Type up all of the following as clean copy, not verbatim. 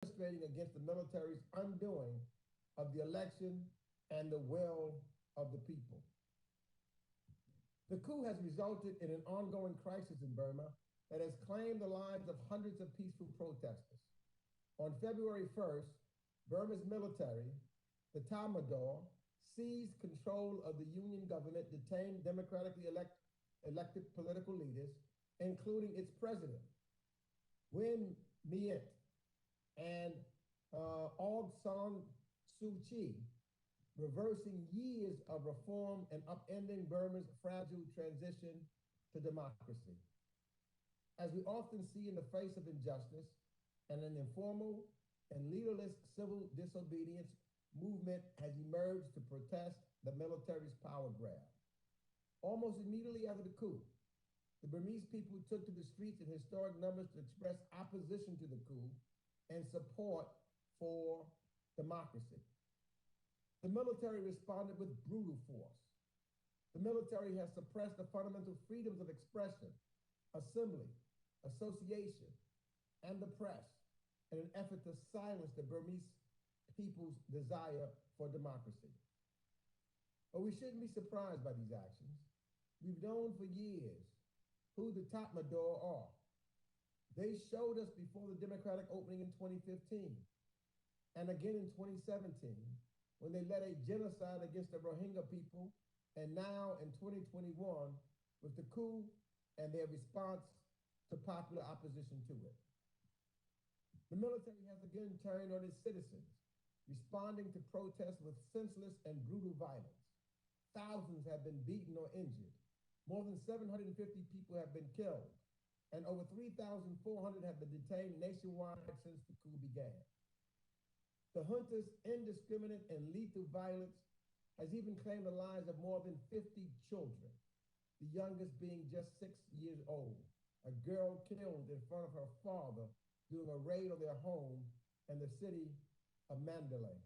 demonstrating against the military's undoing of the election and the will of the people. The coup has resulted in an ongoing crisis in Burma that has claimed the lives of hundreds of peaceful protesters. On February 1st, Burma's military, the Tatmadaw, seized control of the union government, detained democratically elected political leaders, including its president, Win Myint, and Aung San Suu Kyi, reversing years of reform and upending Burma's fragile transition to democracy. As we often see in the face of injustice and an informal and leaderless civil disobedience movement has emerged to protest the military's power grab. Almost immediately after the coup, the Burmese people took to the streets in historic numbers to express opposition to the coup and support for democracy. The military responded with brutal force. The military has suppressed the fundamental freedoms of expression, assembly, association, and the press in an effort to silence the Burmese people's desire for democracy. But we shouldn't be surprised by these actions. We've known for years who the Tatmadaw are. They showed us before the democratic opening in 2015 and again in 2017 when they led a genocide against the Rohingya people, and now in 2021 with the coup and their response to popular opposition to it. The military has again turned on its citizens, responding to protests with senseless and brutal violence. Thousands have been beaten or injured. More than 750 people have been killed, and over 3,400 have been detained nationwide since the coup began. The junta's indiscriminate and lethal violence has even claimed the lives of more than 50 children, the youngest being just 6 years old, a girl killed in front of her father during a raid on their home in the city of Mandalay.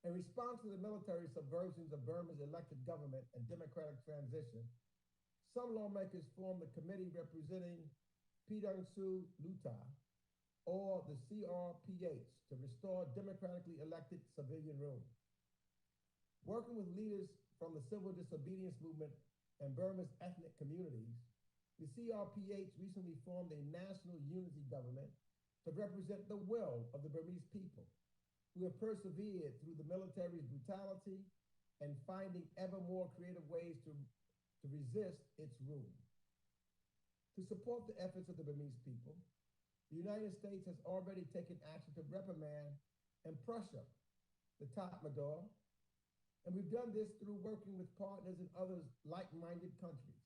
In response to the military subversions of Burma's elected government and democratic transition, some lawmakers formed a committee representing Pidangsu Luta, or the CRPH, to restore democratically elected civilian rule. Working with leaders from the civil disobedience movement and Burma's ethnic communities, the CRPH recently formed a national unity government to represent the will of the Burmese people, who have persevered through the military's brutality and finding ever more creative ways to resist its rule. To support the efforts of the Burmese people, the United States has already taken action to reprimand and pressure the Tatmadaw, and we've done this through working with partners in other like-minded countries,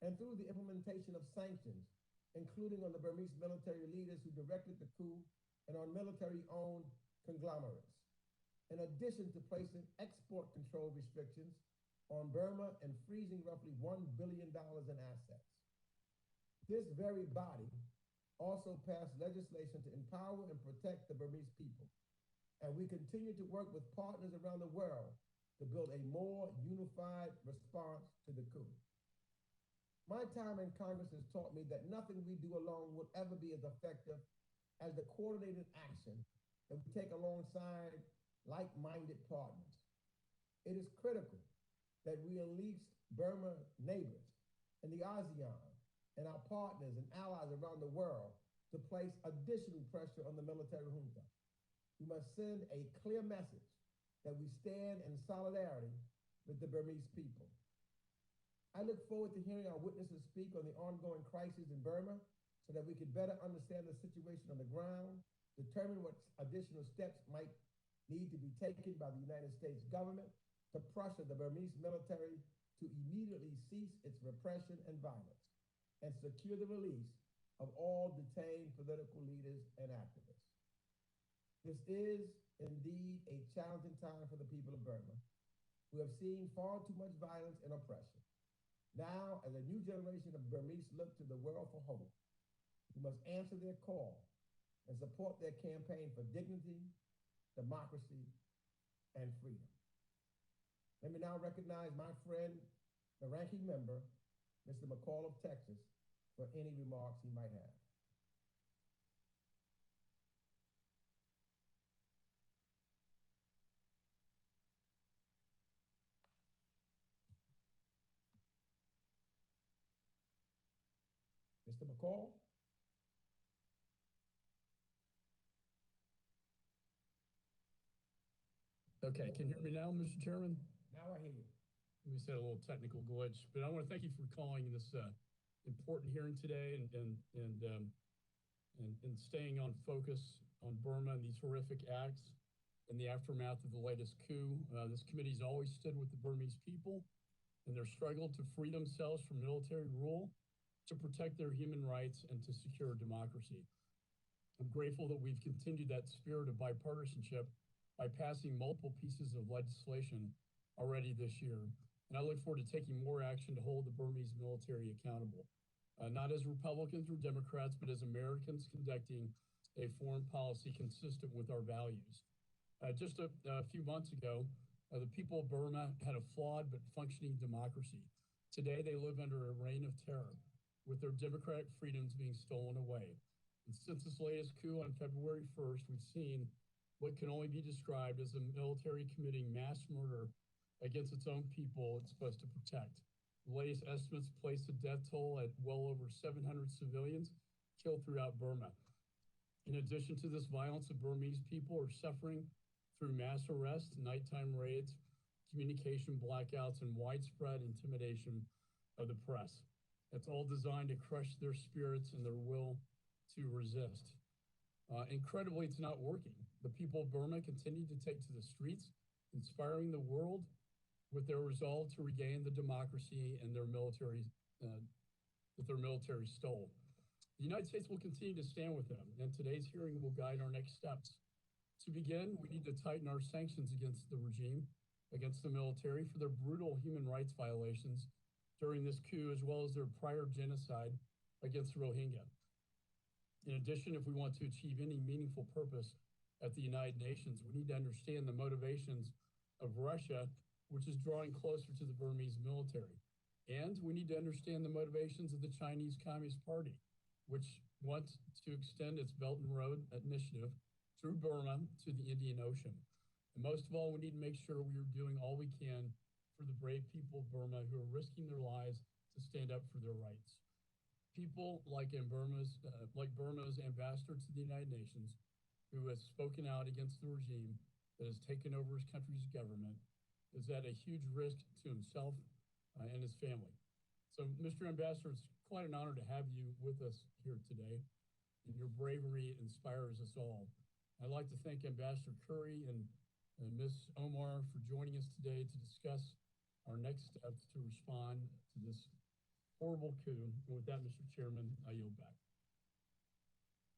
and through the implementation of sanctions, including on the Burmese military leaders who directed the coup and on military-owned conglomerates, in addition to placing export control restrictions on Burma and freezing roughly $1 billion in assets. This very body also passed legislation to empower and protect the Burmese people, and we continue to work with partners around the world to build a more unified response to the coup. My time in Congress has taught me that nothing we do alone will ever be as effective as the coordinated action that we take alongside like-minded partners. It is critical that we unleash Burma neighbors and the ASEAN and our partners and allies around the world to place additional pressure on the military junta. We must send a clear message that we stand in solidarity with the Burmese people. I look forward to hearing our witnesses speak on the ongoing crisis in Burma so that we can better understand the situation on the ground, determine what additional steps might need to be taken by the United States government to pressure the Burmese military to immediately cease its repression and violence and secure the release of all detained political leaders and activists. This is indeed a challenging time for the people of Burma, who have seen far too much violence and oppression. Now, as a new generation of Burmese look to the world for hope, we must answer their call and support their campaign for dignity, democracy, and freedom. Let me now recognize my friend, the ranking member, Mr. McCall of Texas, for any remarks he might have. Mr. McCall? Okay, can you hear me now, Mr. Chairman? Now I hear you. We had a little technical glitch, but I want to thank you for calling this important hearing today and staying on focus on Burma and these horrific acts in the aftermath of the latest coup. This committee's always stood with the Burmese people in their struggle to free themselves from military rule, to protect their human rights, and to secure democracy. I'm grateful that we've continued that spirit of bipartisanship by passing multiple pieces of legislation already this year. And I look forward to taking more action to hold the Burmese military accountable, not as Republicans or Democrats, but as Americans conducting a foreign policy consistent with our values. Just a few months ago, the people of Burma had a flawed but functioning democracy. Today, they live under a reign of terror, with their democratic freedoms being stolen away. And since this latest coup on February 1st, we've seen what can only be described as a military committing mass murder against its own people it's supposed to protect. The latest estimates place the death toll at well over 700 civilians killed throughout Burma. In addition to this violence, the Burmese people are suffering through mass arrests, nighttime raids, communication blackouts, and widespread intimidation of the press. It's all designed to crush their spirits and their will to resist. Incredibly, it's not working. The people of Burma continue to take to the streets, inspiring the world with their resolve to regain the democracy and their military that their military stole. The United States will continue to stand with them, and today's hearing will guide our next steps. To begin, we need to tighten our sanctions against the regime, against the military for their brutal human rights violations during this coup, as well as their prior genocide against the Rohingya. In addition, if we want to achieve any meaningful purpose at the United Nations, we need to understand the motivations of Russia, which is drawing closer to the Burmese military. And we need to understand the motivations of the Chinese Communist Party, which wants to extend its Belt and Road Initiative through Burma to the Indian Ocean. And most of all, we need to make sure we are doing all we can for the brave people of Burma who are risking their lives to stand up for their rights. People like Burma's ambassador to the United Nations, who has spoken out against the regime that has taken over his country's government, is at a huge risk to himself and his family. So, Mr. Ambassador, it's quite an honor to have you with us here today, and your bravery inspires us all. I'd like to thank Ambassador Curry and Ms. Omar for joining us today to discuss our next steps to respond to this horrible coup. And with that, Mr. Chairman, I yield back.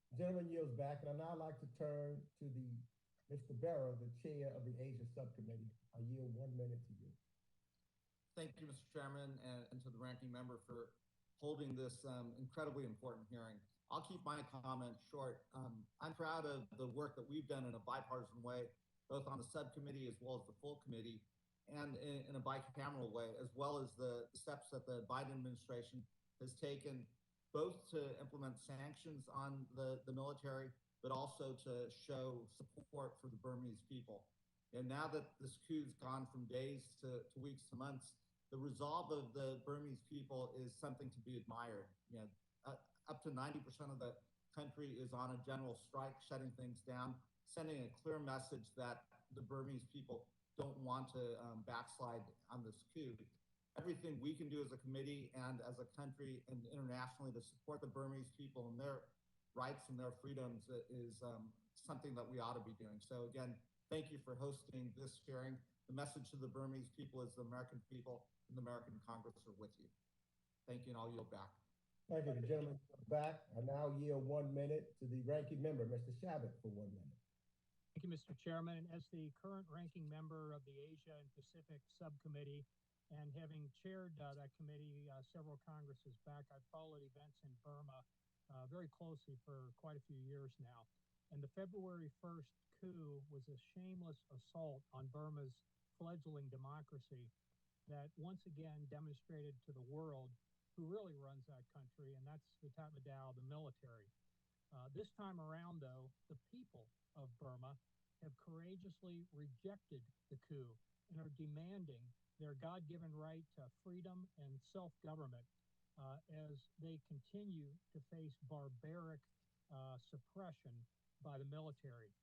The gentleman yields back, and I'd now like to turn to Mr. Barrow, the chair of the Asia Subcommittee. I yield 1 minute to you. Thank you, Mr. Chairman, and to the ranking member for holding this incredibly important hearing. I'll keep my comments short. I'm proud of the work that we've done in a bipartisan way, both on the subcommittee as well as the full committee, and in a bicameral way, as well as the steps that the Biden administration has taken, both to implement sanctions on the military, but also to show support for the Burmese people. And now that this coup's gone from days to weeks to months, the resolve of the Burmese people is something to be admired. You know, up to 90% of the country is on a general strike, shutting things down, sending a clear message that the Burmese people don't want to backslide on this coup. Everything we can do as a committee and as a country and internationally to support the Burmese people and their rights and their freedoms is something that we ought to be doing. So again, thank you for hosting this hearing. The message to the Burmese people is the American people and the American Congress are with you. Thank you, and I'll yield back. Thank you. The gentleman back. I now yield 1 minute to the ranking member, Mr. Shabbat, for 1 minute. Thank you, Mr. Chairman. As the current ranking member of the Asia and Pacific Subcommittee, and having chaired that committee several Congresses back, I've followed events in Burma very closely for quite a few years now. And the February 1st coup was a shameless assault on Burma's fledgling democracy that once again demonstrated to the world who really runs that country, and that's the Tatmadaw, the military. This time around, though, the people of Burma have courageously rejected the coup and are demanding their God-given right to freedom and self-government. as they continue to face barbaric suppression by the military.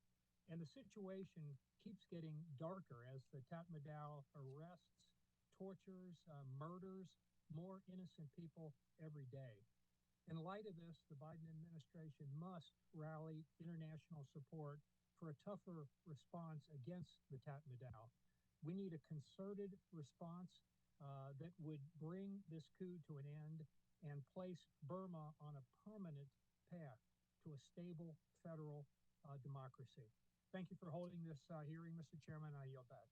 And the situation keeps getting darker as the Tatmadaw arrests, tortures, murders more innocent people every day. In light of this, the Biden administration must rally international support for a tougher response against the Tatmadaw. We need a concerted response that would bring this coup to an end and place Burma on a permanent path to a stable federal democracy. Thank you for holding this hearing, Mr. Chairman. I yield back.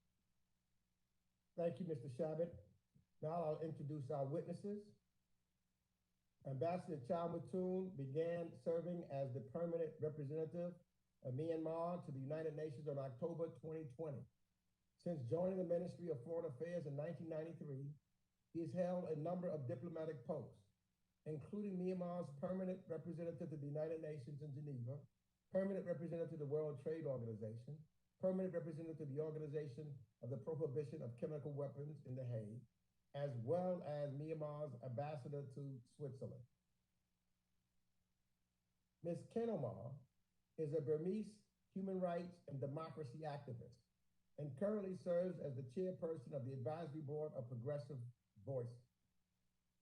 Thank you, Mr. Shabbat. Now I'll introduce our witnesses. Ambassador Chow Mattoon began serving as the permanent representative of Myanmar to the United Nations on October 2020. Since joining the Ministry of Foreign Affairs in 1993, he has held a number of diplomatic posts, including Myanmar's permanent representative to the United Nations in Geneva, permanent representative to the World Trade Organization, permanent representative to the Organization of the Prohibition of Chemical Weapons in The Hague, as well as Myanmar's ambassador to Switzerland. Ms. Kenomar is a Burmese human rights and democracy activist and currently serves as the chairperson of the Advisory Board of Progressive Voices.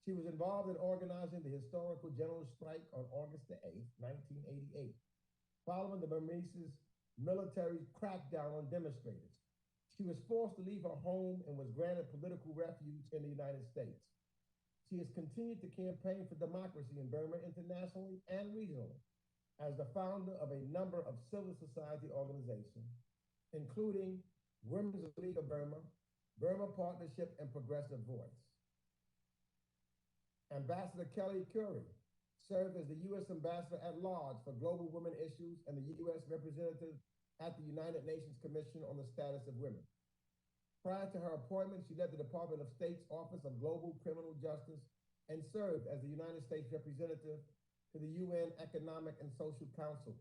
She was involved in organizing the historical general strike on August 8, 1988, following the Burmese military's crackdown on demonstrators. She was forced to leave her home and was granted political refuge in the United States. She has continued to campaign for democracy in Burma internationally and regionally as the founder of a number of civil society organizations, including Women's League of Burma, Burma Partnership, and Progressive Voice. Ambassador Kelly Currie served as the U.S. Ambassador at Large for Global Women Issues and the U.S. Representative at the United Nations Commission on the Status of Women. Prior to her appointment, she led the Department of State's Office of Global Criminal Justice and served as the United States Representative to the UN Economic and Social Council,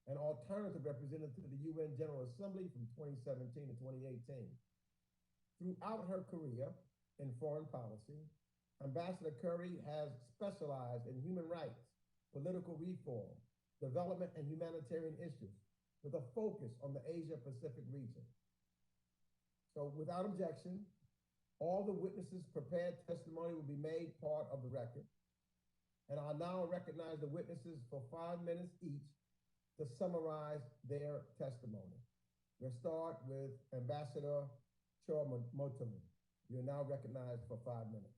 an alternative representative to the UN General Assembly from 2017 to 2018. Throughout her career in foreign policy, Ambassador Currie has specialized in human rights, political reform, development, and humanitarian issues, with a focus on the Asia-Pacific region. So without objection, all the witnesses' prepared testimony will be made part of the record. And I'll now recognize the witnesses for 5 minutes each to summarize their testimony. We'll start with Ambassador Chow Mattoon. You're now recognized for 5 minutes.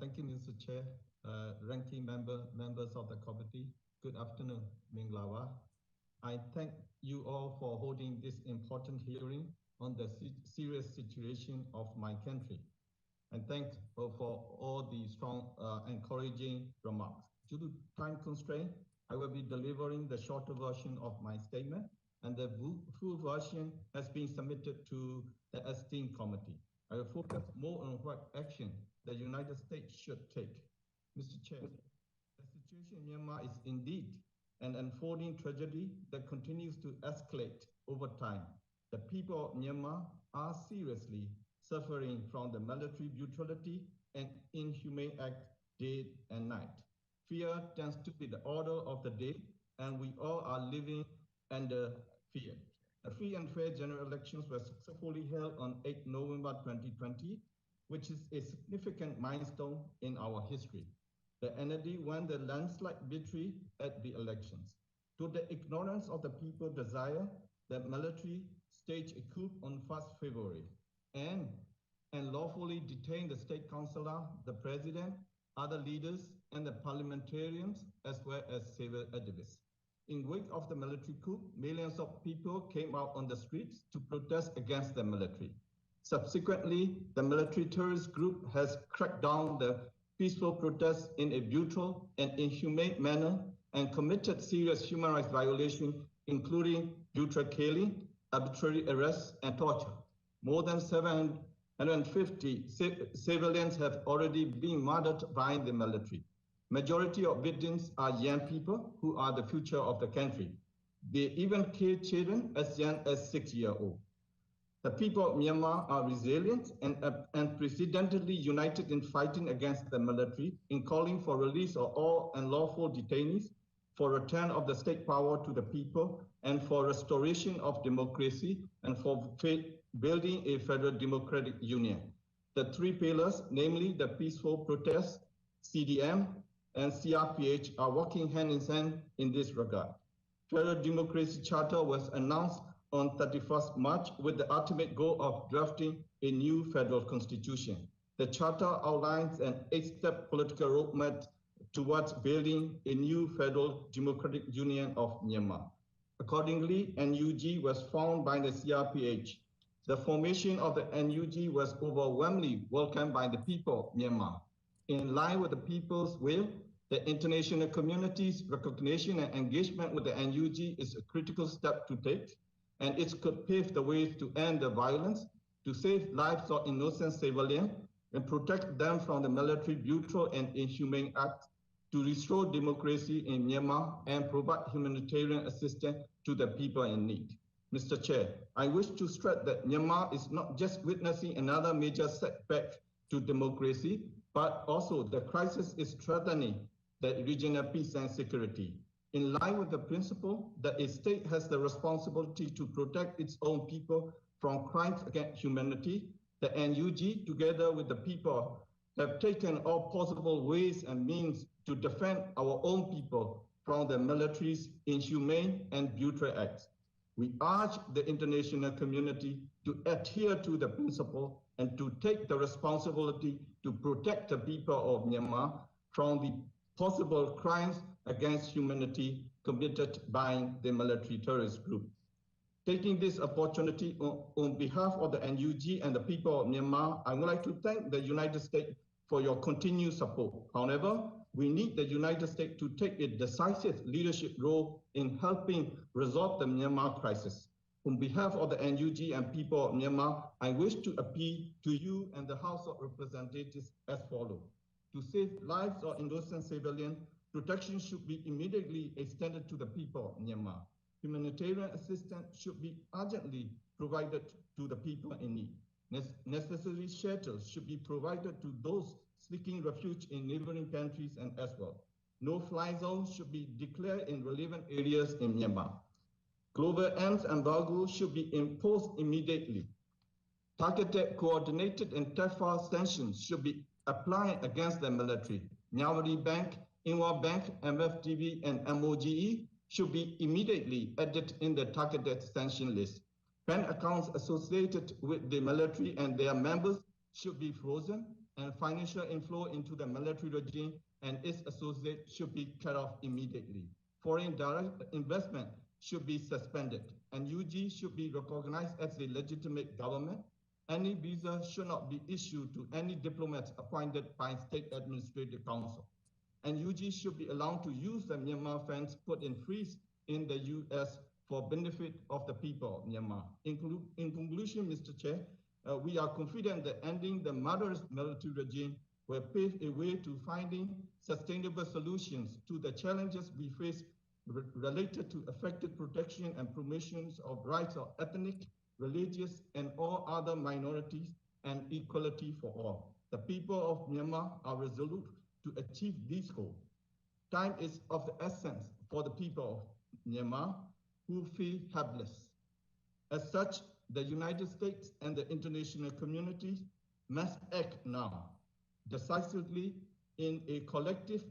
Thank you, Mr. Chair, ranking members of the committee. Good afternoon, Minglawa. I thank you all for holding this important hearing on the serious situation of my country, and thanks for all the strong, encouraging remarks. Due to time constraint, I will be delivering the shorter version of my statement, and the full version has been submitted to the esteemed committee. I will focus more on what action the United States should take. Mr. Chair, the situation in Myanmar is indeed an unfolding tragedy that continues to escalate over time. The people of Myanmar are seriously suffering from the military brutality and inhumane acts day and night. Fear tends to be the order of the day, and we all are living under fear. The free and fair general elections were successfully held on 8 November 2020, which is a significant milestone in our history. The NLD won the landslide victory at the elections. To the ignorance of the people's desire, the military staged a coup on 1st February and lawfully detained the state councillor, the president, other leaders, and the parliamentarians, as well as civil activists. In wake of the military coup, millions of people came out on the streets to protest against the military. Subsequently, the military terrorist group has cracked down the peaceful protests in a brutal and inhumane manner and committed serious human rights violations, including brutal killing, arbitrary arrests, and torture. More than 750 civilians have already been murdered by the military. Majority of victims are young people who are the future of the country. They even kill children as young as 6 years old. The people of Myanmar are resilient and unprecedentedly united in fighting against the military, in calling for release of all unlawful detainees, for return of the state power to the people, and for restoration of democracy, and for building a federal democratic union. The three pillars, namely the peaceful protest, CDM, and CRPH, are working hand in hand in this regard. Federal Democracy Charter was announced on 31st March with the ultimate goal of drafting a new federal constitution. The charter outlines an 8-step political roadmap towards building a new federal democratic union of Myanmar. Accordingly, NUG was formed by the CRPH. The formation of the NUG was overwhelmingly welcomed by the people of Myanmar. In line with the people's will, the international community's recognition and engagement with the NUG is a critical step to take, and it could pave the way to end the violence, to save lives of innocent civilians, and protect them from the military brutal and inhumane acts, to restore democracy in Myanmar and provide humanitarian assistance to the people in need. Mr. Chair, I wish to stress that Myanmar is not just witnessing another major setback to democracy, but also the crisis is threatening the regional peace and security. In line with the principle that a state has the responsibility to protect its own people from crimes against humanity, the NUG, together with the people, have taken all possible ways and means to defend our own people from the military's inhumane and brutal acts. We urge the international community to adhere to the principle and to take the responsibility to protect the people of Myanmar from the possible crimes against humanity committed by the military terrorist group. Taking this opportunity on behalf of the NUG and the people of Myanmar, I would like to thank the United States for your continued support. However, we need the United States to take a decisive leadership role in helping resolve the Myanmar crisis. On behalf of the NUG and people of Myanmar, I wish to appeal to you and the House of Representatives as follows. To save lives of innocent civilians, protection should be immediately extended to the people of Myanmar. Humanitarian assistance should be urgently provided to the people in need. Necessary shelters should be provided to those seeking refuge in neighboring countries and as well. No-fly zones should be declared in relevant areas in Myanmar. Global arms embargo should be imposed immediately. Targeted, coordinated, and tactful sanctions should be applied against the military. Myanmar Bank, Inwa Bank, MFTV, and MOGE should be immediately added in the targeted sanction list. Bank accounts associated with the military and their members should be frozen, and financial inflow into the military regime and its associates should be cut off immediately. Foreign direct investment should be suspended, and UG should be recognized as a legitimate government. Any visa should not be issued to any diplomats appointed by State Administrative Council. And UG should be allowed to use the Myanmar funds put in freeze in the US for benefit of the people of Myanmar. In conclusion, Mr. Chair, we are confident that ending the murderous military regime will pave a way to finding sustainable solutions to the challenges we face related to effective protection and promotions of rights of ethnic, religious, and all other minorities, and equality for all. The people of Myanmar are resolute to achieve these goals. Time is of the essence for the people of Myanmar who feel helpless. As such, the United States and the international community must act now, decisively in a collective,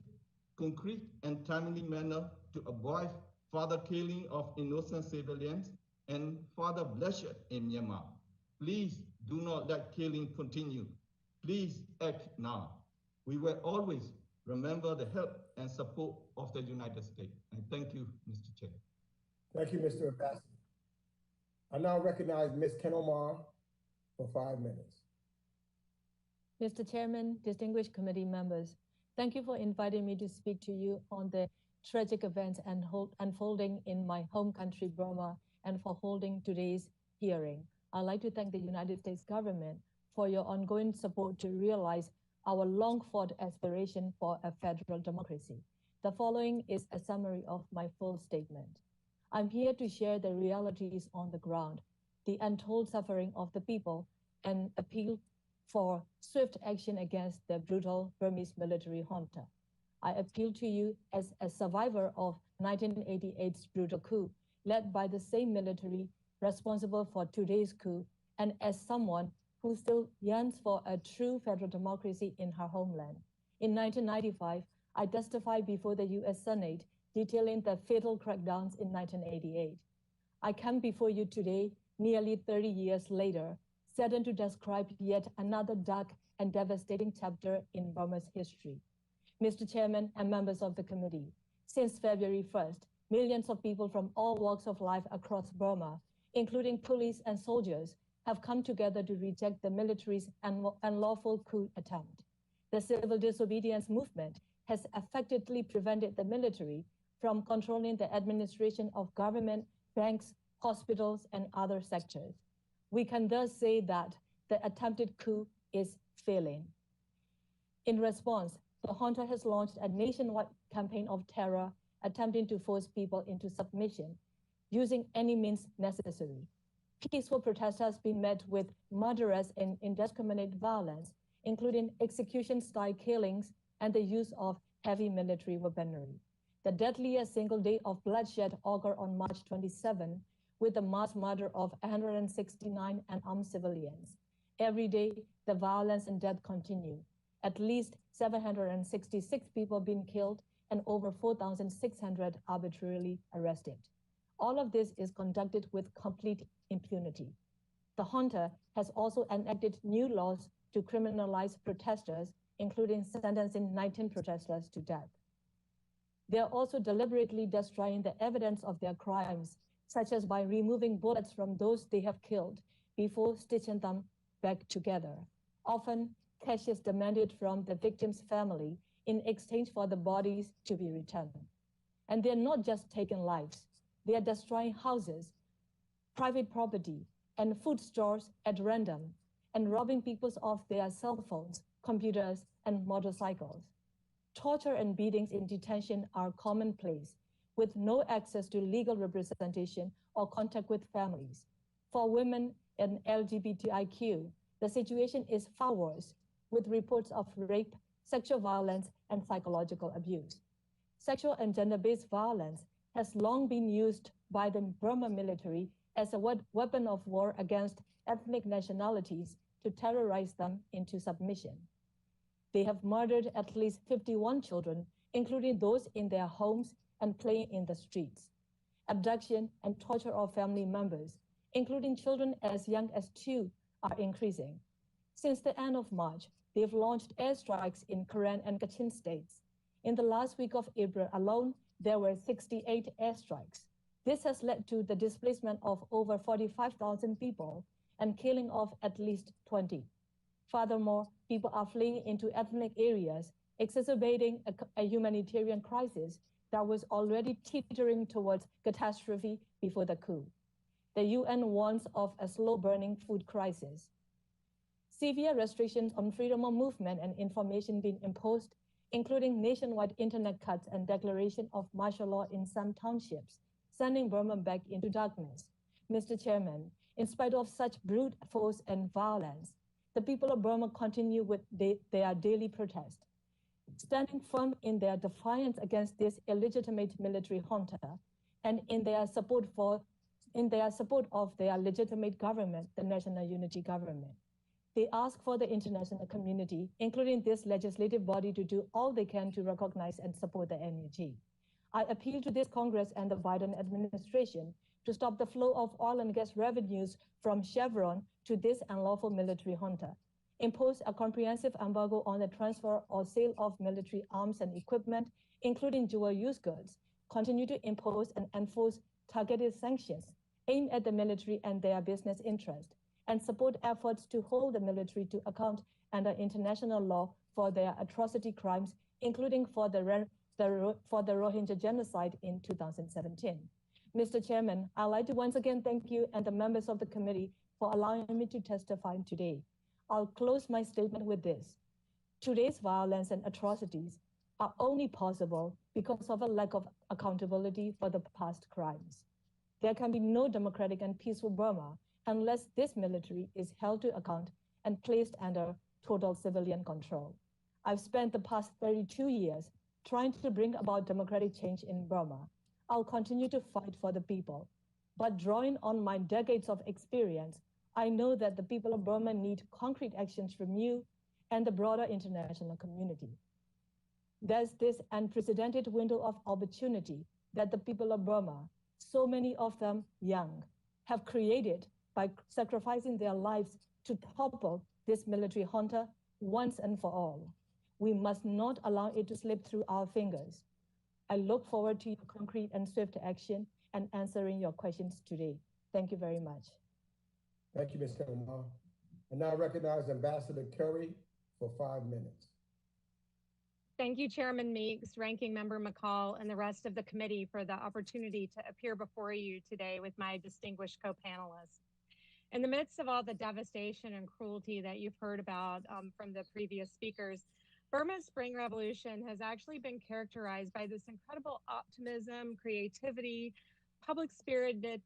concrete, and timely manner to avoid further killing of innocent civilians and further bloodshed in Myanmar. Please do not let killing continue. Please act now. We will always remember the help and support of the United States. And thank you, Mr. Chair. Thank you, Mr. Ambassador. I now recognize Ms. Kenomar for 5 minutes. Mr. Chairman, distinguished committee members, thank you for inviting me to speak to you on the tragic events unfolding in my home country, Burma, and for holding today's hearing. I'd like to thank the United States government for your ongoing support to realize our long-fought aspiration for a federal democracy. The following is a summary of my full statement. I'm here to share the realities on the ground, the untold suffering of the people and appeal for swift action against the brutal Burmese military junta. I appeal to you as a survivor of 1988's brutal coup, led by the same military responsible for today's coup, and as someone who still yearns for a true federal democracy in her homeland. In 1995, I testified before the U.S. Senate detailing the fatal crackdowns in 1988. I come before you today, nearly 30 years later, saddened to describe yet another dark and devastating chapter in Burma's history. Mr. Chairman and members of the committee, since February 1st, millions of people from all walks of life across Burma, including police and soldiers, have come together to reject the military's unlawful coup attempt. The civil disobedience movement has effectively prevented the military from controlling the administration of government, banks, hospitals, and other sectors. We can thus say that the attempted coup is failing. In response, the junta has launched a nationwide campaign of terror, attempting to force people into submission, using any means necessary. Peaceful protests have been met with murderous and indiscriminate violence, including execution-style killings and the use of heavy military weaponry. The deadliest single day of bloodshed occurred on March 27, with the mass murder of 169 unarmed civilians. Every day, the violence and death continue. At least 766 people being killed and over 4,600 arbitrarily arrested. All of this is conducted with complete impunity. The junta has also enacted new laws to criminalize protesters, including sentencing 19 protesters to death. They are also deliberately destroying the evidence of their crimes, such as by removing bullets from those they have killed before stitching them back together. Often, cash is demanded from the victim's family in exchange for the bodies to be returned. And they're not just taking lives, they are destroying houses, private property, and food stores at random, and robbing people of their cell phones, computers, and motorcycles. Torture and beatings in detention are commonplace, with no access to legal representation or contact with families. For women and LGBTIQ, the situation is far worse, with reports of rape, sexual violence, and psychological abuse. Sexual and gender-based violence has long been used by the Burma military as a weapon of war against ethnic nationalities to terrorize them into submission. They have murdered at least 51 children, including those in their homes and playing in the streets. Abduction and torture of family members, including children as young as 2, are increasing. Since the end of March, they've launched airstrikes in Karen and Kachin states. In the last week of April alone, there were 68 airstrikes. This has led to the displacement of over 45,000 people and killing of at least 20. Furthermore, people are fleeing into ethnic areas, exacerbating a humanitarian crisis that was already teetering towards catastrophe before the coup. The UN warns of a slow-burning food crisis. Severe restrictions on freedom of movement and information being imposed, including nationwide internet cuts and declaration of martial law in some townships, sending Burma back into darkness. Mr. Chairman, in spite of such brute force and violence, the people of Burma continue with their daily protest, standing firm in their defiance against this illegitimate military junta and in their support of their legitimate government, the National Unity Government. They ask for the international community, including this legislative body, to do all they can to recognize and support the NUG. I appeal to this Congress and the Biden administration to stop the flow of oil and gas revenues from Chevron to this unlawful military junta, impose a comprehensive embargo on the transfer or sale of military arms and equipment, including dual-use goods, continue to impose and enforce targeted sanctions aimed at the military and their business interests, and support efforts to hold the military to account under international law for their atrocity crimes, including for the Rohingya genocide in 2017. Mr. Chairman, I'd like to once again thank you and the members of the committee for allowing me to testify today. I'll close my statement with this. Today's violence and atrocities are only possible because of a lack of accountability for the past crimes. There can be no democratic and peaceful Burma unless this military is held to account and placed under total civilian control. I've spent the past 32 years trying to bring about democratic change in Burma. I'll continue to fight for the people. But drawing on my decades of experience, I know that the people of Burma need concrete actions from you and the broader international community. There's this unprecedented window of opportunity that the people of Burma, so many of them young, have created by sacrificing their lives to topple this military junta once and for all. We must not allow it to slip through our fingers. I look forward to your concrete and swift action and answering your questions today. Thank you very much. Thank you, Ms. Omar. I now recognize Ambassador Curry for 5 minutes. Thank you, Chairman Meeks, Ranking Member McCall, and the rest of the committee for the opportunity to appear before you today with my distinguished co-panelists. In the midst of all the devastation and cruelty that you've heard about from the previous speakers, Burma's Spring Revolution has actually been characterized by this incredible optimism, creativity, public spiritedness,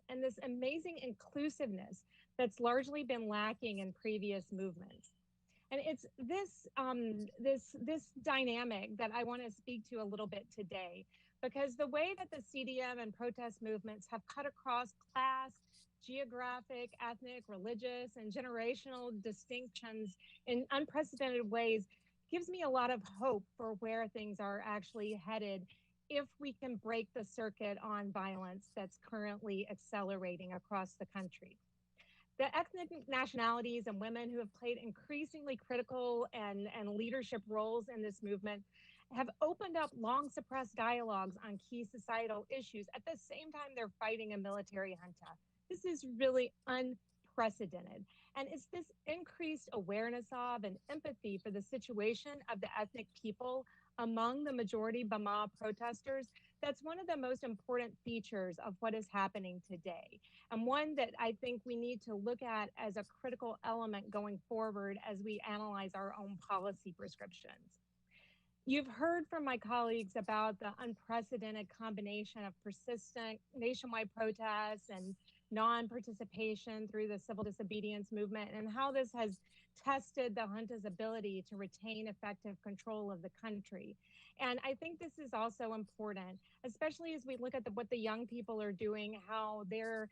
and this amazing inclusiveness that's largely been lacking in previous movements. And it's this dynamic that I want to speak to a little bit today, because the way that the CDM and protest movements have cut across class, geographic, ethnic, religious, and generational distinctions in unprecedented ways gives me a lot of hope for where things are actually headed if we can break the circuit on violence that's currently accelerating across the country. The ethnic nationalities and women who have played increasingly critical and leadership roles in this movement have opened up long suppressed dialogues on key societal issues at the same time they're fighting a military junta. This is really unprecedented. And it's this increased awareness of and empathy for the situation of the ethnic people among the majority Bama protesters that's one of the most important features of what is happening today, and one that I think we need to look at as a critical element going forward as we analyze our own policy prescriptions. You've heard from my colleagues about the unprecedented combination of persistent nationwide protests and non-participation through the civil disobedience movement, and how this has tested the junta's ability to retain effective control of the country. And I think this is also important, especially as we look at what the young people are doing, how their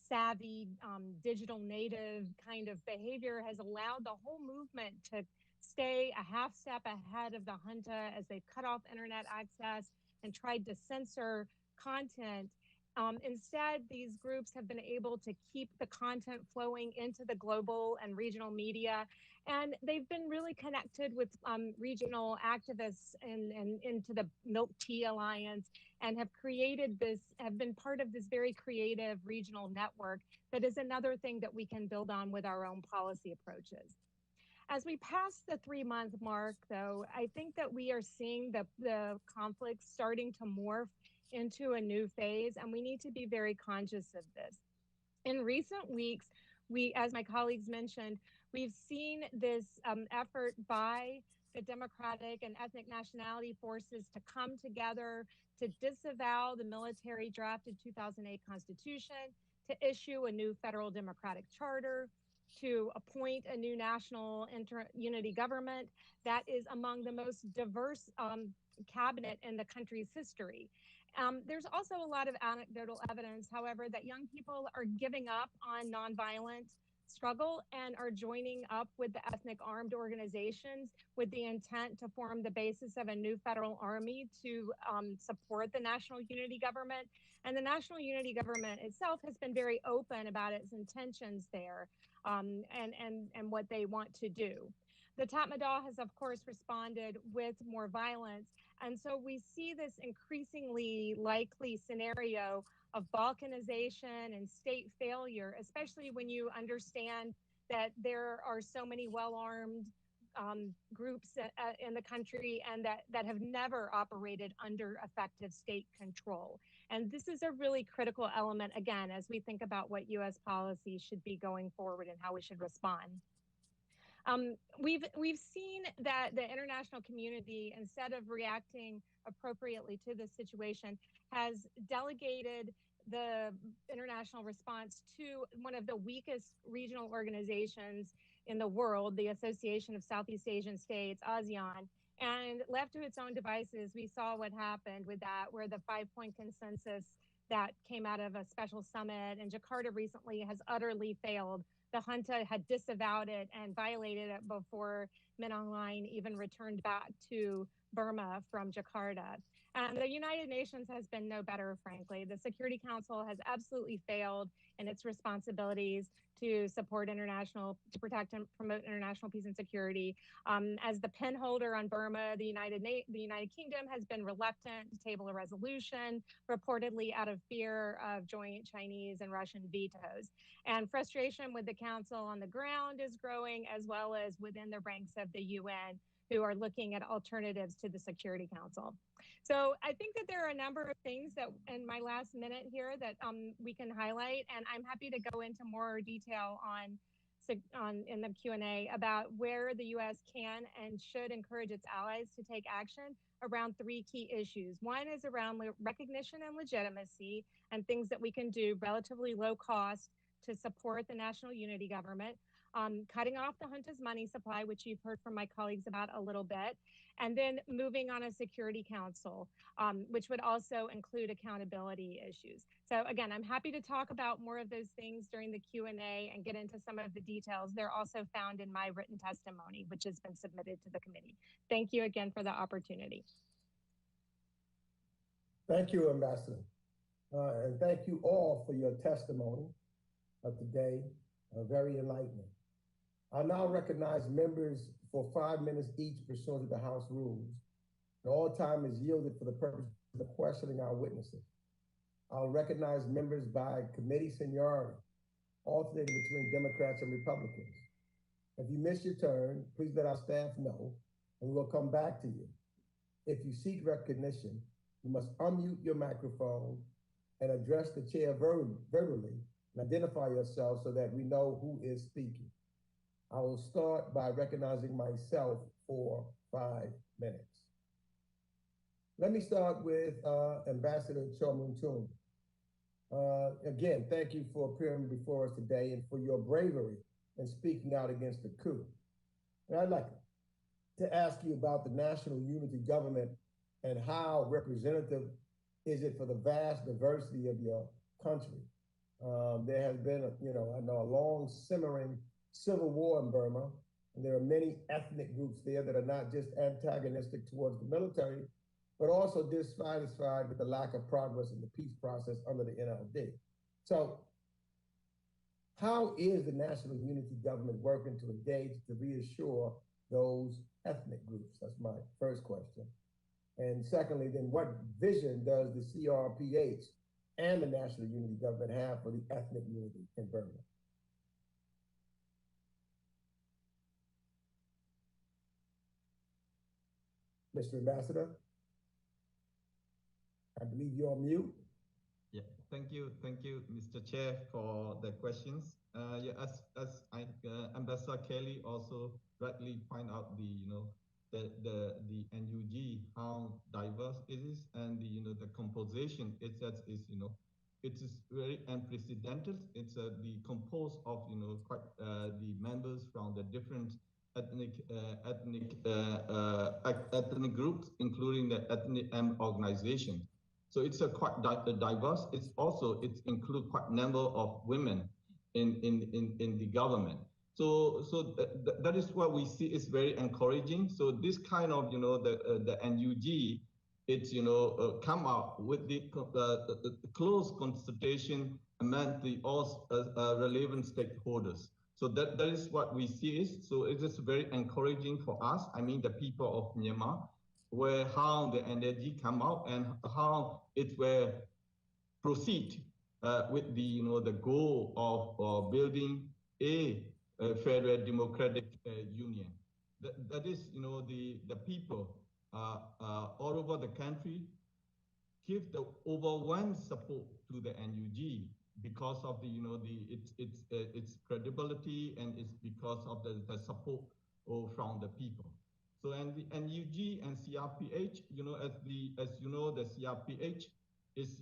savvy digital native kind of behavior has allowed the whole movement to stay a half step ahead of the junta as they've cut off internet access and tried to censor content. Instead, these groups have been able to keep the content flowing into the global and regional media, and they've been really connected with regional activists and into the Milk Tea Alliance, and have been part of this very creative regional network that is another thing that we can build on with our own policy approaches. As we pass the 3-month mark, though, I think that we are seeing the conflict starting to morph into a new phase, and we need to be very conscious of this. In recent weeks, as my colleagues mentioned, we've seen this effort by the democratic and ethnic nationality forces to come together to disavow the military drafted 2008 Constitution, to issue a new federal democratic charter, to appoint a new national unity government that is among the most diverse cabinet in the country's history. There's also a lot of anecdotal evidence, however, that young people are giving up on nonviolent struggle and are joining up with the ethnic armed organizations with the intent to form the basis of a new federal army to support the national unity government. And the national unity government itself has been very open about its intentions there and what they want to do. The Tatmadaw has, of course, responded with more violence. And so we see this increasingly likely scenario of balkanization and state failure, especially when you understand that there are so many well-armed groups in the country and that have never operated under effective state control. And this is a really critical element, again, as we think about what U.S. policy should be going forward and how we should respond. We've seen that the international community, instead of reacting appropriately to this situation, has delegated the international response to one of the weakest regional organizations in the world, the Association of Southeast Asian States, ASEAN. And left to its own devices, we saw what happened with that, where the 5-point consensus that came out of a special summit in Jakarta recently has utterly failed. The junta had disavowed it and violated it before Min Aung Hlaing even returned back to Burma from Jakarta. And the United Nations has been no better, frankly. The Security Council has absolutely failed in its responsibilities to support to protect and promote international peace and security. As the pen holder on Burma, the United Kingdom has been reluctant to table a resolution, reportedly out of fear of joint Chinese and Russian vetoes. And frustration with the Council on the ground is growing, as well as within the ranks of the UN, who are looking at alternatives to the Security Council. So I think that there are a number of things that in my last minute here that we can highlight, and I'm happy to go into more detail in the Q&A about where the U.S. can and should encourage its allies to take action around 3 key issues. One is around recognition and legitimacy and things that we can do relatively low cost to support the national unity government. Cutting off the junta's money supply, which you've heard from my colleagues about a little bit, and then moving on a Security Council, which would also include accountability issues. So again, I'm happy to talk about more of those things during the Q&A and get into some of the details. They're also found in my written testimony, which has been submitted to the committee. Thank you again for the opportunity. Thank you, Ambassador. And thank you all for your testimony today. Very enlightening. I now recognize members for 5 minutes each pursuant to the House rules. And all time is yielded for the purpose of questioning our witnesses. I'll recognize members by committee seniority, alternating between Democrats and Republicans. If you miss your turn, please let our staff know, and we'll come back to you. If you seek recognition, you must unmute your microphone and address the chair verbally and identify yourself so that we know who is speaking. I will start by recognizing myself for 5 minutes. Let me start with Ambassador Cho Moon-Tung. Again, thank you for appearing before us today and for your bravery in speaking out against the coup. And I'd like to ask you about the National Unity Government and how representative is it for the vast diversity of your country. There has been, I know a long simmering civil war in Burma, and there are many ethnic groups there that are not just antagonistic towards the military, but also dissatisfied with the lack of progress in the peace process under the NLD. So how is the National Unity Government working to engage to reassure those ethnic groups? That's my first question. And secondly, then what vision does the CRPH and the National Unity Government have for the ethnic unity in Burma? Mr. Ambassador, I believe you're on mute. Yeah, thank you, Mr. Chair, for the questions. As Ambassador Kelly also rightly point out the NUG, how diverse it is, and the composition it is very unprecedented. It's composed of the members from the different ethnic groups, including the ethnic organization. So it's quite diverse. It includes quite a number of women in the government. So that is what we see is very encouraging. So this kind of the NUG, it's come out with the close consultation among the all relevant stakeholders. So that is what we see is. So it is very encouraging for us. I mean the people of Myanmar, where how the NUG come out and how it will proceed with the goal of building a federal democratic union. That is the people all over the country give the overwhelming support to the NUG because of its credibility, and it's because of the support from the people. So and the NUG and CRPH, as you know, the CRPH It's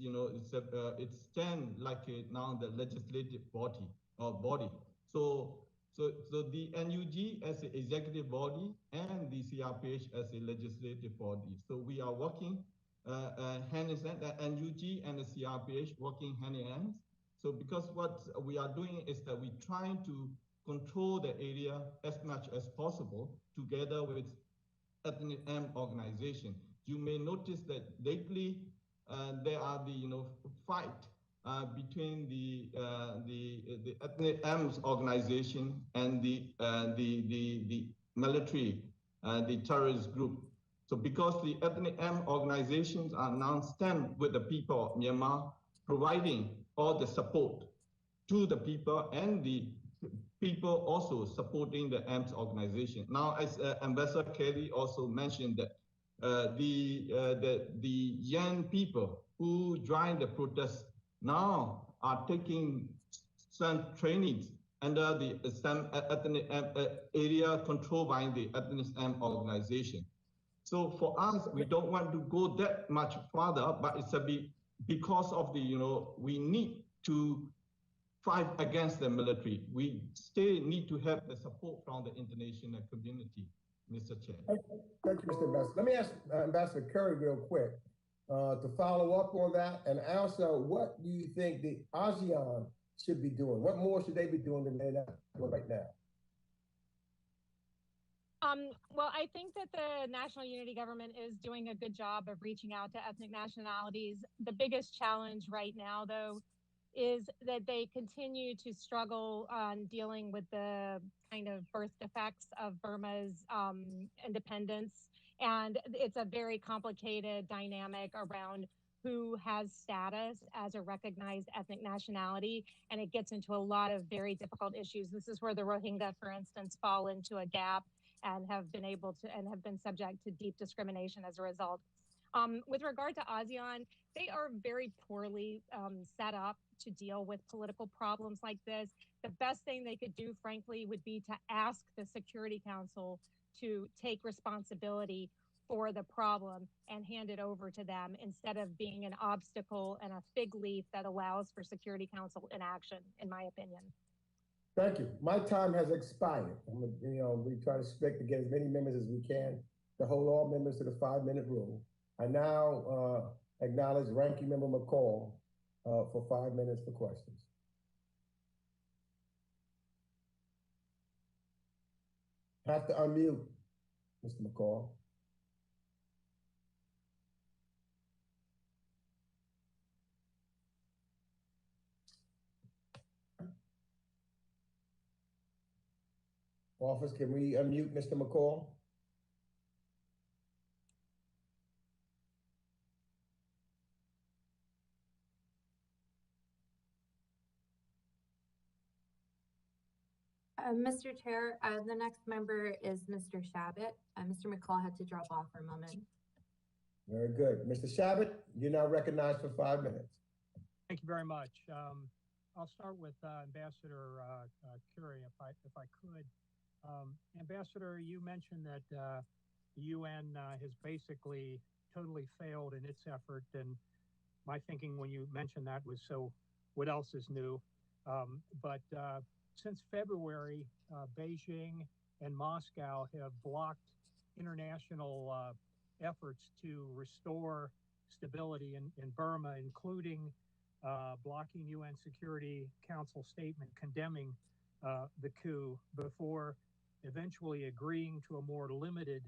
it's stand like now the legislative body or body. So the NUG as an executive body and the CRPH as a legislative body. So we are working hand in hand, the NUG and the CRPH working hand in hand. So because what we are doing is that we're trying to control the area as much as possible together with ethnic M organization. You may notice that lately there are the fight between the ethnic M's organization and the military, the terrorist group. So because the ethnic M organizations are now stand with the people of Myanmar, providing all the support to the people and the people also supporting the AMPS organization. Now, as Ambassador Kelly also mentioned that the young people who joined the protest now are taking some trainings under the some ethnic area controlled by the ethnic M organization. So for us, we don't want to go that much further, but it's because of the we need to fight against the military. We still need to have the support from the international community, Mr. Chair. Thank you, Mr. Ambassador. Let me ask Ambassador Curry real quick to follow up on that. And also, what do you think the ASEAN should be doing? What more should they be doing than they're not doing right now? Well, I think that the National Unity Government is doing a good job of reaching out to ethnic nationalities. The biggest challenge right now, though, is that they continue to struggle on dealing with the kind of birth defects of Burma's independence. And it's a very complicated dynamic around who has status as a recognized ethnic nationality. And it gets into a lot of very difficult issues. This is where the Rohingya, for instance, fall into a gap and have been subject to deep discrimination as a result. With regard to ASEAN, they are very poorly set up to deal with political problems like this. The best thing they could do, frankly, would be to ask the Security Council to take responsibility for the problem and hand it over to them instead of being an obstacle and a fig leaf that allows for Security Council inaction, in my opinion. Thank you. My time has expired. We try to stick to get as many members as we can to hold all members to the 5-minute rule. I now acknowledge Ranking Member McCall for 5 minutes for questions. Have to unmute, Mr. McCall. Office, can we unmute Mr. McCall? Mr. Chair, the next member is Mr. Shabbat. Mr. McCall had to drop off for a moment. Very good. Mr. Shabbat, you're now recognized for 5 minutes. Thank you very much. I'll start with Ambassador Curry, if I could. Ambassador, you mentioned that the UN has basically totally failed in its effort, and my thinking when you mentioned that was, so what else is new? But since February, Beijing and Moscow have blocked international efforts to restore stability in Burma, including blocking UN Security Council statement condemning the coup before eventually agreeing to a more limited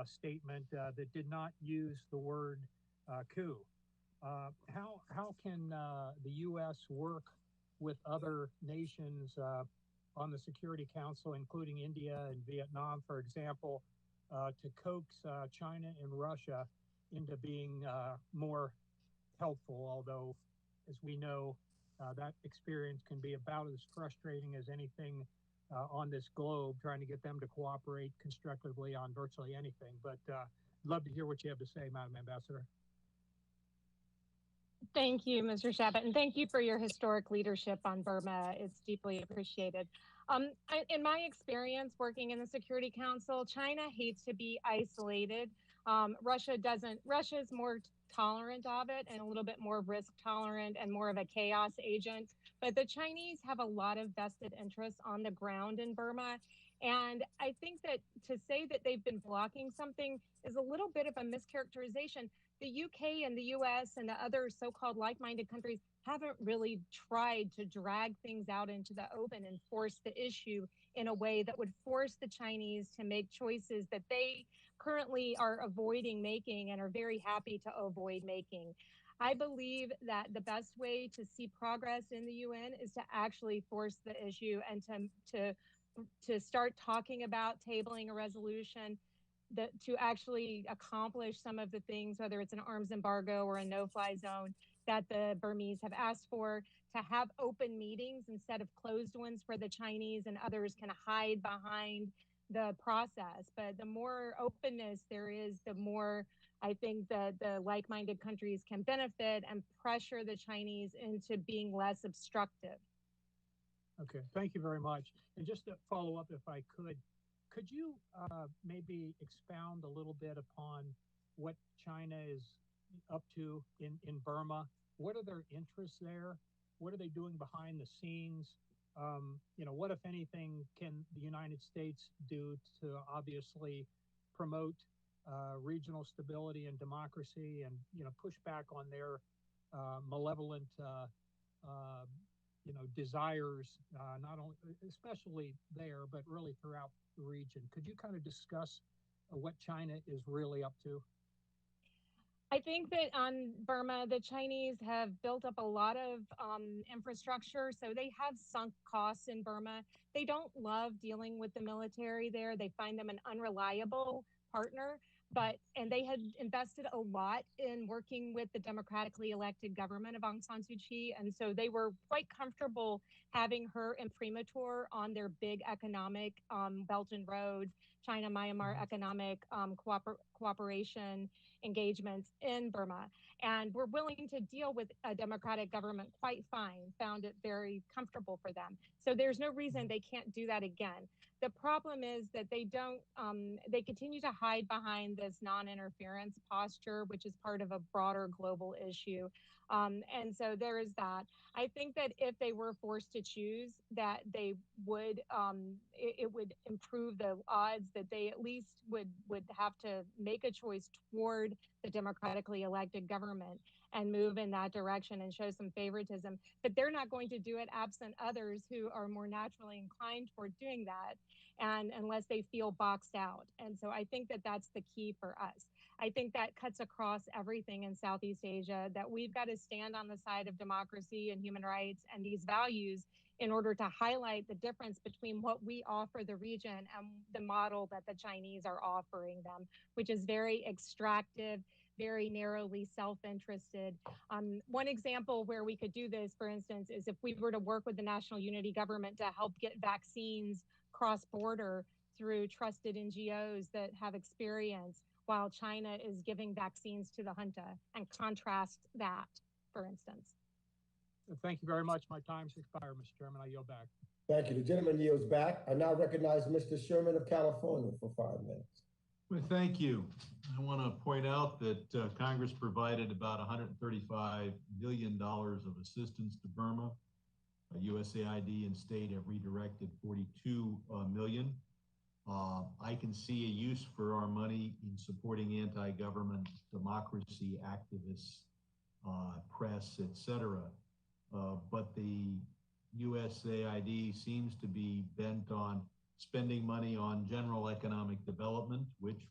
statement that did not use the word coup. How can the U.S. work with other nations on the Security Council, including India and Vietnam, for example, to coax China and Russia into being more helpful, although, as we know, that experience can be about as frustrating as anything on this globe, trying to get them to cooperate constructively on virtually anything. But I'd love to hear what you have to say, Madam Ambassador. Thank you, Mr. Shabbat, and thank you for your historic leadership on Burma. It's deeply appreciated. In my experience working in the Security Council, China hates to be isolated. Russia is more tolerant of it and a little bit more risk tolerant and more of a chaos agent. But the Chinese have a lot of vested interests on the ground in Burma. And I think that to say that they've been blocking something is a little bit of a mischaracterization. The UK and the US and the other so-called like-minded countries haven't really tried to drag things out into the open and force the issue in a way that would force the Chinese to make choices that they currently are avoiding making and are very happy to avoid making. I believe that the best way to see progress in the UN is to actually force the issue and to start talking about tabling a resolution that to actually accomplish some of the things, whether it's an arms embargo or a no-fly zone that the Burmese have asked for, to have open meetings instead of closed ones where the Chinese and others can hide behind the process. But the more openness there is, the more I think that the like-minded countries can benefit and pressure the Chinese into being less obstructive. Okay, thank you very much. And just to follow up, if I could you maybe expound a little bit upon what China is up to in Burma? What are their interests there? What are they doing behind the scenes? What, if anything, can the United States do to obviously promote regional stability and democracy and, push back on their malevolent, desires, not only, especially there, but really throughout the region? Could you kind of discuss what China is really up to? I think that on Burma, the Chinese have built up a lot of infrastructure, so they have sunk costs in Burma. They don't love dealing with the military there. They find them an unreliable partner, and they had invested a lot in working with the democratically elected government of Aung San Suu Kyi, and so they were quite comfortable having her imprimatur on their big economic Belt and Road, China-Myanmar economic cooperation engagements in Burma. And we're willing to deal with a democratic government quite fine, found it very comfortable for them. So there's no reason they can't do that again. The problem is that they continue to hide behind this non-interference posture, which is part of a broader global issue. And so there is that. I think that if they were forced to choose, that they would, it would improve the odds that they at least would have to make a choice toward the democratically elected government and move in that direction and show some favoritism. But they're not going to do it absent others who are more naturally inclined toward doing that, and unless they feel boxed out. And so I think that that's the key for us. I think that cuts across everything in Southeast Asia, that we've got to stand on the side of democracy and human rights and these values in order to highlight the difference between what we offer the region and the model that the Chinese are offering them, which is very extractive, very narrowly self-interested. One example where we could do this, for instance, is if we were to work with the National Unity Government to help get vaccines cross-border through trusted NGOs that have experience, while China is giving vaccines to the junta, and contrast that, for instance. Thank you very much. My time's expired, Mr. Chairman. I yield back. Thank you. The gentleman yields back. I now recognize Mr. Sherman of California for 5 minutes. Well, thank you. I want to point out that Congress provided about $135 billion of assistance to Burma. USAID and state have redirected $42 million. I can see a use for our money in supporting anti-government democracy activists, press, etc. But the USAID seems to be bent on spending money on general economic development, which,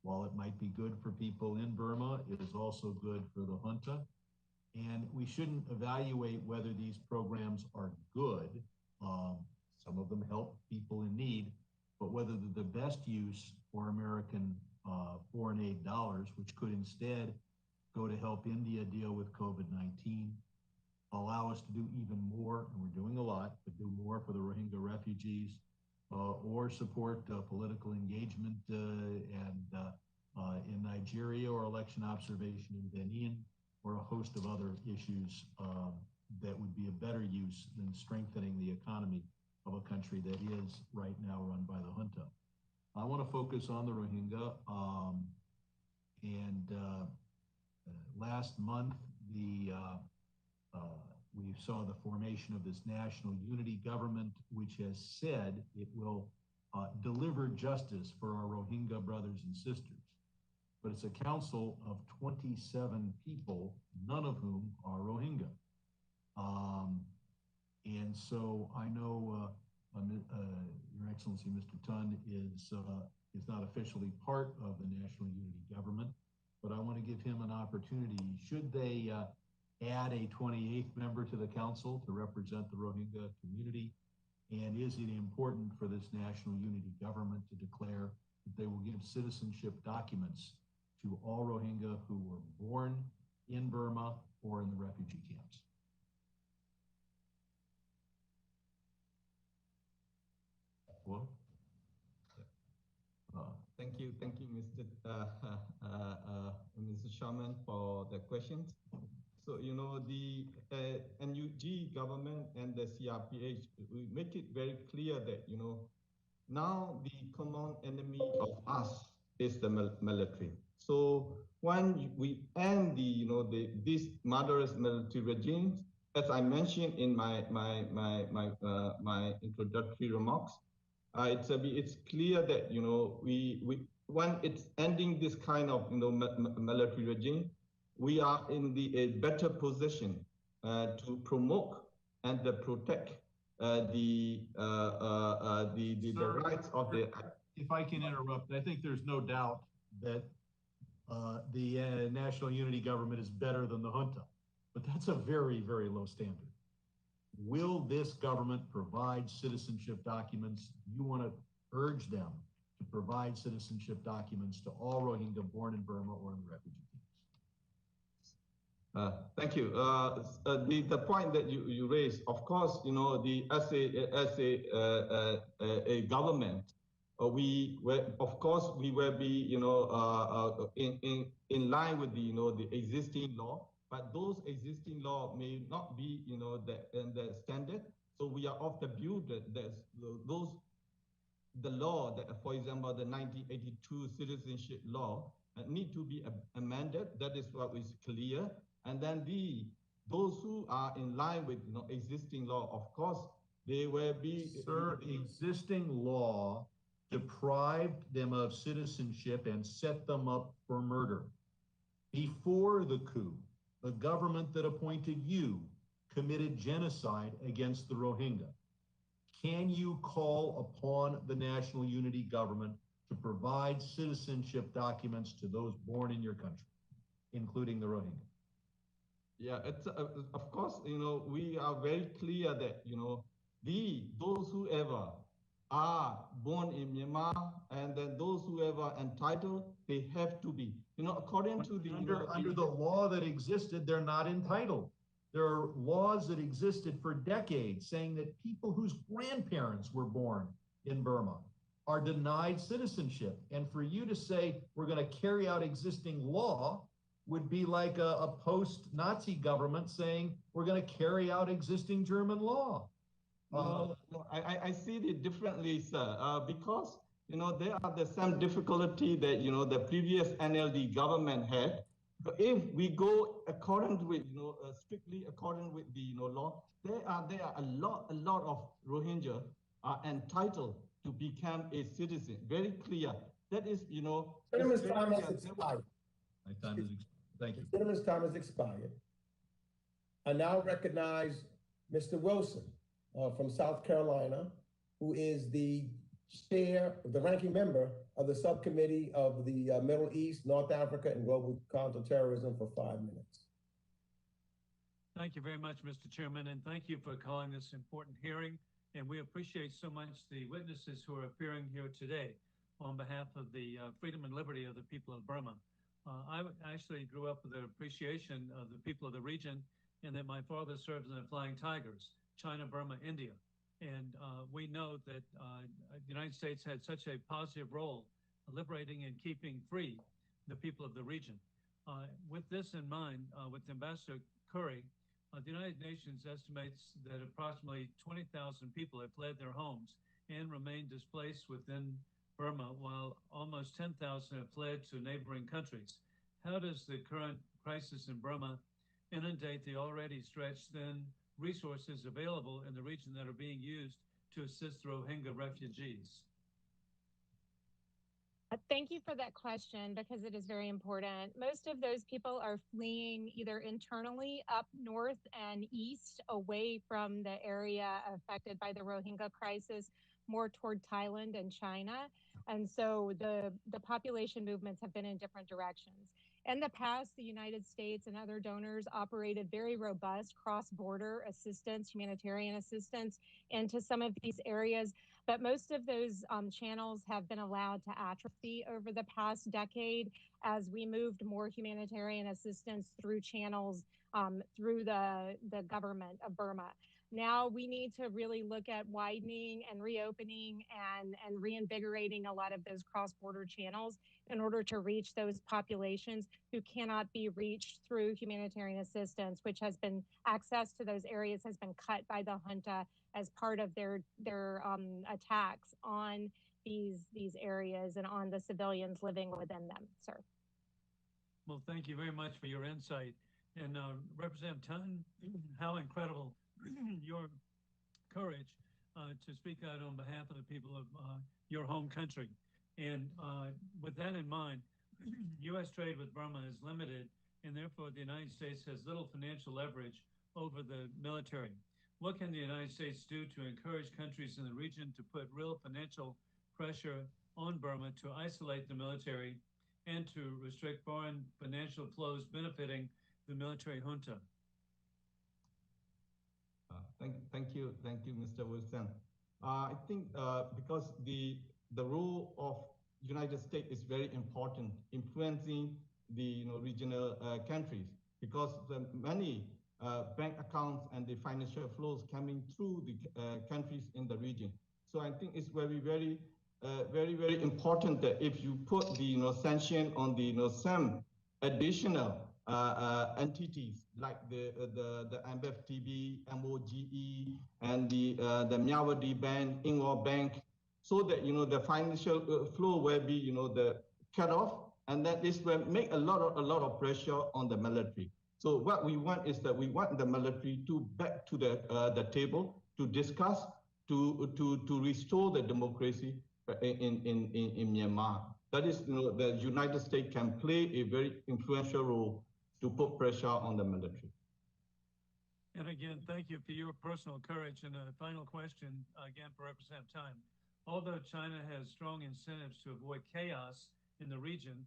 while it might be good for people in Burma, it is also good for the junta. And we shouldn't evaluate whether these programs are good. Some of them help people in need, but whether they're the best use for American foreign aid dollars, which could instead go to help India deal with COVID-19, allow us to do even more, and we're doing a lot, but do more for the Rohingya refugees, or support political engagement in Nigeria, or election observation in Benin, or a host of other issues that would be a better use than strengthening the economy of a country that is right now run by the junta. I want to focus on the Rohingya. And last month, we saw the formation of this national unity government, which has said it will deliver justice for our Rohingya brothers and sisters. But it's a council of 27 people, none of whom are Rohingya. And so I know Your Excellency, Mr. Tun, is not officially part of the National Unity Government, but I want to give him an opportunity. Should they add a 28th member to the council to represent the Rohingya community? And is it important for this National Unity Government to declare that they will give citizenship documents to all Rohingya who were born in Burma or in the refugee camps? Well, thank you, Mr. Mr. Chairman, for the questions. So, you know, the NUG government and the CRPH, we make it very clear that, you know, now the common enemy of us is the military. So when we end the, you know, this murderous military regime, as I mentioned in my introductory remarks, it's clear that, you know, when it's ending this kind of, you know, military regime, we are in a better position to promote and protect the rights of the. If I can interrupt, I think there's no doubt that the National Unity Government is better than the junta, but that's a very, very low standard. Will this government provide citizenship documents? You want to urge them to provide citizenship documents to all Rohingya born in Burma or in the refugee camps? Thank you. The point that you raised, of course, you know, as a government, we will be, you know, in line with the, you know, the existing law. But those existing law may not be, you know, the standard. So we are of the view that the law that, for example, the 1982 citizenship law need to be amended. That is what is clear. And then those who are in line with, you know, existing law, of course, they will be. Sir, existing law deprived them of citizenship and set them up for murder. Before the coup, the government that appointed you committed genocide against the Rohingya. Can you call upon the National Unity Government to provide citizenship documents to those born in your country, including the Rohingya? Yeah, it's of course, you know, we are very clear that, you know, those whoever are born in Myanmar, and then those whoever entitled, they have to be, you know, according to the under the law that existed, they're not entitled. There are laws that existed for decades saying that people whose grandparents were born in Burma are denied citizenship. And for you to say we're going to carry out existing law would be like a post-Nazi government saying we're going to carry out existing German law. No, I see it differently, sir, because, you know, there are some difficulty that, you know, the previous NLD government had. But if we go according with, you know, strictly according with the, you know, law, there are a lot of Rohingya are entitled to become a citizen. Very clear. That is, you know. Gentleman's time has expired. My time is expired. Thank you. Gentleman's time has expired. I now recognize Mr. Wilson from South Carolina, who is the chair, the ranking member of the subcommittee of the Middle East, North Africa, and Global Counterterrorism for 5 minutes. Thank you very much, Mr. Chairman, and thank you for calling this important hearing. And we appreciate so much the witnesses who are appearing here today on behalf of the freedom and liberty of the people of Burma. I actually grew up with an appreciation of the people of the region, and that my father served in the Flying Tigers, China, Burma, India. And we know that the United States had such a positive role liberating and keeping free the people of the region. With this in mind, with Ambassador Curry, the United Nations estimates that approximately 20,000 people have fled their homes and remain displaced within Burma, while almost 10,000 have fled to neighboring countries. how does the current crisis in Burma inundate the already stretched thin resources available in the region that are being used to assist Rohingya refugees? Thank you for that question because it is very important. Most of those people are fleeing either internally up north and east away from the area affected by the Rohingya crisis, more toward Thailand and China. And so the population movements have been in different directions. In the past, the United States and other donors operated very robust cross-border assistance, humanitarian assistance into some of these areas. But most of those channels have been allowed to atrophy over the past decade as we moved more humanitarian assistance through channels through the government of Burma. Now we need to really look at widening and reopening and reinvigorating a lot of those cross-border channels in order to reach those populations who cannot be reached through humanitarian assistance, which has been access to those areas has been cut by the junta as part of their attacks on these areas and on the civilians living within them, sir. Well, thank you very much for your insight. And Representative Tan, how incredible your courage to speak out on behalf of the people of your home country. And with that in mind, U.S. trade with Burma is limited, and therefore the United States has little financial leverage over the military. What can the United States do to encourage countries in the region to put real financial pressure on Burma to isolate the military and to restrict foreign financial flows benefiting the military junta? Thank you, Mr. Wilson. I think because the role of United States is very important, influencing the regional countries, because the many bank accounts and the financial flows coming through the countries in the region. So I think it's very important that if you put the sanction on the some additional entities like the MFTB, MOGE, and the Myanmar Bank, Ingor Bank, so that the financial flow will be the cut off, and that this will make a lot of pressure on the military. So what we want is that we want the military to back to the table to discuss to restore the democracy in Myanmar. That is, the United States can play a very influential role to put pressure on the military. And again, thank you for your personal courage. And a final question, again, for Representative Tan. Although China has strong incentives to avoid chaos in the region,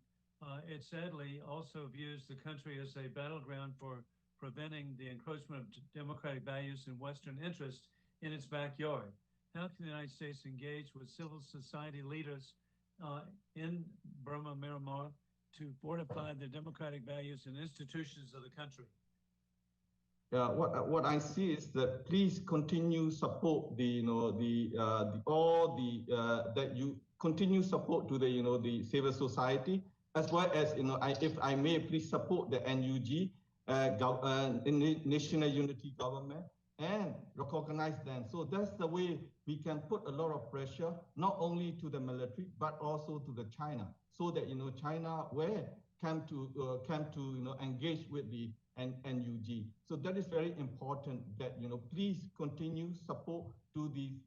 it sadly also views the country as a battleground for preventing the encroachment of democratic values and Western interests in its backyard. How can the United States engage with civil society leaders in Burma, Myanmar, to fortify the democratic values and institutions of the country? Yeah, what I see is that please continue support that you continue support to the civil society, as well as if I may please support the NUG, National Unity Government, and recognize them. So that's the way we can put a lot of pressure not only to the military but also to the China, so that China will come to engage with the NUG. So that is very important that please continue support to the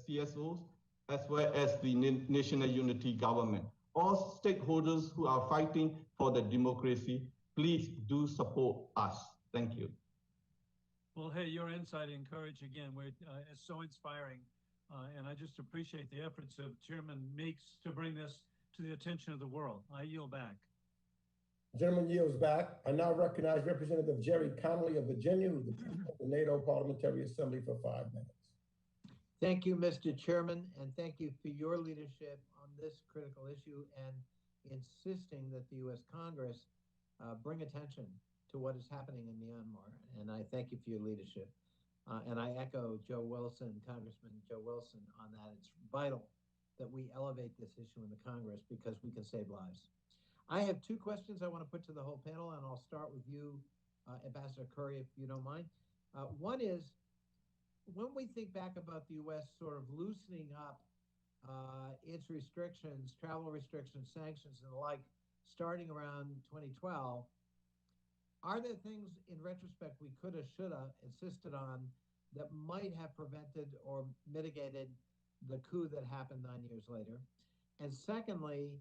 CSOs as well as the National Unity Government. All stakeholders who are fighting for the democracy, please do support us. Thank you. Well, hey, your insight and courage again is so inspiring, and I just appreciate the efforts of Chairman Meeks to bring this to the attention of the world. I yield back. Gentleman yields back. I now recognize Representative Jerry Connolly of Virginia, who's the President of the NATO Parliamentary Assembly, for 5 minutes. Thank you, Mr. Chairman, and thank you for your leadership on this critical issue and insisting that the U.S. Congress bring attention to what is happening in Myanmar. And I thank you for your leadership. And I echo Congressman Joe Wilson on that. It's vital that we elevate this issue in the Congress because we can save lives. I have 2 questions I want to put to the whole panel, and I'll start with you, Ambassador Curry, if you don't mind. One is, when we think back about the U.S. sort of loosening up its restrictions, travel restrictions, sanctions, and the like starting around 2012. Are there things in retrospect we coulda, shoulda insisted on that might have prevented or mitigated the coup that happened 9 years later? And secondly,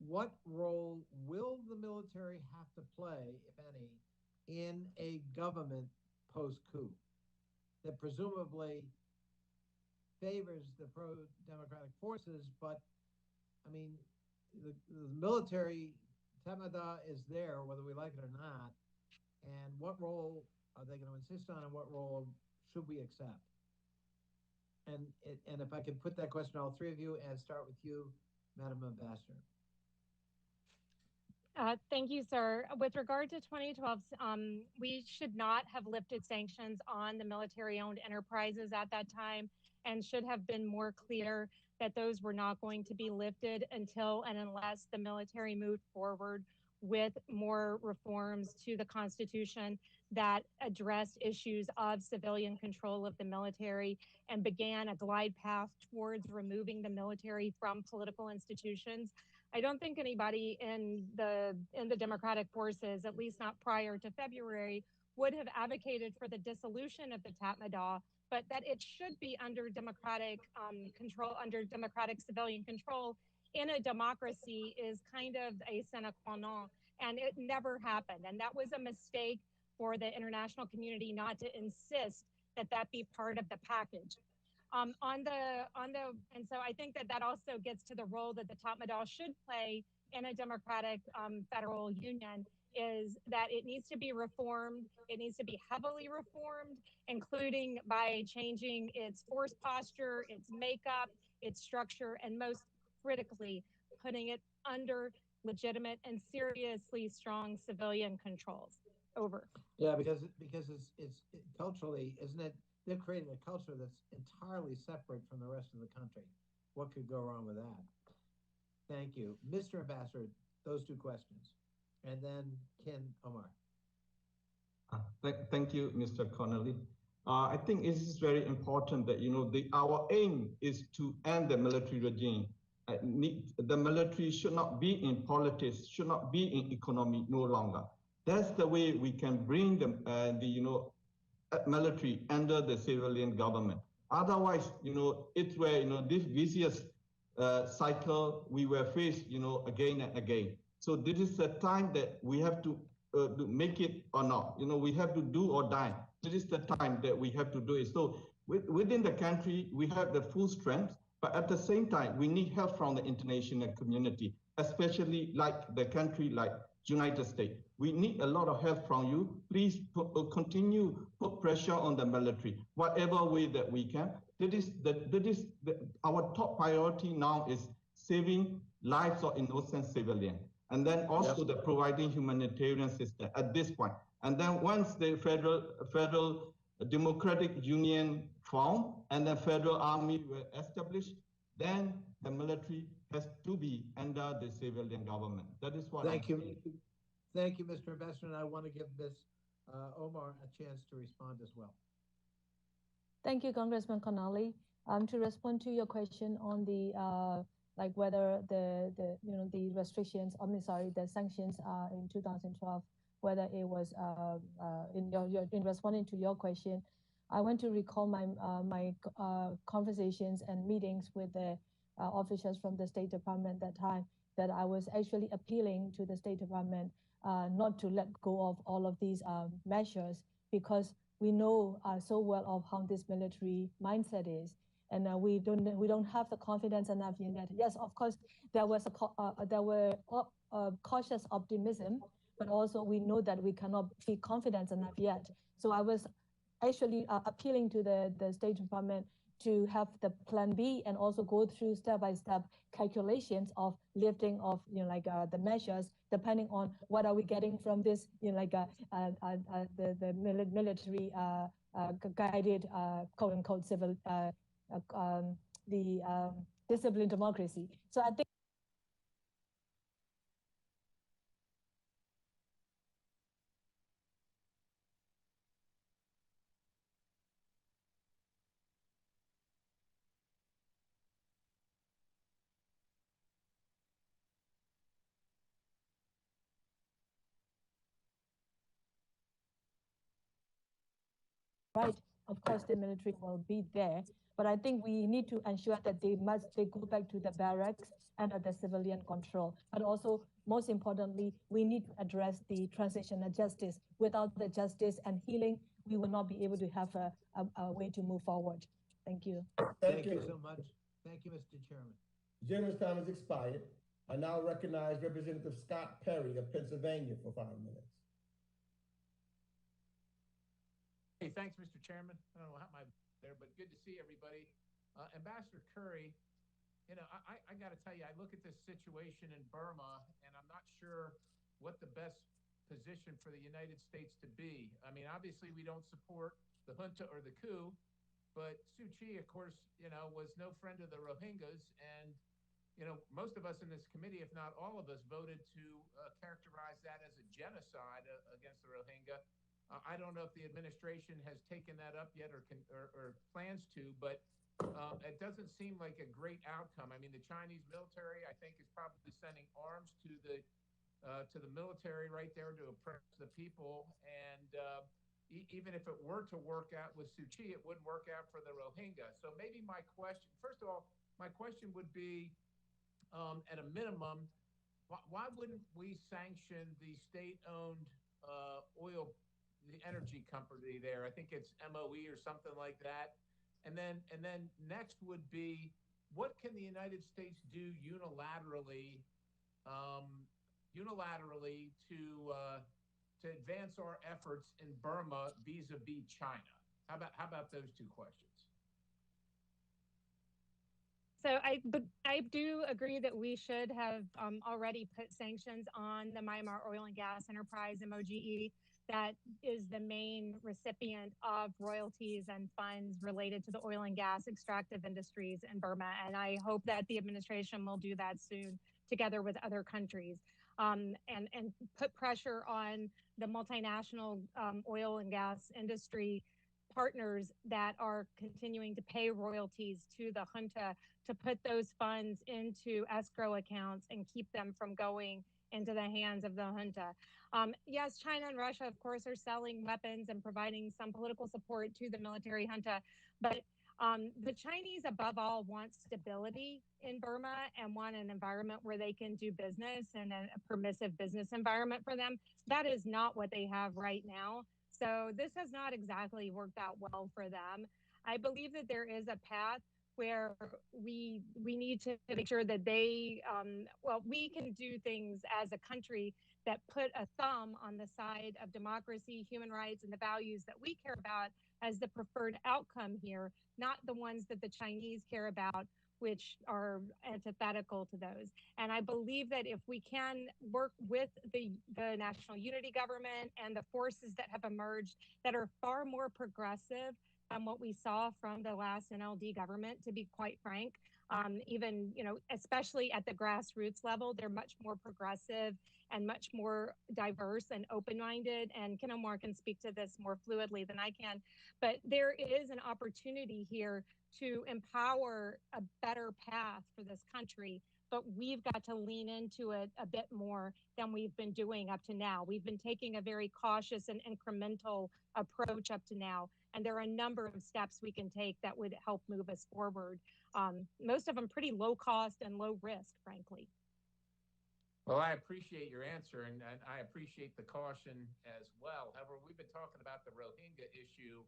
what role will the military have to play, if any, in a government post-coup that presumably favors the pro-democratic forces, but I mean, the military, Tamada is there, whether we like it or not, and what role are they going to insist on, and what role should we accept? And if I could put that question to all three of you, and start with you, Madam Ambassador. Thank you, sir. With regard to 2012, we should not have lifted sanctions on the military-owned enterprises at that time, and should have been more clear that those were not going to be lifted until and unless the military moved forward with more reforms to the Constitution that addressed issues of civilian control of the military and began a glide path towards removing the military from political institutions. I don't think anybody in the democratic forces, at least not prior to February, would have advocated for the dissolution of the Tatmadaw, but that it should be under democratic control, under democratic civilian control in a democracy is kind of a sine qua non, and it never happened. And that was a mistake for the international community not to insist that that be part of the package. And so I think that that also gets to the role that the Tatmadaw should play in a democratic federal union, is that it needs to be reformed. It needs to be heavily reformed, including by changing its force posture, its makeup, its structure, and most critically, putting it under legitimate and seriously strong civilian controls. Over. Yeah, because it's culturally, isn't it? They've created a culture that's entirely separate from the rest of the country. What could go wrong with that? Thank you. Mr. Ambassador, those two questions. And then Ken Omar. Thank you, Mr. Connolly. I think it is very important that, our aim is to end the military regime. The military should not be in politics, should not be in economy no longer. That's the way we can bring the military under the civilian government. Otherwise, it's where, this vicious cycle we were faced, again and again. So this is the time that we have to make it or not. We have to do or die. This is the time that we have to do it. So within the country, we have the full strength, but at the same time, we need help from the international community, especially like the country like United States. We need a lot of help from you. Please continue put pressure on the military, whatever way that we can. Our top priority now is saving lives of innocent civilians, and then also the providing humanitarian system at this point. And then once the federal democratic union formed and the federal army were established, then the military has to be under the civilian government. That is what Thank you. Thank you, Mr. Ambassador. And I want to give Ms. Omar a chance to respond as well. Thank you, Congressman Connolly. To respond to your question on the like whether the restrictions, the sanctions in 2012, whether it was in responding to your question, I want to recall my conversations and meetings with the officials from the State Department at that time, that I was actually appealing to the State Department not to let go of all of these measures, because we know so well of how this military mindset is, and we don't have the confidence enough in that. Yes, of course, there were cautious optimism, but also we know that we cannot feel confidence enough yet. So I was actually appealing to the State Department to have the plan B and also go through step-by-step calculations of lifting of the measures, depending on what are we getting from this the military guided quote unquote civil disciplined democracy. So I think right, of course, the military will be there, but I think we need to ensure that they go back to the barracks and under civilian control. But also, most importantly, we need to address the transitional justice. Without the justice and healing, we will not be able to have a way to move forward. Thank you. Thank you so much. Thank you, Mr. Chairman. Gentleman's time has expired. I now recognize Representative Scott Perry of Pennsylvania for 5 minutes. Hey, thanks, Mr. Chairman. I don't know how my there, but good to see everybody. Ambassador Curry, you know, I got to tell you, I look at this situation in Burma, and I'm not sure what the best position for the United States to be. I mean, obviously, we don't support the junta or the coup, but Suu Kyi, of course, you know, was no friend of the Rohingyas, and you know, most of us in this committee, if not all of us, voted to characterize that as a genocide against the Rohingya. I don't know if the administration has taken that up yet or plans to, but it doesn't seem like a great outcome. I mean, the Chinese military, I think, is probably sending arms to the military right there to oppress the people. And even if it were to work out with Suu Kyi, it wouldn't work out for the Rohingya. So maybe my question, first of all, my question would be, at a minimum, why wouldn't we sanction the state-owned oil, the energy company there? I think it's MOE or something like that. And then next would be, what can the United States do unilaterally to advance our efforts in Burma vis-a-vis China? How about those two questions? So I do agree that we should have already put sanctions on the Myanmar Oil and Gas Enterprise, MOGE, that is the main recipient of royalties and funds related to the oil and gas extractive industries in Burma. And I hope that the administration will do that soon, together with other countries, and put pressure on the multinational oil and gas industry partners that are continuing to pay royalties to the junta to put those funds into escrow accounts and keep them from going into the hands of the junta. Yes, China and Russia, of course, are selling weapons and providing some political support to the military junta, but the Chinese, above all, want stability in Burma and want an environment where they can do business and a permissive business environment for them. That is not what they have right now. So this has not exactly worked out well for them. I believe that there is a path where we need to make sure that they, we can do things as a country that put a thumb on the side of democracy, human rights, and the values that we care about as the preferred outcome here, not the ones that the Chinese care about, which are antithetical to those. And I believe that if we can work with the national unity government and the forces that have emerged that are far more progressive than what we saw from the last NLD government, to be quite frank, even, you know, especially at the grassroots level, they're much more progressive and much more diverse and open-minded. And Ken Omar can speak to this more fluidly than I can. But there is an opportunity here to empower a better path for this country, but we've got to lean into it a bit more than we've been doing up to now. We've been taking a very cautious and incremental approach up to now, and there are a number of steps we can take that would help move us forward. Most of them pretty low cost and low risk, frankly. Well, I appreciate your answer, and I appreciate the caution as well. However, we've been talking about the Rohingya issue.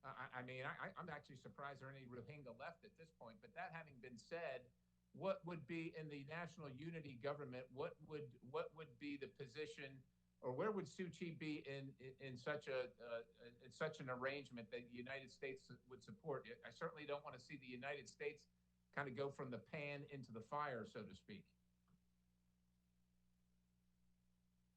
I'm actually surprised there are any Rohingya left at this point. But that having been said, what would be in the national unity government? What would be the position, or where would Suu Kyi be in such an arrangement that the United States would support? I certainly don't want to see the United States kind of go from the pan into the fire, so to speak.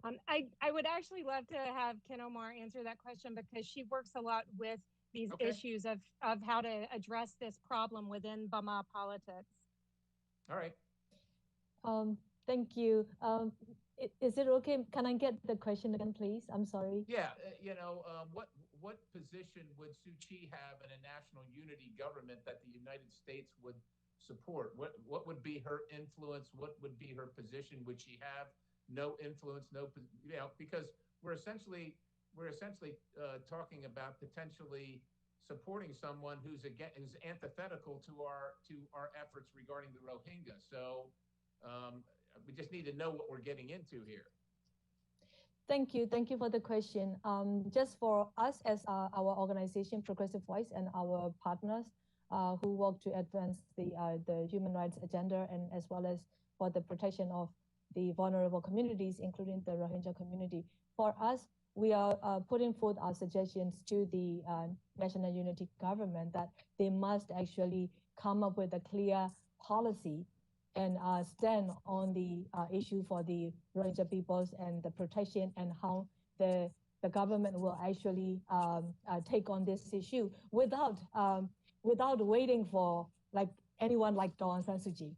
I would actually love to have Ken Omar answer that question, because she works a lot with these issues of how to address this problem within Burma politics. All right. Thank you. Is it okay? Can I get the question again, please? I'm sorry. Yeah, what position would Suu Kyi have in a national unity government that the United States would support? What would be her influence? What would be her position? Would she have no influence, because we're essentially we're essentially talking about potentially supporting someone who's antithetical to our efforts regarding the Rohingya. So we just need to know what we're getting into here. Thank you. Thank you for the question. Just for us as our organization, Progressive Voice, and our partners who work to advance the human rights agenda, and as well as for the protection of the vulnerable communities, including the Rohingya community. For us, we are putting forth our suggestions to the National Unity Government that they must actually come up with a clear policy and stand on the issue for the Rohingya peoples and the protection, and how the government will actually take on this issue without waiting for like anyone like Daw Aung San Suu Kyi.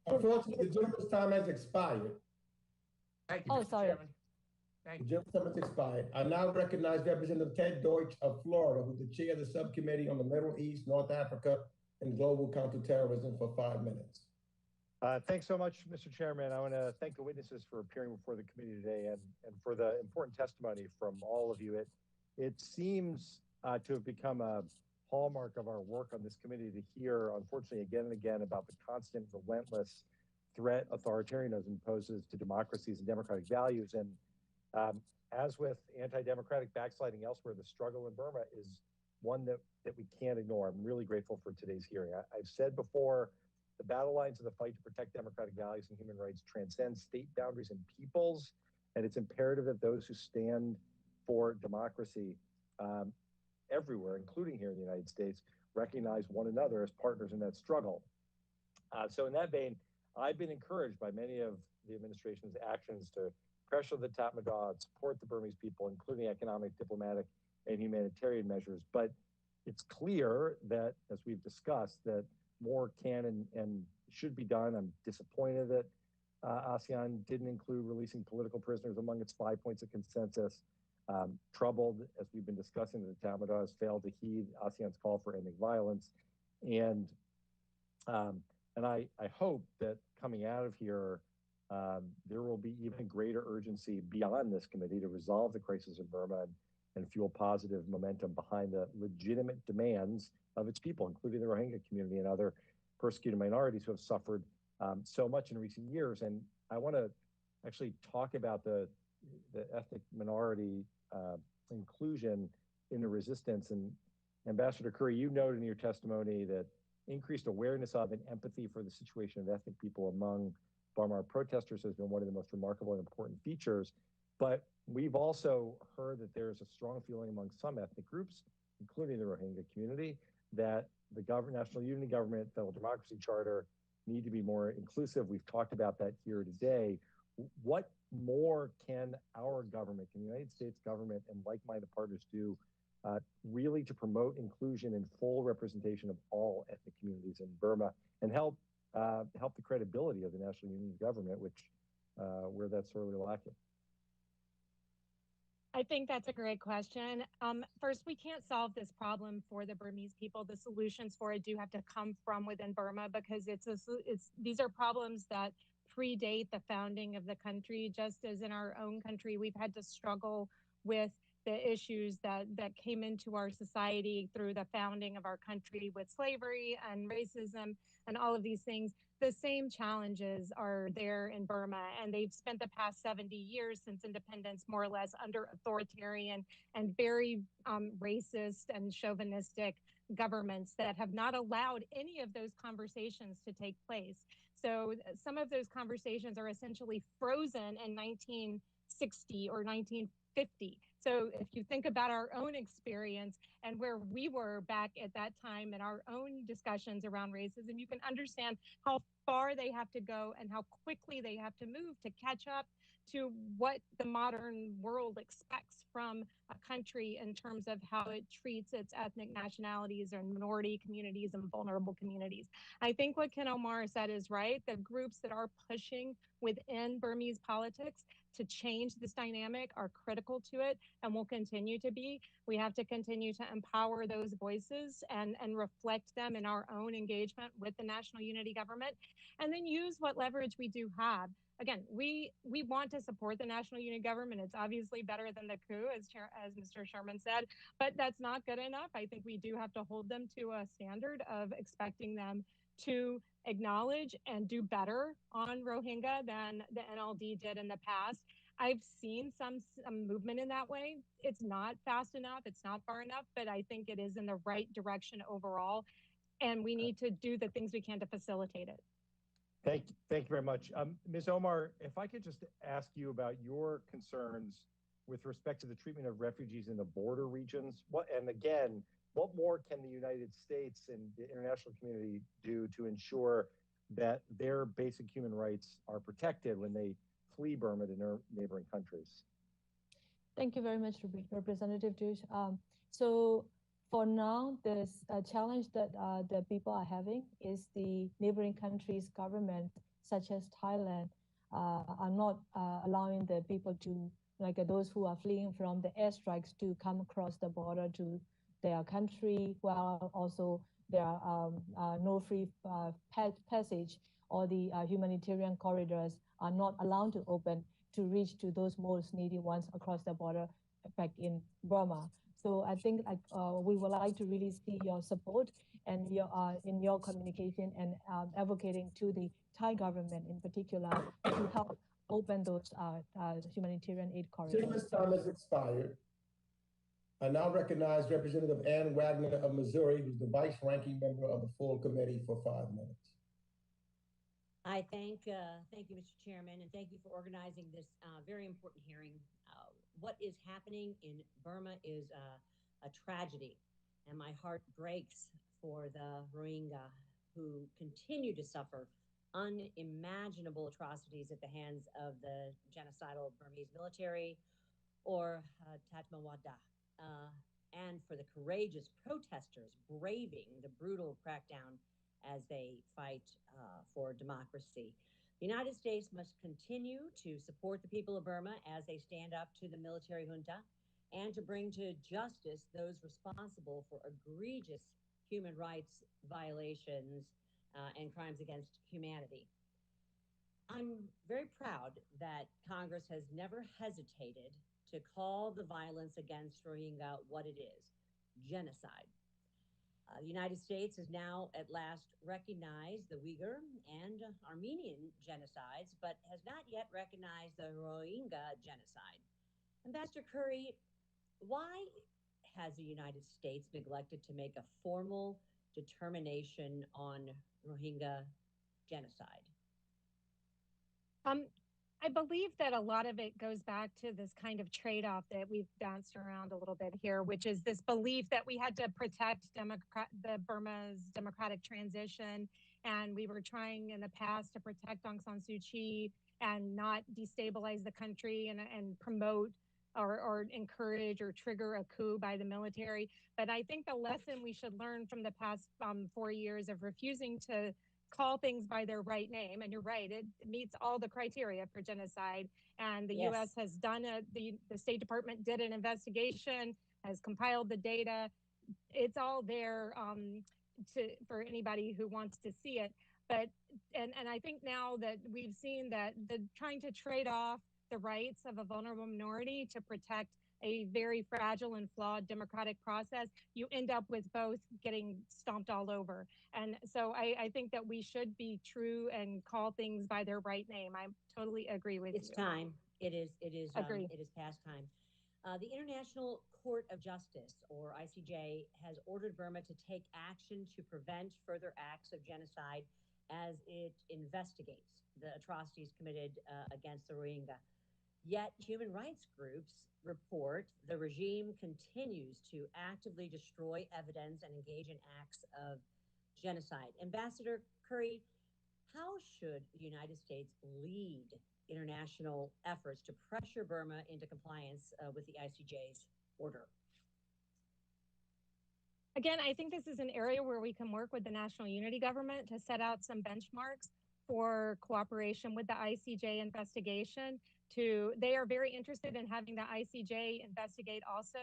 Unfortunately, the gentleman's time has expired. Thank you, Mr. sorry. Chairman. Thank The you. gentleman's time has expired. I now recognize Representative Ted Deutsch of Florida, who's the chair of the subcommittee on the Middle East, North Africa, and Global Counterterrorism, for 5 minutes. Thanks so much, Mr. Chairman. I want to thank the witnesses for appearing before the committee today and for the important testimony from all of you. It seems to have become a hallmark of our work on this committee to hear, unfortunately, again and again about the constant, relentless threat authoritarianism poses to democracies and democratic values. And as with anti-democratic backsliding elsewhere, the struggle in Burma is one that we can't ignore. I'm really grateful for today's hearing. I've said before, the battle lines of the fight to protect democratic values and human rights transcend state boundaries and peoples, and it's imperative that those who stand for democracy everywhere, including here in the United States, recognize one another as partners in that struggle. So in that vein, I've been encouraged by many of the administration's actions to pressure the Tatmadaw, support the Burmese people, including economic, diplomatic, and humanitarian measures. But it's clear that, as we've discussed, that more can and should be done. I'm disappointed that ASEAN didn't include releasing political prisoners among its 5 points of consensus. Troubled, as we've been discussing, that the Tatmadaw has failed to heed ASEAN's call for ending violence. And I hope that coming out of here, there will be even greater urgency beyond this committee to resolve the crisis in Burma and fuel positive momentum behind the legitimate demands of its people, including the Rohingya community and other persecuted minorities who have suffered so much in recent years. And I want to actually talk about the ethnic minority inclusion in the resistance. And Ambassador Curry, you noted in your testimony that increased awareness of and empathy for the situation of ethnic people among Burma protesters has been one of the most remarkable and important features. But we've also heard that there's a strong feeling among some ethnic groups, including the Rohingya community, that the National Unity Government, Federal Democracy Charter need to be more inclusive. We've talked about that here today. What more can our government, can the United States government and like-minded partners do really to promote inclusion and full representation of all ethnic communities in Burma and help the credibility of the National Unity Government, which where that's sorely lacking? I think that's a great question. First, we can't solve this problem for the Burmese people. The solutions for it do have to come from within Burma, because these are problems that predate the founding of the country. Just as in our own country, we've had to struggle with the issues that came into our society through the founding of our country with slavery and racism and all of these things. The same challenges are there in Burma, and they've spent the past 70 years since independence more or less under authoritarian and very racist and chauvinistic governments that have not allowed any of those conversations to take place. So some of those conversations are essentially frozen in 1960 or 1950. So if you think about our own experience and where we were back at that time in our own discussions around racism, you can understand how far they have to go and how quickly they have to move to catch up to what the modern world expects from a country in terms of how it treats its ethnic nationalities and minority communities and vulnerable communities. I think what Ken Omar said is right. The groups that are pushing within Burmese politics to change this dynamic are critical to it and will continue to be. We have to continue to empower those voices and reflect them in our own engagement with the National Unity Government, and then use what leverage we do have. again, we want to support the national unity government. It's obviously better than the coup, as Mr. Sherman said, but that's not good enough. I think we do have to hold them to a standard of expecting them to acknowledge and do better on Rohingya than the NLD did in the past. I've seen some movement in that way. It's not fast enough, it's not far enough, but I think it is in the right direction overall. And we need to do the things we can to facilitate it. Thank you very much. Ms. Omar, if I could just ask you about your concerns with respect to the treatment of refugees in the border regions. What more can the United States and the international community do to ensure that their basic human rights are protected when they flee Burma to neighboring countries? Thank you very much, Representative Juice. So for now, the challenge that the people are having is the neighboring countries' government, such as Thailand, are not allowing the people to, like those who are fleeing from the airstrikes, to come across the border to their country, while also there are no free passage, or the humanitarian corridors are not allowed to open to reach to those most needy ones across the border back in Burma. So I think we would like to really see your support and in your communication and advocating to the Thai government in particular to help open those humanitarian aid corridors. Gentleman's time has expired. I now recognize Representative Ann Wagner of Missouri, who's the vice ranking member of the full committee, for 5 minutes. I thank you, Mr. Chairman, and thank you for organizing this very important hearing. What is happening in Burma is a tragedy, and my heart breaks for the Rohingya who continue to suffer unimaginable atrocities at the hands of the genocidal Burmese military or Tatmadaw, and for the courageous protesters braving the brutal crackdown as they fight for democracy. The United States must continue to support the people of Burma as they stand up to the military junta and to bring to justice those responsible for egregious human rights violations and crimes against humanity. I'm very proud that Congress has never hesitated to call the violence against Rohingya what it is: genocide. The United States has now at last recognized the Uyghur and Armenian genocides, but has not yet recognized the Rohingya genocide. Ambassador Curry, why has the United States neglected to make a formal determination on Rohingya genocide? I believe that a lot of it goes back to this kind of trade-off that we've danced around a little bit here, which is this belief that we had to protect Burma's democratic transition, and we were trying in the past to protect Aung San Suu Kyi and not destabilize the country and promote or encourage or trigger a coup by the military. But I think the lesson we should learn from the past 4 years of refusing to call things by their right name, and you're right, it meets all the criteria for genocide, and the U.S. has done the State Department did an investigation, has compiled the data. It's all there for anybody who wants to see it. But and I think now that we've seen that trying to trade off the rights of a vulnerable minority to protect a very fragile and flawed democratic process, you end up with both getting stomped all over. And so I think that we should be true and call things by their right name. I totally agree with you. It's time. It is Agree. it is past time. The International Court of Justice, or ICJ, has ordered Burma to take action to prevent further acts of genocide as it investigates the atrocities committed against the Rohingya. Yet human rights groups report the regime continues to actively destroy evidence and engage in acts of genocide. Ambassador Curry, how should the United States lead international efforts to pressure Burma into compliance with the ICJ's order? Again, I think this is an area where we can work with the national unity government to set out some benchmarks for cooperation with the ICJ investigation they are very interested in having the ICJ investigate also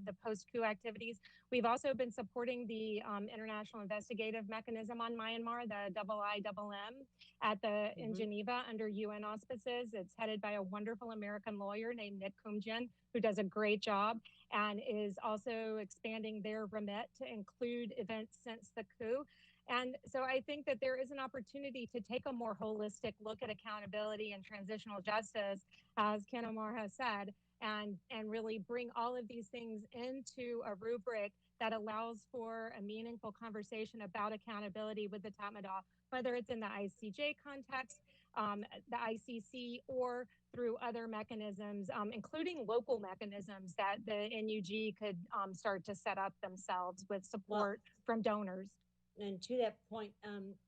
the post-coup activities. We've also been supporting the International Investigative Mechanism on Myanmar, the IIMM, in Geneva under UN auspices. It's headed by a wonderful American lawyer named Nick Kumjian, who does a great job and is also expanding their remit to include events since the coup. And so I think that there is an opportunity to take a more holistic look at accountability and transitional justice, as Ken Omar has said, and really bring all of these things into a rubric that allows for a meaningful conversation about accountability with the Tatmadaw, whether it's in the ICJ context, the ICC, or through other mechanisms, including local mechanisms that the NUG could start to set up themselves with support from donors. And to that point,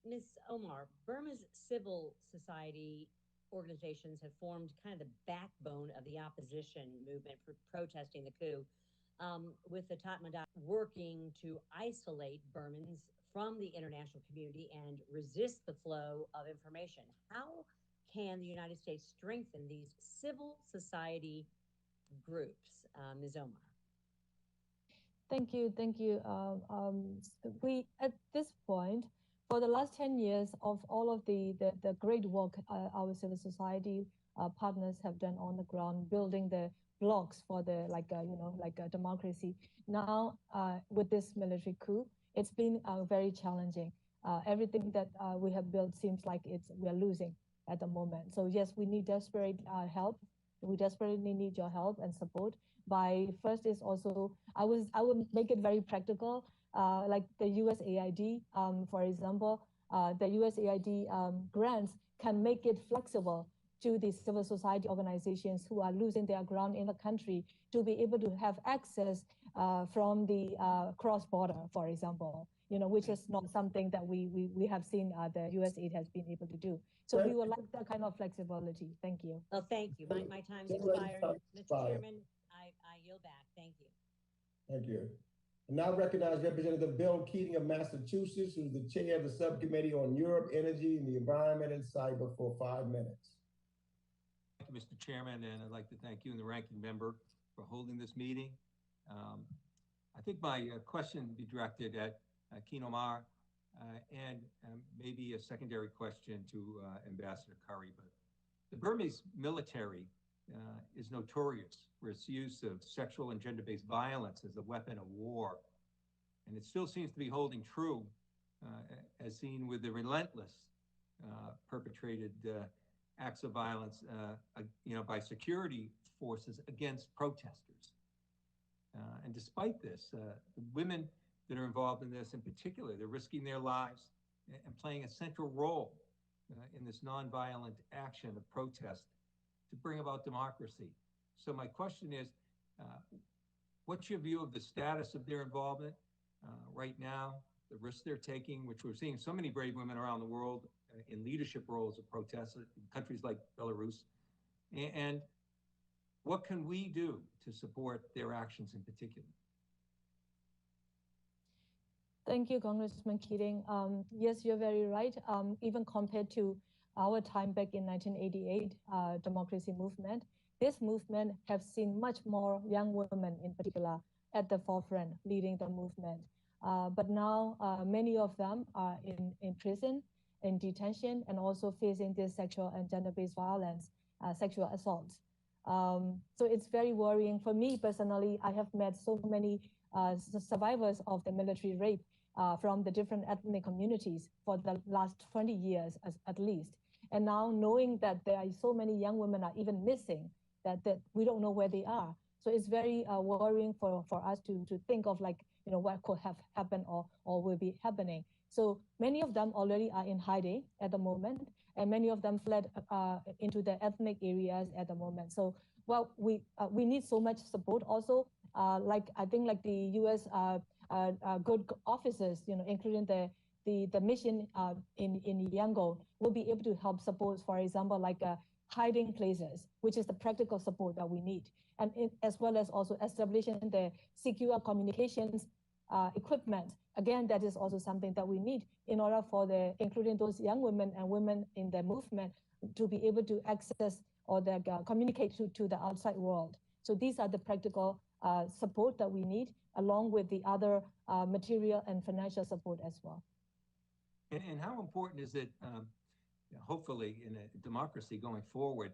Ms. Omar, Burma's civil society organizations have formed kind of the backbone of the opposition movement for protesting the coup, with the Tatmadaw working to isolate Burmans from the international community and resist the flow of information. How can the United States strengthen these civil society groups, Ms. Omar? Thank you. We, at this point, for the last 10 years of all of the great work our civil society partners have done on the ground, building the blocks for the democracy. Now, with this military coup, it's been very challenging. Everything that we have built seems like we're losing at the moment. So yes, we need desperate help. We desperately need your help and support. First is also, I would make it very practical, like the USAID, for example, the USAID grants can make it flexible to the civil society organizations who are losing their ground in the country to be able to have access from the cross-border, for example, which is not something that we have seen the USAID has been able to do. So we would like that kind of flexibility. Thank you. Well, thank you. My time's expired. Mr. Chairman, I yield back. Thank you. Thank you. I now recognize Representative Bill Keating of Massachusetts, who's the chair of the Subcommittee on Europe, Energy, and the Environment and Cyber for 5 minutes. Thank you, Mr. Chairman, and I'd like to thank you and the ranking member for holding this meeting. I think my question would be directed at Ken Omar and maybe a secondary question to Ambassador Curry. But the Burmese military is notorious for its use of sexual and gender-based violence as a weapon of war. And it still seems to be holding true, as seen with the relentless perpetrated acts of violence by security forces against protesters. And despite this, the women that are involved in this in particular, they're risking their lives and playing a central role in this nonviolent action of protest to bring about democracy. So my question is, what's your view of the status of their involvement right now, the risks they're taking, which we're seeing so many brave women around the world in leadership roles of protest in countries like Belarus, and what can we do to support their actions in particular? Thank you, Congressman Keating. Yes, you're very right. Even compared to our time back in 1988 democracy movement, this movement have seen much more young women in particular at the forefront leading the movement. But now many of them are in prison, in detention, and also facing this sexual and gender-based violence, sexual assaults. So it's very worrying. For me personally, I have met so many survivors of the military rape from the different ethnic communities for the last 20 years at least. And now knowing that there are so many young women are even missing, that we don't know where they are. So it's very worrying for us to think of what could have happened or will be happening. So many of them already are in hiding at the moment, and many of them fled into the ethnic areas at the moment. So we need so much support also. I think the U.S. good officers, including the mission in Yangon, will be able to help support, for example, hiding places, which is the practical support that we need, and as well as also establishing the secure communications equipment. Again, that is also something that we need in order for including those young women and women in the movement to be able to access or they communicate to the outside world. So these are the practical support that we need, along with the other material and financial support as well. And how important is it, hopefully in a democracy going forward,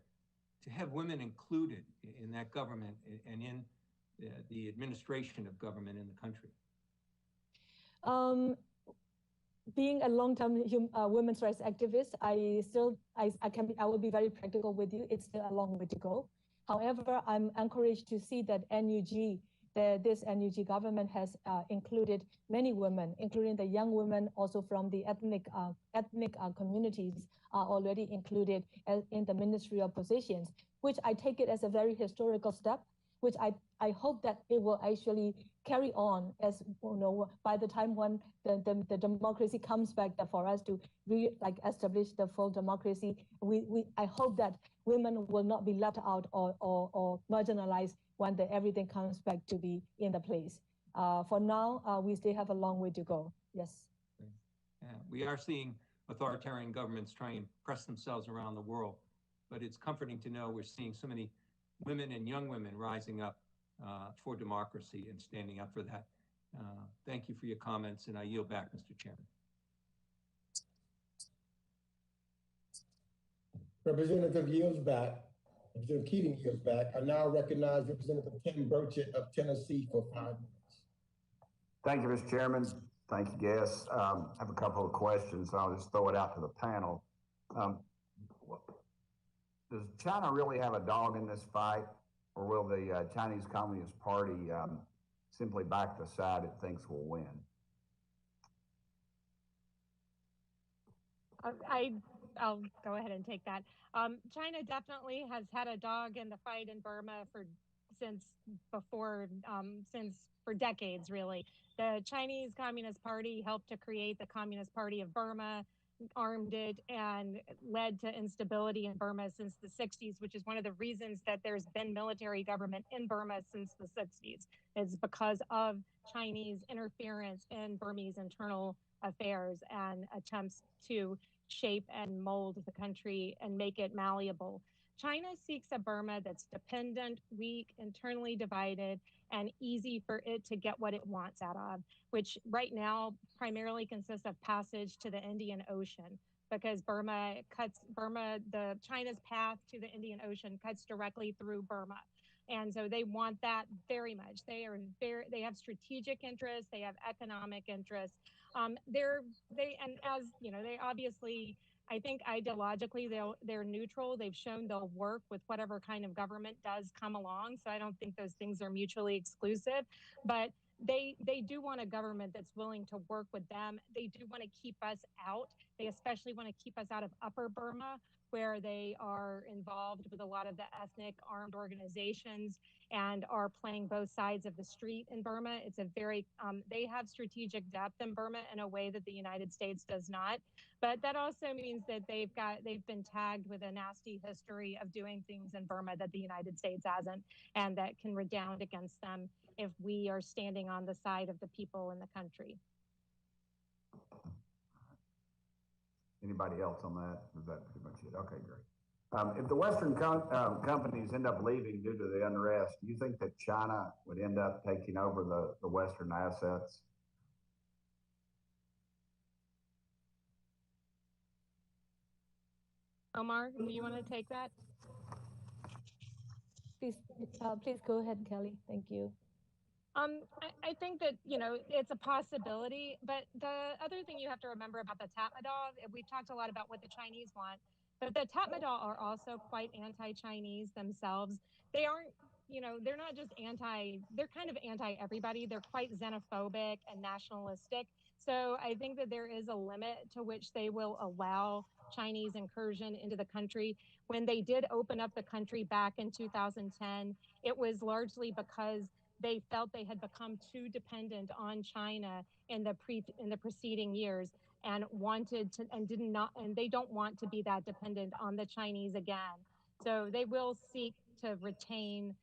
to have women included in that government and in the administration of government in the country? Being a long-term women's rights activist, I will be very practical with you. It's still a long way to go. However, I'm encouraged to see that this NUG government has included many women, including the young women, also from the ethnic communities, are already included in the ministerial positions, which I take it as a very historical step, which I hope that it will actually carry on, as you know, by the time when the democracy comes back, that for us to establish the full democracy, I hope that women will not be left out or marginalized when everything comes back to be in the place. For now, we still have a long way to go. Yes. We are seeing authoritarian governments try and press themselves around the world, but it's comforting to know we're seeing so many women and young women rising up for democracy and standing up for that. Thank you for your comments, and I yield back, Mr. Chairman. Representative Keating yields back. I now recognize Representative Tim Burchett of Tennessee for 5 minutes. Thank you, Mr. Chairman. Thank you, guests. I have a couple of questions. I'll just throw it out to the panel. Does China really have a dog in this fight, or will the Chinese Communist Party simply back the side it thinks will win? I'll go ahead and take that. China definitely has had a dog in the fight in Burma for decades, really. The Chinese Communist Party helped to create the Communist Party of Burma, armed it, and led to instability in Burma since the 60s, which is one of the reasons that there's been military government in Burma since the 60s. It's because of Chinese interference in Burmese internal affairs and attempts to shape and mold the country and make it malleable. China seeks a Burma that's dependent, weak, internally divided, and easy for it to get what it wants out of, which right now primarily consists of passage to the Indian Ocean, because China's path to the Indian Ocean cuts directly through Burma. And so they want that very much. They have strategic interests, they have economic interests. They obviously, I think ideologically they're neutral. They've shown they'll work with whatever kind of government does come along. So I don't think those things are mutually exclusive, but they do want a government that's willing to work with them. They do want to keep us out. They especially want to keep us out of Upper Burma, where they are involved with a lot of the ethnic armed organizations and are playing both sides of the street in Burma. It's a very, they have strategic depth in Burma in a way that the United States does not. But that also means that they've been tagged with a nasty history of doing things in Burma that the United States hasn't, and that can redound against them if we are standing on the side of the people in the country. Anybody else on that? Is that pretty much it? Okay, great. If the Western companies end up leaving due to the unrest, do you think that China would end up taking over the Western assets? Omar, do you want to take that? Please go ahead, Kelly. Thank you. I think that, it's a possibility, but the other thing you have to remember about the Tatmadaw, we've talked a lot about what the Chinese want, but the Tatmadaw are also quite anti-Chinese themselves. They aren't, they're not just they're kind of anti-everybody. They're quite xenophobic and nationalistic. So I think that there is a limit to which they will allow Chinese incursion into the country. When they did open up the country back in 2010, it was largely because they felt they had become too dependent on China in the preceding years and they don't want to be that dependent on the Chinese again. So they will seek to retain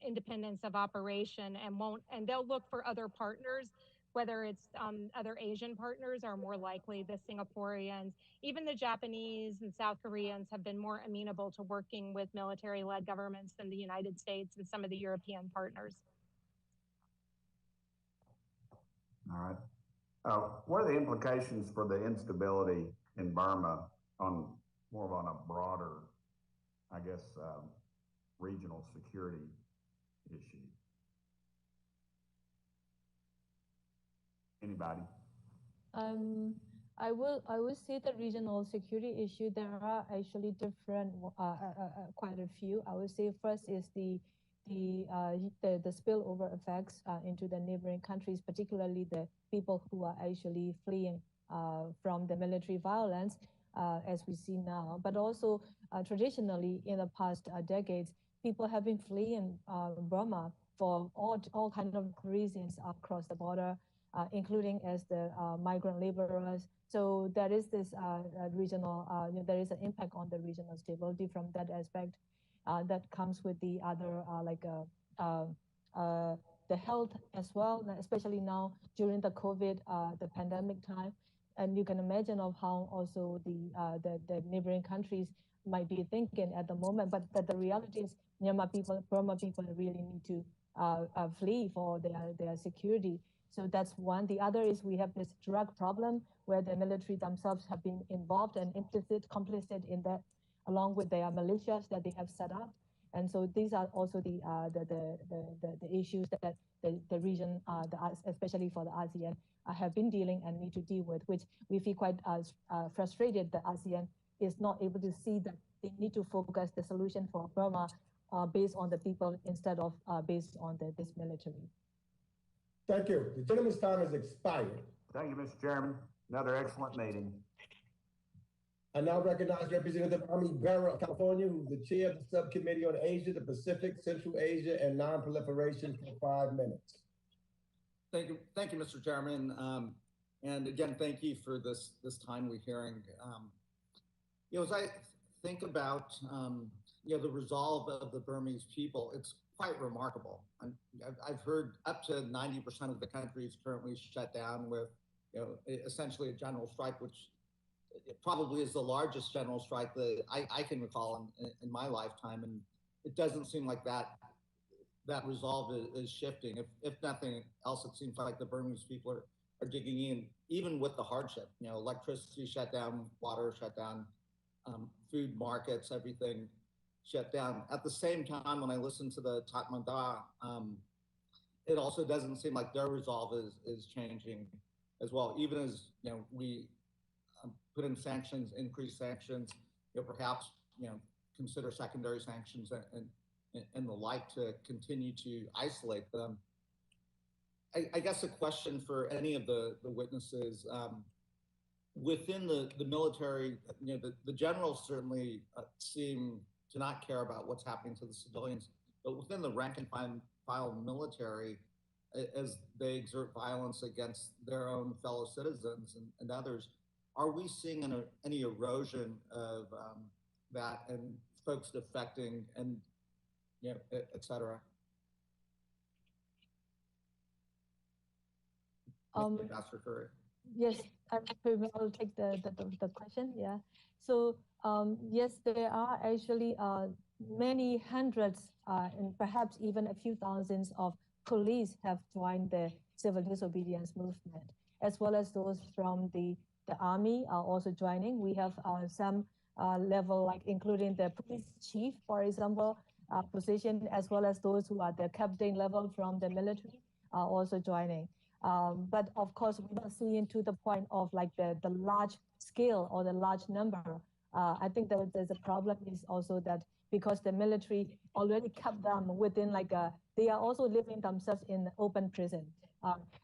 independence of operation and they'll look for other partners whether it's other Asian partners are more likely, the Singaporeans, even the Japanese and South Koreans have been more amenable to working with military-led governments than the United States and some of the European partners. All right. What are the implications for the instability in Burma on a broader, I guess, regional security issue? Anybody? I will say the regional security issue. There are actually different, quite a few. I would say first is the spillover effects into the neighboring countries, particularly the people who are actually fleeing from the military violence, as we see now. But also traditionally in the past decades, people have been fleeing Burma for all kinds of reasons across the border, including as the migrant laborers. So there is this regional, there is an impact on the regional stability from that aspect. That comes with the other, the health as well, especially now during the COVID, the pandemic time. And you can imagine of how also the neighboring countries might be thinking at the moment, but the reality is Myanmar people, Burma people really need to flee for their security. So that's one. The other is we have this drug problem where the military themselves have been involved and complicit in that, along with their militias that they have set up. And so these are also the issues that the region, especially for the ASEAN, have been dealing and need to deal with, which we feel quite frustrated that ASEAN is not able to see that they need to focus the solution for Burma based on the people instead of based on this military. Thank you. The gentleman's time has expired. Thank you, Mr. Chairman. Another excellent meeting. I now recognize Representative Ami Bera of California, who's the chair of the Subcommittee on Asia, the Pacific, Central Asia, and Non-Proliferation for 5 minutes. Thank you, Mr. Chairman. And again, thank you for this timely hearing. As I think about the resolve of the Burmese people, it's quite remarkable. I've heard up to 90% of the country is currently shut down with, essentially a general strike, which it probably is the largest general strike that I can recall in my lifetime, and it doesn't seem like that resolve is shifting. If nothing else, it seems like the Burmese people are digging in, even with the hardship. Electricity shut down, water shut down, food markets, everything shut down. At the same time, when I listen to the Tatmadaw, it also doesn't seem like their resolve is changing as well. Even as we put in sanctions, increase sanctions, perhaps consider secondary sanctions and the like to continue to isolate them. I guess a question for any of the witnesses, within the military, the generals certainly seem to not care about what's happening to the civilians, but within the rank and file military, as they exert violence against their own fellow citizens and others, are we seeing any erosion of that and folks defecting and et cetera? Ambassador Curry. Yes, I'll take the question. Yeah. So yes, there are actually many hundreds and perhaps even a few thousands of police have joined the civil disobedience movement, as well as those from the army are also joining. We have some level, like including the police chief, for example, position, as well as those who are the captain level from the military are also joining. But of course, we're not seeing to the point of like the large scale or the large number. I think that there's a problem is also that because the military already kept them within they are also living themselves in open prison.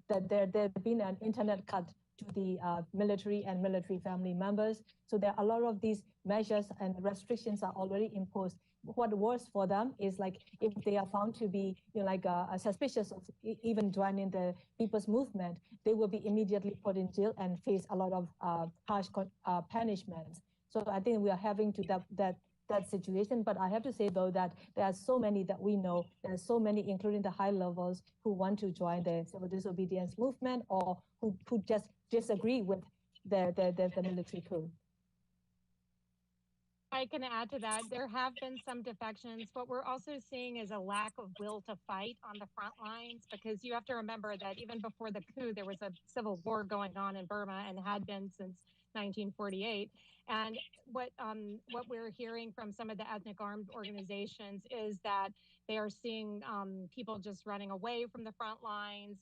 That there's been an internet cut to the military and military family members. So there are a lot of these measures and restrictions are already imposed. What worse for them is like if they are found to be suspicious of even joining the people's movement, they will be immediately put in jail and face a lot of harsh punishments. So I think we are having to that that situation. But I have to say, though, that there are so many that we know, there are so many, including the high levels, who want to join the civil disobedience movement or who just disagree with the military coup. I can add to that. There have been some defections. What we're also seeing is a lack of will to fight on the front lines, because you have to remember that even before the coup, there was a civil war going on in Burma and had been since 1948. And what we're hearing from some of the ethnic armed organizations is that they are seeing people just running away from the front lines,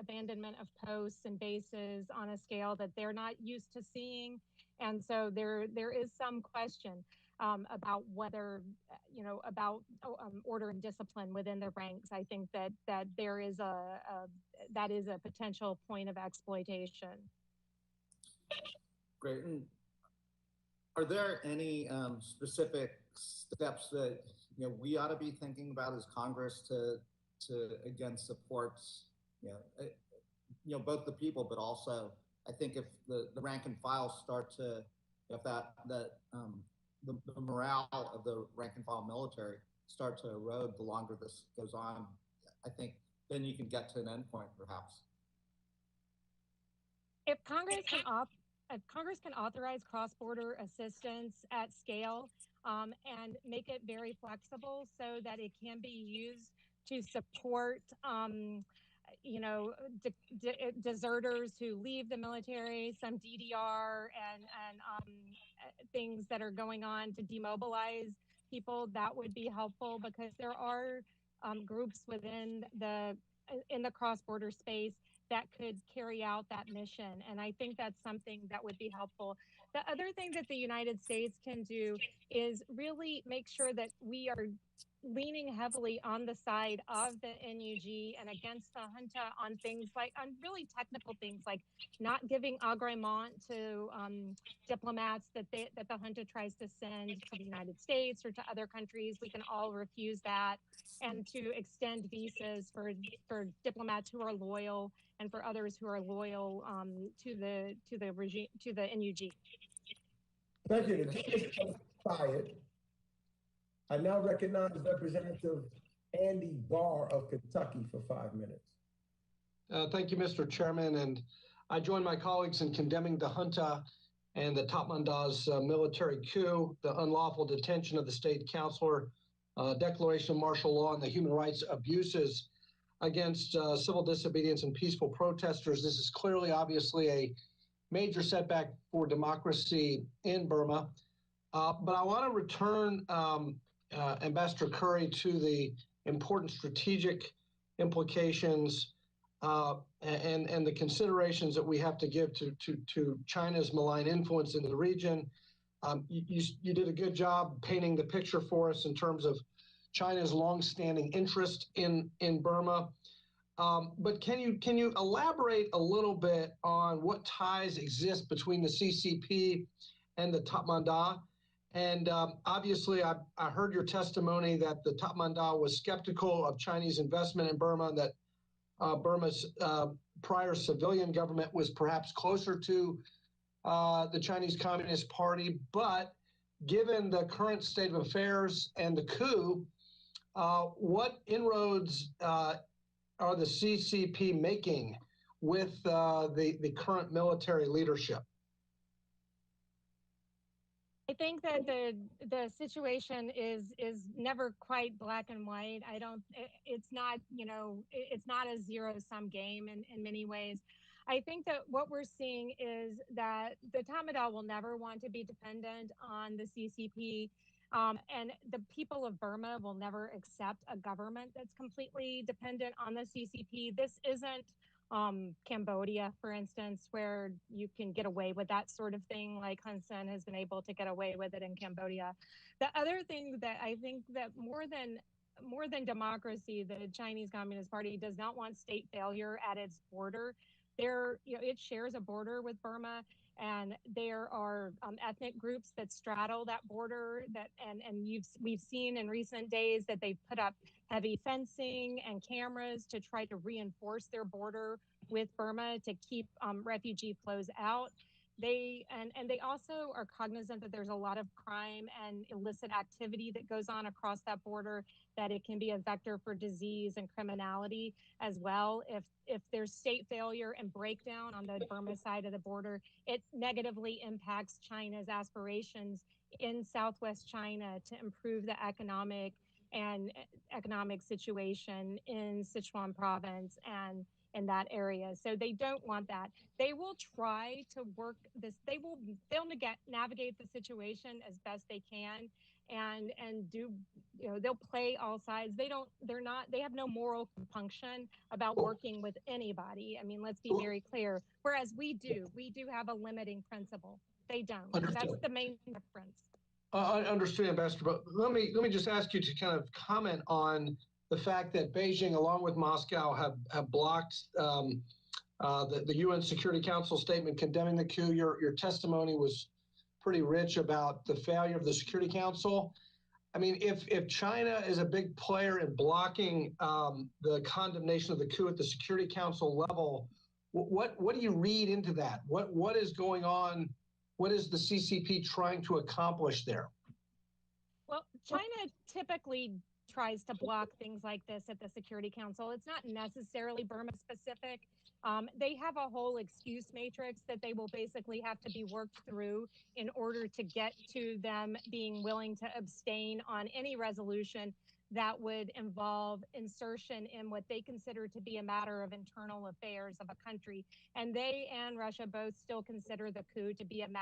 abandonment of posts and bases on a scale that they're not used to seeing. And so there is some question about whether, about order and discipline within the ranks. I think that there is that is a potential point of exploitation. Great. And are there any specific steps that we ought to be thinking about as Congress to again support both the people, but also I think if the rank and file start to, if the morale of the rank and file military start to erode the longer this goes on, I think then you can get to an endpoint perhaps. If Congress can authorize cross-border assistance at scale and make it very flexible so that it can be used to support deserters who leave the military, some DDR and things that are going on to demobilize people, that would be helpful, because there are groups within in the cross-border space that could carry out that mission. And I think that's something that would be helpful. The other thing that the United States can do is really make sure that we are leaning heavily on the side of the NUG and against the junta on things like, on really technical things like not giving agrément to diplomats that the junta tries to send to the United States or to other countries. We can all refuse that, and to extend visas for diplomats who are loyal and for others who are loyal to the regime, to the NUG. Thank you. The team is fired. I now recognize Representative Andy Barr of Kentucky for 5 minutes. Thank you, Mr. Chairman. And I join my colleagues in condemning the junta and the Tatmanda's military coup, the unlawful detention of the state councilor, declaration of martial law, and the human rights abuses against civil disobedience and peaceful protesters. This is clearly, obviously, a major setback for democracy in Burma. But I want to return Ambassador Curry to the important strategic implications and the considerations that we have to give to China's malign influence in the region. You did a good job painting the picture for us in terms of China's longstanding interest in Burma. But can you elaborate a little bit on what ties exist between the CCP and the Tatmadaw? And obviously, I heard your testimony that the Tatmadaw was skeptical of Chinese investment in Burma, that Burma's prior civilian government was perhaps closer to the Chinese Communist Party. But given the current state of affairs and the coup, what inroads are the CCP making with the current military leadership? I think that the situation is never quite black and white. It's not a zero-sum game in many ways. I think that what we're seeing is that the Tatmadaw will never want to be dependent on the CCP, and the people of Burma will never accept a government that's completely dependent on the CCP. This isn't Cambodia, for instance, where you can get away with that sort of thing, like Hun Sen has been able to get away with it in Cambodia. The other thing that I think that more than democracy, the Chinese Communist Party does not want state failure at its border. It shares a border with Burma, and there are ethnic groups that straddle that border. We've seen in recent days that they've put up heavy fencing and cameras to try to reinforce their border with Burma to keep refugee flows out. And they also are cognizant that there's a lot of crime and illicit activity that goes on across that border, that it can be a vector for disease and criminality as well. If there's state failure and breakdown on the Burma side of the border, it negatively impacts China's aspirations in Southwest China to improve the economic situation in Sichuan province and in that area. So they don't want that. They will try to work this. They'll navigate the situation as best they can, and do, they'll play all sides. They have no moral compunction about working with anybody. I mean, let's be very clear. Whereas we do have a limiting principle. They don't. Understood. That's the main difference. I understand, Ambassador, but let me just ask you to kind of comment on the fact that Beijing, along with Moscow, have blocked the UN Security Council statement condemning the coup. Your testimony was pretty rich about the failure of the Security Council. I mean, if China is a big player in blocking the condemnation of the coup at the Security Council level, what do you read into that? What is going on? What is the CCP trying to accomplish there? Well, China typically tries to block things like this at the Security Council. It's not necessarily Burma specific. They have a whole excuse matrix that they will basically have to be worked through in order to get to them being willing to abstain on any resolution that would involve insertion in what they consider to be a matter of internal affairs of a country. And they and Russia both still consider the coup to be an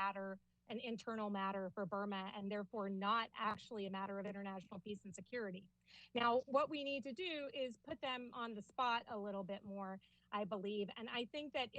internal matter for Burma, and therefore not actually a matter of international peace and security. Now, what we need to do is put them on the spot a little bit more, I believe. And I think that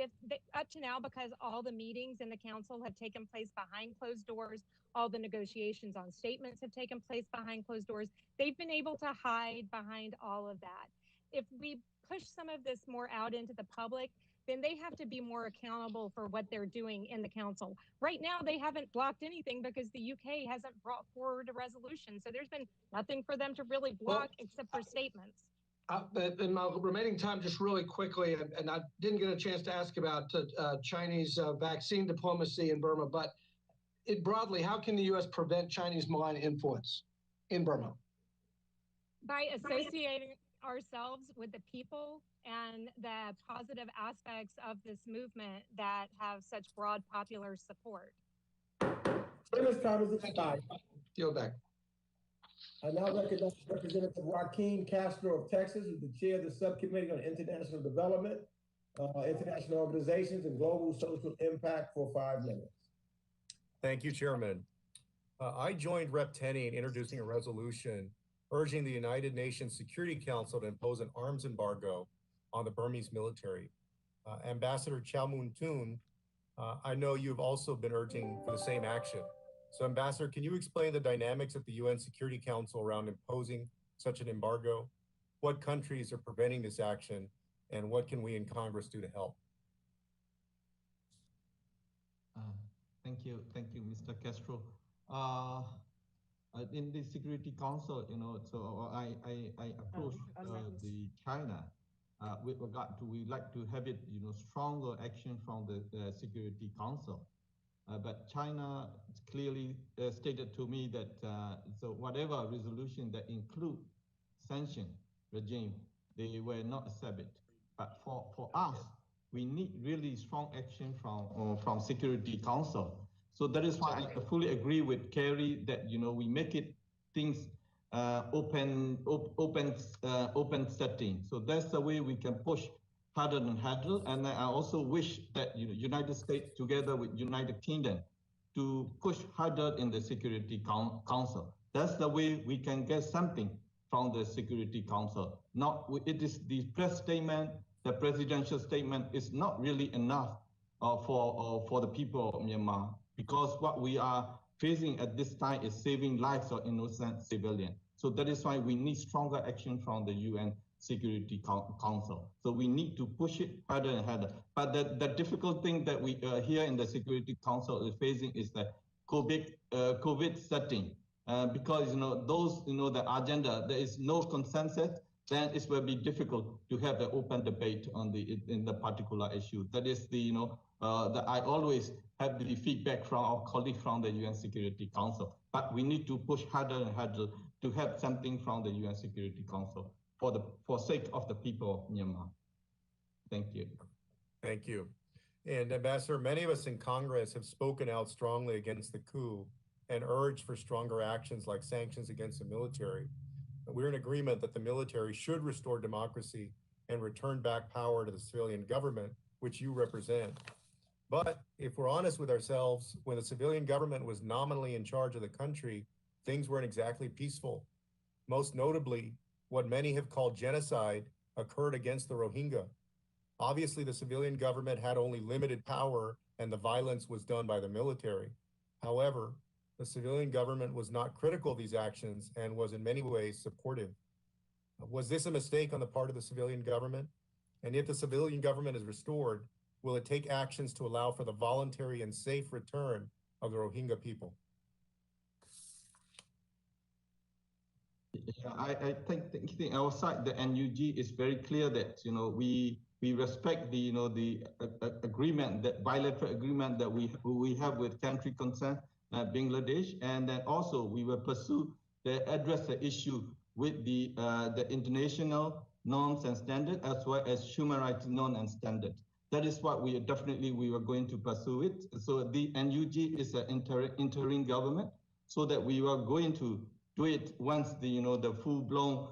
up to now, because all the meetings in the council have taken place behind closed doors, all the negotiations on statements have taken place behind closed doors, they've been able to hide behind all of that. If we push some of this more out into the public, then they have to be more accountable for what they're doing in the council. Right now, they haven't blocked anything because the UK hasn't brought forward a resolution. So there's been nothing for them to really block except for statements. In my remaining time, just really quickly, and I didn't get a chance to ask about Chinese vaccine diplomacy in Burma, but broadly, how can the U.S. prevent Chinese malign influence in Burma? By associating ourselves with the people and the positive aspects of this movement that have such broad popular support. This time is expired. Yield back. I now recognize Representative Joaquin Castro of Texas, who's the chair of the Subcommittee on International Development, International Organizations, and Global Social Impact for 5 minutes. Thank you, Chairman. I joined Rep. Tenney in introducing a resolution urging the United Nations Security Council to impose an arms embargo on the Burmese military. Ambassador Chow Moon-Toon, I know you've also been urging for the same action. So Ambassador, can you explain the dynamics at the UN Security Council around imposing such an embargo? What countries are preventing this action, and what can we in Congress do to help? Thank you, Mr. Castro. In the Security Council, so I approached the China with regard to, we'd like to have it, stronger action from the Security Council. But China clearly stated to me that so whatever resolution that include sanction regime, they will not accept it. But for us, we need really strong action from Security Council. So that is why I fully agree with Kerry that we make it things open setting. So that's the way we can push harder and harder. And I also wish that United States together with United Kingdom to push harder in the Security Council. That's the way we can get something from the Security Council. It is the press statement, the presidential statement is not really enough for the people of Myanmar, because what we are facing at this time is saving lives of innocent civilians. So that is why we need stronger action from the UN Security Council. So we need to push it harder and harder. But the difficult thing that we here in the Security Council is facing is the COVID setting. Because those the agenda, there is no consensus then it will be difficult to have the open debate on in the particular issue. That is that I always have the feedback from our colleagues from the UN Security Council. But we need to push harder and harder to have something from the UN Security Council for sake of the people of Myanmar. Thank you. Thank you. And Ambassador, many of us in Congress have spoken out strongly against the coup and urged for stronger actions like sanctions against the military. We're in agreement that the military should restore democracy and return back power to the civilian government, which you represent. But if we're honest with ourselves, when the civilian government was nominally in charge of the country, things weren't exactly peaceful. Most notably, what many have called genocide occurred against the Rohingya. Obviously, the civilian government had only limited power and the violence was done by the military. However, the civilian government was not critical of these actions and was in many ways supportive. Was this a mistake on the part of the civilian government? And if the civilian government is restored, will it take actions to allow for the voluntary and safe return of the Rohingya people? Yeah, I think our side, the NUG, is very clear that we respect the agreement, that bilateral agreement that we have with country concerned, Bangladesh, and then also we will pursue address the issue with the international norms and standards as well as human rights norms and standards. That is what we were going to pursue it. So the NUG is an interim government, so that we were going to do it once the full-blown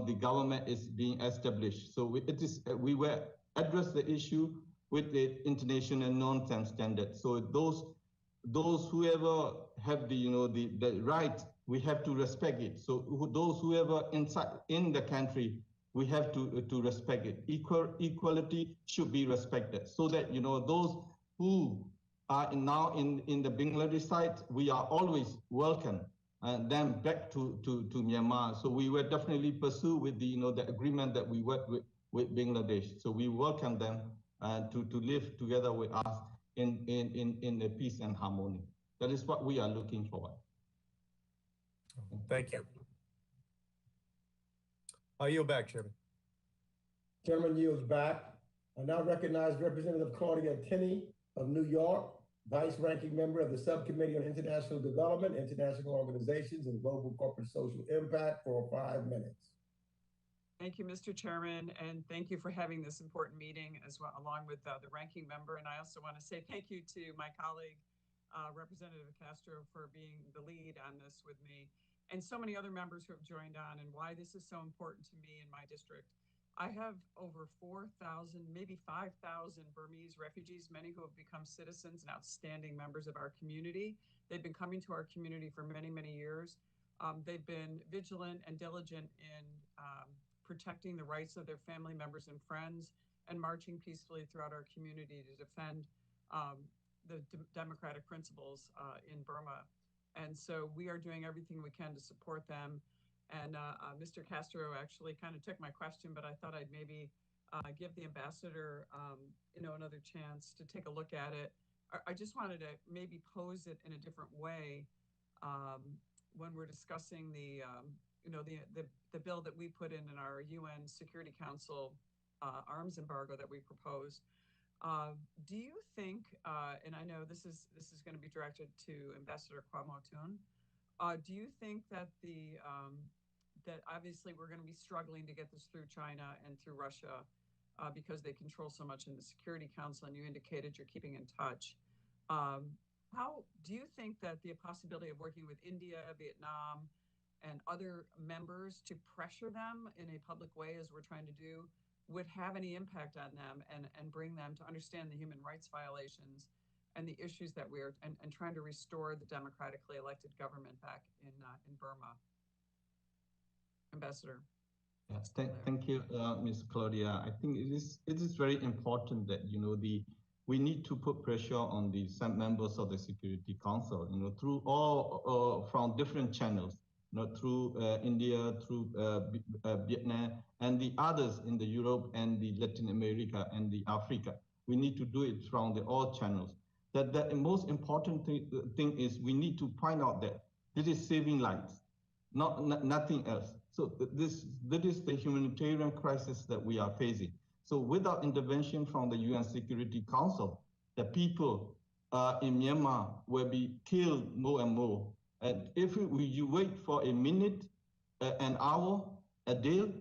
the government is being established. So we will address the issue with the international norms and standards. So those whoever have the right, we have to respect it. So those whoever in the country, we have to respect it. Equality should be respected, so that those who are now in the Bangladesh side, we are always welcome them back to Myanmar. So we will definitely pursue with the agreement that we work with Bangladesh. So we welcome them to live together with us in the peace and harmony. That is what we are looking for. Thank you. I yield back, Chairman. Chairman yields back. I now recognize Representative Claudia Tenney of New York, Vice Ranking Member of the Subcommittee on International Development, International Organizations, and Global Corporate Social Impact for 5 minutes. Thank you, Mr. Chairman, and thank you for having this important meeting as well, along with the ranking member. And I also want to say thank you to my colleague, Representative Castro, for being the lead on this with me, and so many other members who have joined on, and why this is so important to me in my district. I have over 4,000, maybe 5,000 Burmese refugees, many who have become citizens and outstanding members of our community. They've been coming to our community for many, many years. They've been vigilant and diligent in protecting the rights of their family members and friends, and marching peacefully throughout our community to defend the democratic principles in Burma. And so we are doing everything we can to support them. And Mr. Castro actually kind of took my question, but I thought I'd maybe give the ambassador, another chance to take a look at it. I just wanted to maybe pose it in a different way when we're discussing the bill that we put in our UN Security Council arms embargo that we proposed. Do you think, and I know this is going to be directed to Ambassador Kwamotun, do you think that that obviously we're going to be struggling to get this through China and through Russia because they control so much in the Security Council, and you indicated you're keeping in touch. How do you think that the possibility of working with India, Vietnam, and other members to pressure them in a public way, as we're trying to do, would have any impact on them and bring them to understand the human rights violations and the issues that we're and trying to restore the democratically elected government back in Burma? Ambassador. Yes, thank you, Ms. Claudia. I think it is very important that we need to put pressure on the members of the Security Council, through all from different channels, through India, through Vietnam, and the others in the Europe and the Latin America and the Africa. We need to do it from all channels. The most important thing is we need to find out that this is saving lives, nothing else. So that is the humanitarian crisis that we are facing. So without intervention from the UN Security Council, the people in Myanmar will be killed more and more. And if you wait for a minute, an hour, a day,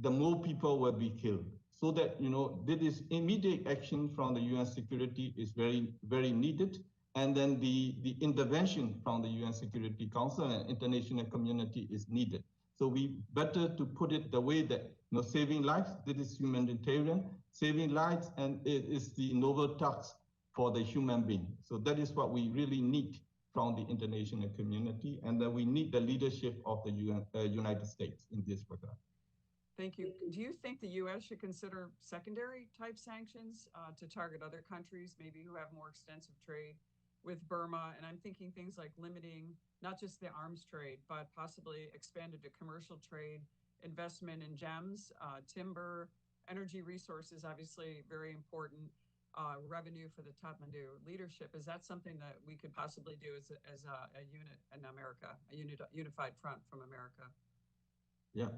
the more people will be killed. So that, there is immediate action from the UN security is very, very needed. And then the intervention from the UN Security Council and international community is needed. So we better to put it the way that, saving lives, that is humanitarian, saving lives, and it is the noble task for the human being. So that is what we really need from the international community, and that we need the leadership of the United States in this regard. Thank you. Do you think the U.S. should consider secondary type sanctions to target other countries, maybe who have more extensive trade with Burma? And I'm thinking things like limiting not just the arms trade, but possibly expanded to commercial trade, investment in gems, timber, energy resources, obviously very important, revenue for the Kathmandu leadership. Is that something that we could possibly do as a unit in America, a unified front from America? Yeah,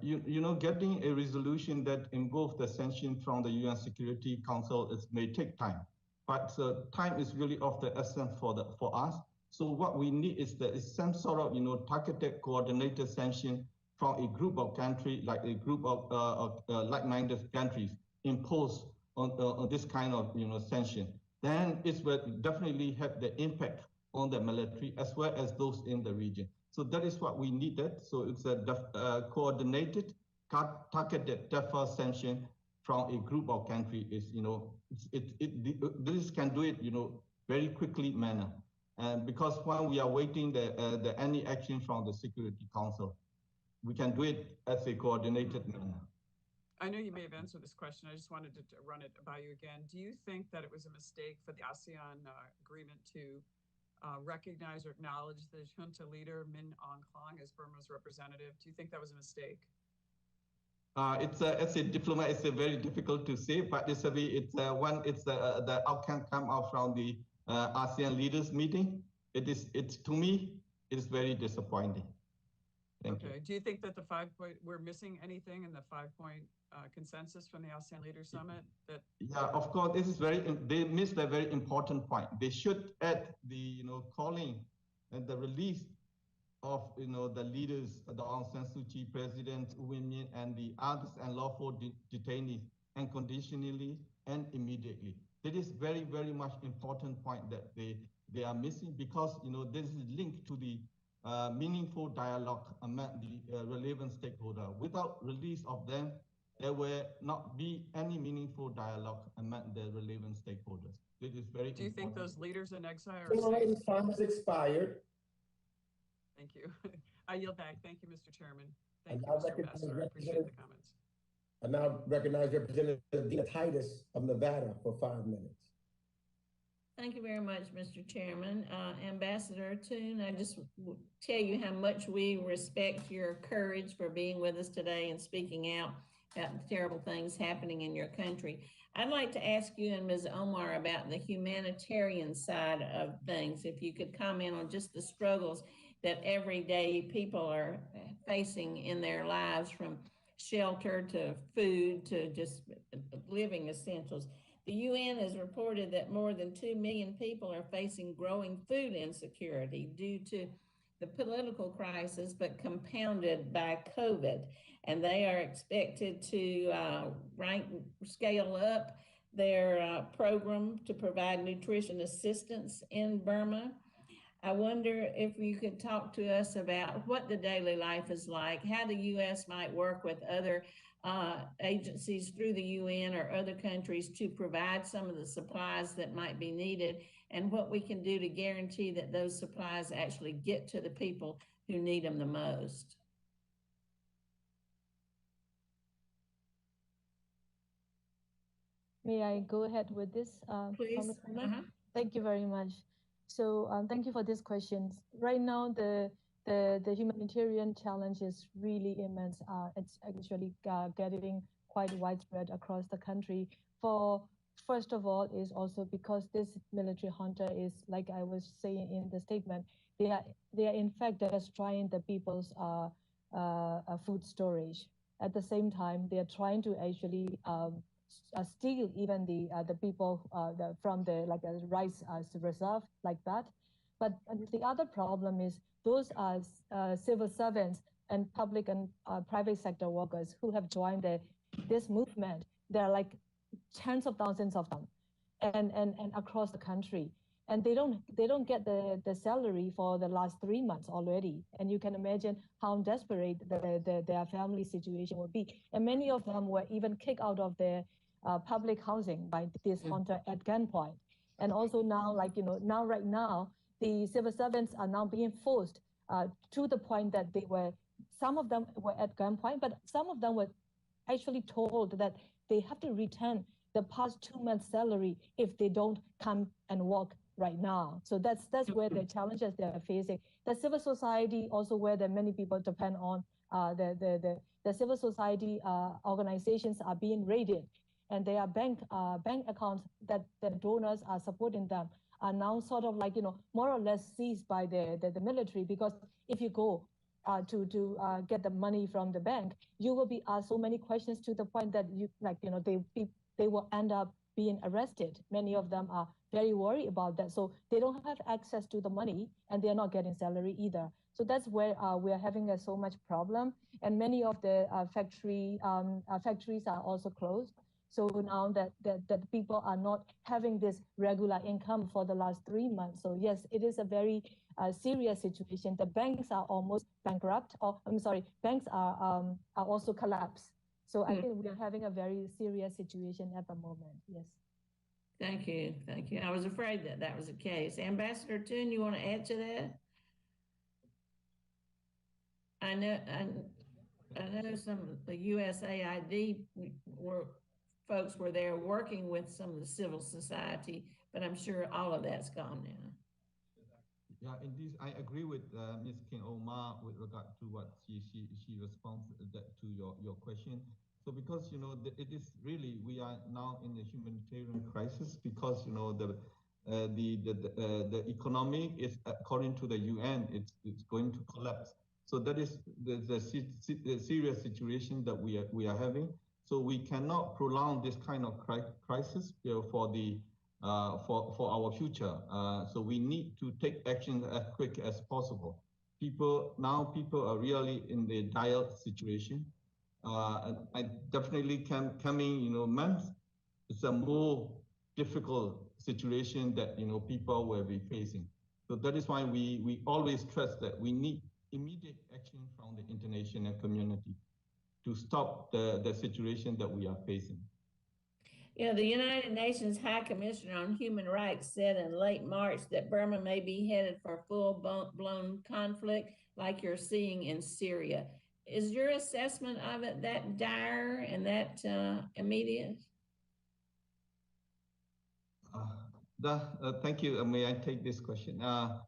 getting a resolution that involves the sanction from the UN Security Council may take time, but time is really of the essence for us. So what we need is some sort of targeted, coordinated sanction from a group of countries, like a group of like-minded countries, imposed on this kind of sanction. Then it will definitely have the impact on the military as well as those in the region. So that is what we needed. So it's a coordinated, targeted, deferred sanction from a group of countries. This can do it, very quickly manner. And because when we are waiting any action from the Security Council, we can do it as a coordinated manner. I know you may have answered this question. I just wanted to run it by you again. Do you think that it was a mistake for the ASEAN agreement to recognize or acknowledge the junta leader Min Aung Hlaing as Burma's representative? Do you think that was a mistake? As a diplomat, it's very difficult to say, but the outcome come out from the ASEAN leaders meeting. To me, it is very disappointing. Thank you. Do you think that we're missing anything in the 5-point consensus from the ASEAN Leaders Summit? Yeah, of course, they missed a very important point. They should add the, calling and the release of, the leaders, the Aung San Suu Kyi, President U Win Myint, and the others unlawful detainees unconditionally and immediately. That is very, very much important point that they are missing, because, this is linked to the meaningful dialogue among the relevant stakeholders. Without release of them, there will not be any meaningful dialogue among the relevant stakeholders. It is very important. Do you think those leaders in exile are safe? Time has expired. Thank you. I yield back. Thank you, Mr. Chairman. Thank you, Mr. Ambassador. I appreciate the comments. I now recognize Representative Dina Titus of Nevada for 5 minutes. Thank you very much, Mr. Chairman. Ambassador Toon, I just tell you how much we respect your courage for being with us today and speaking out about the terrible things happening in your country. I'd like to ask you and Ms. Omar about the humanitarian side of things. If you could comment on just the struggles that every day people are facing in their lives, from shelter to food to just living essentials. The UN has reported that more than 2 million people are facing growing food insecurity due to the political crisis, but compounded by COVID. And they are expected to scale up their program to provide nutrition assistance in Burma. I wonder if you could talk to us about what the daily life is like, how the U.S. might work with other agencies through the UN or other countries to provide some of the supplies that might be needed, and what we can do to guarantee that those supplies actually get to the people who need them the most. May I go ahead with this? Please. Thank you very much. So thank you for this question. Right now, the humanitarian challenge is really immense. It's actually getting quite widespread across the country. First of all, is also because this military junta is, like I was saying in the statement, they are in fact destroying the people's food storage. At the same time, they are trying to actually steal even the people from the like a rice reserve like that. But the other problem is those are civil servants and public and private sector workers who have joined this movement. There are like tens of thousands of them, and across the country. And they don't get the salary for the last 3 months already. And you can imagine how desperate their family situation would be. And many of them were even kicked out of their public housing by this junta at gunpoint. And also now, like, right now, the civil servants are now being forced to the point that some of them were at gunpoint, but some of them were actually told that they have to return the past 2 months' salary if they don't come and work right now. So that's where the challenges they are facing. The civil society also where the many people depend on the civil society organizations are being raided, and there are bank accounts that the donors are supporting them are now sort of like more or less seized by the military, because if you go to get the money from the bank, you will be asked so many questions to the point that they will end up being arrested. Many of them are very worried about that. So they don't have access to the money, and they're not getting salary either. So that's where we are having so much problem. And many of the factories are also closed. So now that people are not having this regular income for the last 3 months. So yes, it is a very serious situation. The banks are almost bankrupt, or I'm sorry, banks are also collapsed. So I think we are having a very serious situation at the moment. Yes. Thank you. Thank you. I was afraid that was the case. Ambassador Toon, you want to add to that? I know some of the USAID folks were there working with some of the civil society, but I'm sure all of that's gone now. Yeah, indeed, I agree with Ms. King Omar with regard to what she responds to your question. So because it is really, we are now in a humanitarian crisis because the economy is, according to the UN, it's going to collapse. So that is the serious situation that we are having. So we cannot prolong this kind of crisis for our future. So we need to take action as quick as possible. People are really in the dire situation. I definitely coming months, it's a more difficult situation that people will be facing. So that is why we always stress that we need immediate action from the international community to stop the situation that we are facing. The United Nations High Commissioner on Human Rights said in late March that Burma may be headed for full-blown conflict like you're seeing in Syria. Is your assessment of it that dire and that immediate? Thank you. May I take this question? I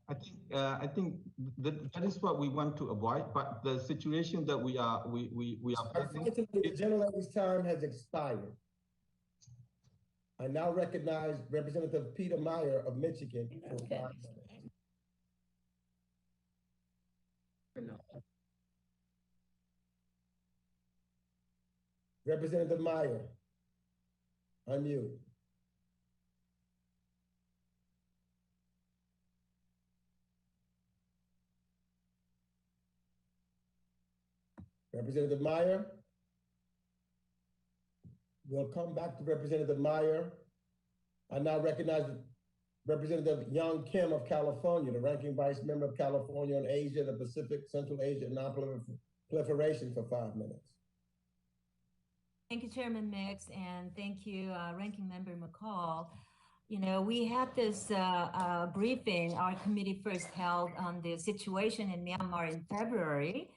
think that is what we want to avoid. But the situation that we are facing. The generator's time has expired. I now recognize Representative Peter Meyer of Michigan for 5 minutes. Representative Meyer, unmute. Representative Meyer. We'll come back to Representative Meyer. I now recognize Representative Young Kim of California, the ranking vice member of California on Asia, the Pacific, Central Asia, and non-proliferation for 5 minutes. Thank you, Chairman Mix, and thank you, Ranking Member McCall. We had this briefing our committee first held on the situation in Myanmar in February.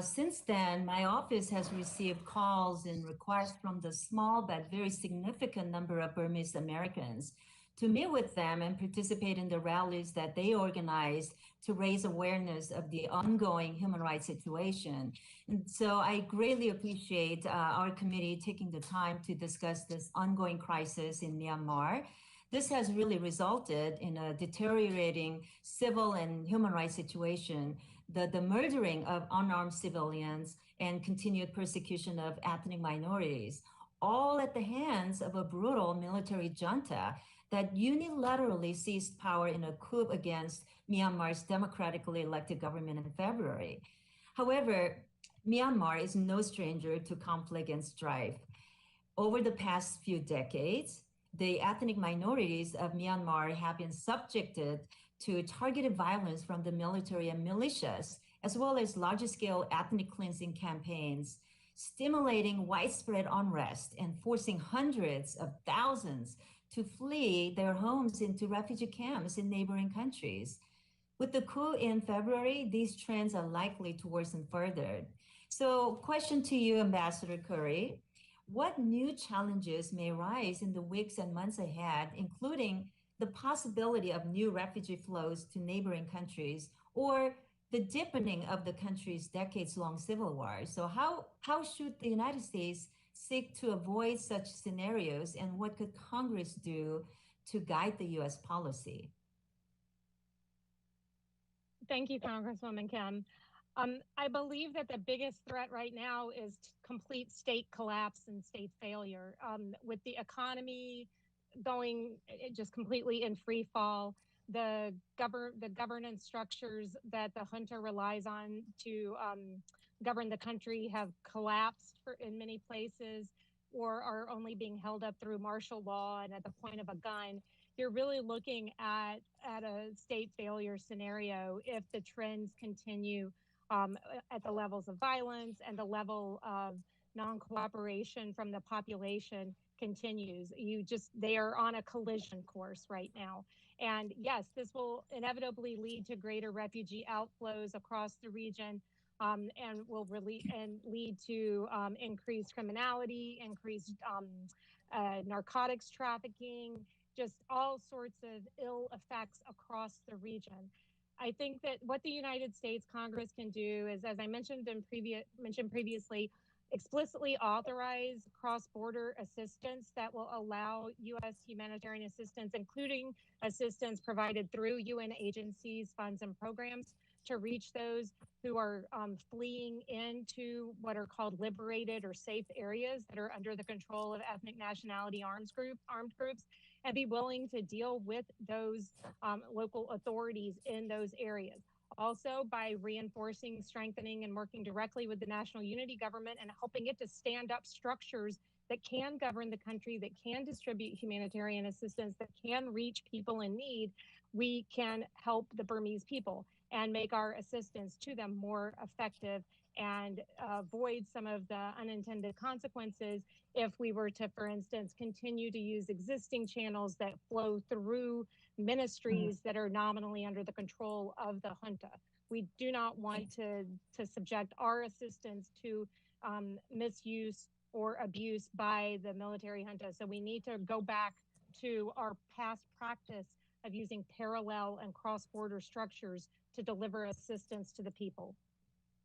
Since then, my office has received calls and requests from the small but very significant number of Burmese Americans to meet with them and participate in the rallies that they organized to raise awareness of the ongoing human rights situation. And so I greatly appreciate our committee taking the time to discuss this ongoing crisis in Myanmar. This has really resulted in a deteriorating civil and human rights situation the murdering of unarmed civilians and continued persecution of ethnic minorities, all at the hands of a brutal military junta that unilaterally seized power in a coup against Myanmar's democratically elected government in February. However, Myanmar is no stranger to conflict and strife. Over the past few decades, the ethnic minorities of Myanmar have been subjected to targeted violence from the military and militias, as well as large-scale ethnic cleansing campaigns, stimulating widespread unrest and forcing hundreds of thousands to flee their homes into refugee camps in neighboring countries. With the coup in February, these trends are likely to worsen further. So, question to you, Ambassador Curry. What new challenges may arise in the weeks and months ahead, including the possibility of new refugee flows to neighboring countries or the deepening of the country's decades-long civil war? So how should the United States seek to avoid such scenarios, and what could Congress do to guide the U.S. policy? Thank you, Congresswoman Kim. I believe that the biggest threat right now is complete state collapse and state failure. With the economy going just completely in free fall, the governance structures that the junta relies on to govern the country have collapsed in many places, or are only being held up through martial law and at the point of a gun. You're really looking at a state failure scenario if the trends continue at the levels of violence and the level of non-cooperation from the population continues. They are on a collision course right now. And yes, this will inevitably lead to greater refugee outflows across the region, and will lead to increased criminality, increased narcotics trafficking, just all sorts of ill effects across the region. I think that what the United States Congress can do is, as I mentioned previously, explicitly authorize cross-border assistance that will allow U.S. humanitarian assistance, including assistance provided through UN agencies, funds, and programs, to reach those who are fleeing into what are called liberated or safe areas that are under the control of ethnic nationality armed groups, and be willing to deal with those local authorities in those areas. Also, by reinforcing, strengthening, and working directly with the National Unity Government and helping it to stand up structures that can govern the country, that can distribute humanitarian assistance, that can reach people in need, we can help the Burmese people and make our assistance to them more effective and avoid some of the unintended consequences if we were to, for instance, continue to use existing channels that flow through ministries that are nominally under the control of the junta. We do not want to subject our assistance to misuse or abuse by the military junta. So we need to go back to our past practice of using parallel and cross-border structures to deliver assistance to the people.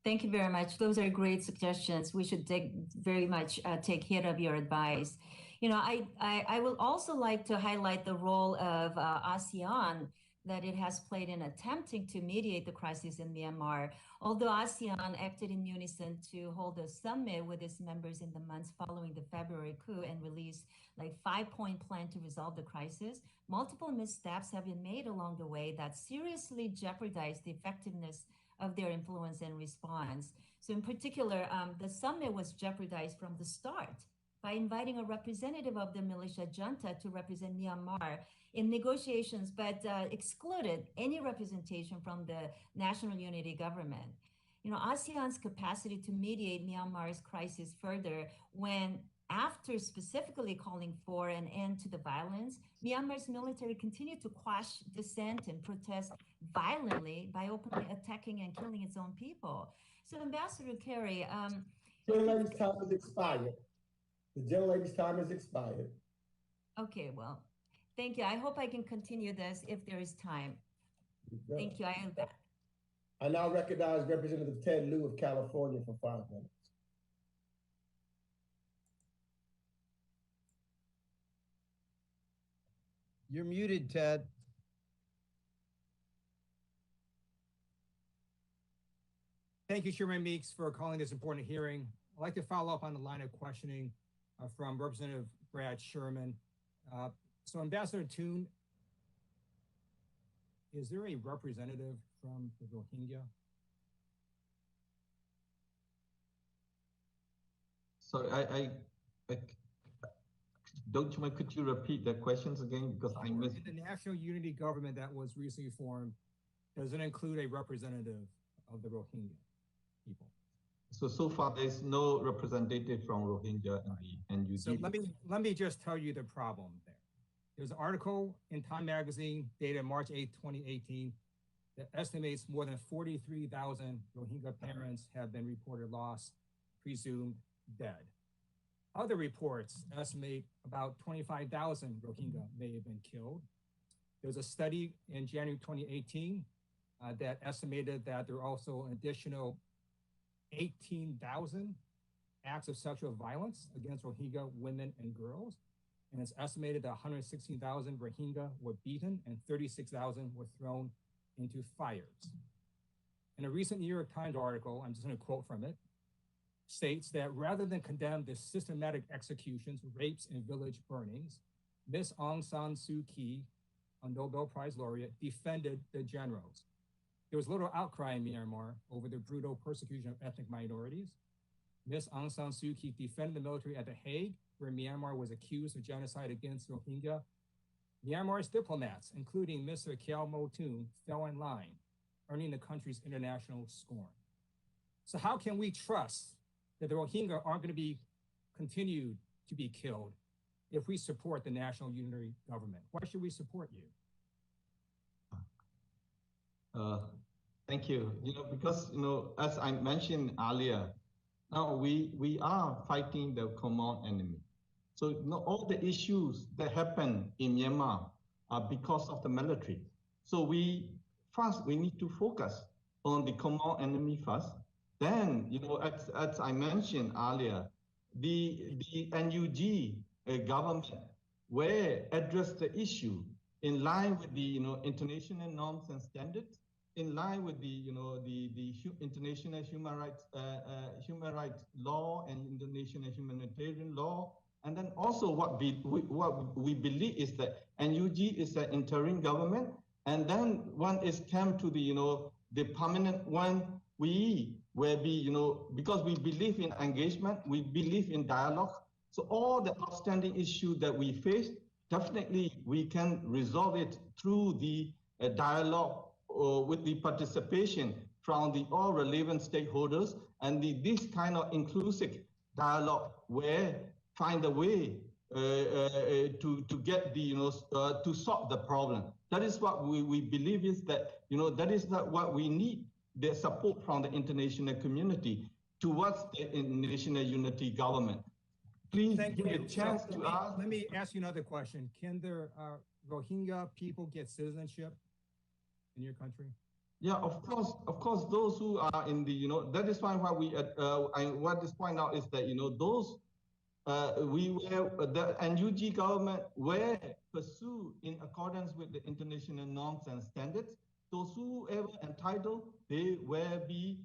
Thank you very much. Those are great suggestions. We should very much take heed of your advice. You know, I will also like to highlight the role of ASEAN that it has played in attempting to mediate the crisis in Myanmar. Although ASEAN acted in unison to hold a summit with its members in the months following the February coup and released like 5-point plan to resolve the crisis, multiple missteps have been made along the way that seriously jeopardized the effectiveness of their influence and response. So in particular, the summit was jeopardized from the start by inviting a representative of the militia junta to represent Myanmar in negotiations, but excluded any representation from the National Unity Government. You know, ASEAN's capacity to mediate Myanmar's crisis further when, after specifically calling for an end to the violence, Myanmar's military continued to quash dissent and protest violently by openly attacking and killing its own people. So, Ambassador Kerry, the gentlelady's time has expired. The gentlelady's time has expired. Okay, well, thank you. I hope I can continue this if there is time. Thank you. I am back. I now recognize Representative Ted Lieu of California for 5 minutes. You're muted, Ted. Thank you, Chairman Meeks, for calling this important hearing. I'd like to follow up on the line of questioning from Representative Brad Sherman. So Ambassador Toon, is there a representative from the Rohingya? Sorry, I don't you mind, could you repeat the questions again? Because I missed. In the National Unity Government that was recently formed, does it include a representative of the Rohingya people? So far, there's no representative from Rohingya in the NUG. So let me just tell you the problem there. There's an article in Time Magazine dated March 8, 2018, that estimates more than 43,000 Rohingya parents have been reported lost, presumed dead. Other reports estimate about 25,000 Rohingya may have been killed. There's a study in January 2018 that estimated that there are also an additional 18,000 acts of sexual violence against Rohingya women and girls. And it's estimated that 116,000 Rohingya were beaten and 36,000 were thrown into fires. In a recent New York Times article, I'm just going to quote from it, states that rather than condemn the systematic executions, rapes, and village burnings, Ms. Aung San Suu Kyi, a Nobel Prize laureate, defended the generals. There was little outcry in Myanmar over the brutal persecution of ethnic minorities. Ms. Aung San Suu Kyi defended the military at The Hague, where Myanmar was accused of genocide against Rohingya. Myanmar's diplomats, including Mr. Kyaw Moe Toon, fell in line, earning the country's international scorn. So how can we trust that the Rohingya aren't going to be continued to be killed if we support the National Unity Government? Why should we support you? Thank you. Because as I mentioned earlier, now we are fighting the common enemy. So all the issues that happen in Myanmar are because of the military. So we need to focus on the common enemy first. Then, as I mentioned earlier, the NUG government will address the issue in line with the international norms and standards, in line with the international human rights law and international humanitarian law. And then also what we believe is that NUG is an interim government, and then when it's come to the permanent one, we will be, because we believe in engagement, we believe in dialogue. So all the outstanding issues that we face, definitely we can resolve it through the dialogue with the participation from all relevant stakeholders, and this kind of inclusive dialogue where find a way to get to solve the problem. That is what we believe is that, that is not what we need, the support from the international community towards the National Unity Government. Please give a chance to ask. Let me ask you another question. Can the Rohingya people get citizenship in your country? Yeah, of course, those who are in the, that is why what what this point out is that, those the NUG government will pursue in accordance with the international norms and standards. Those who ever entitled, they will be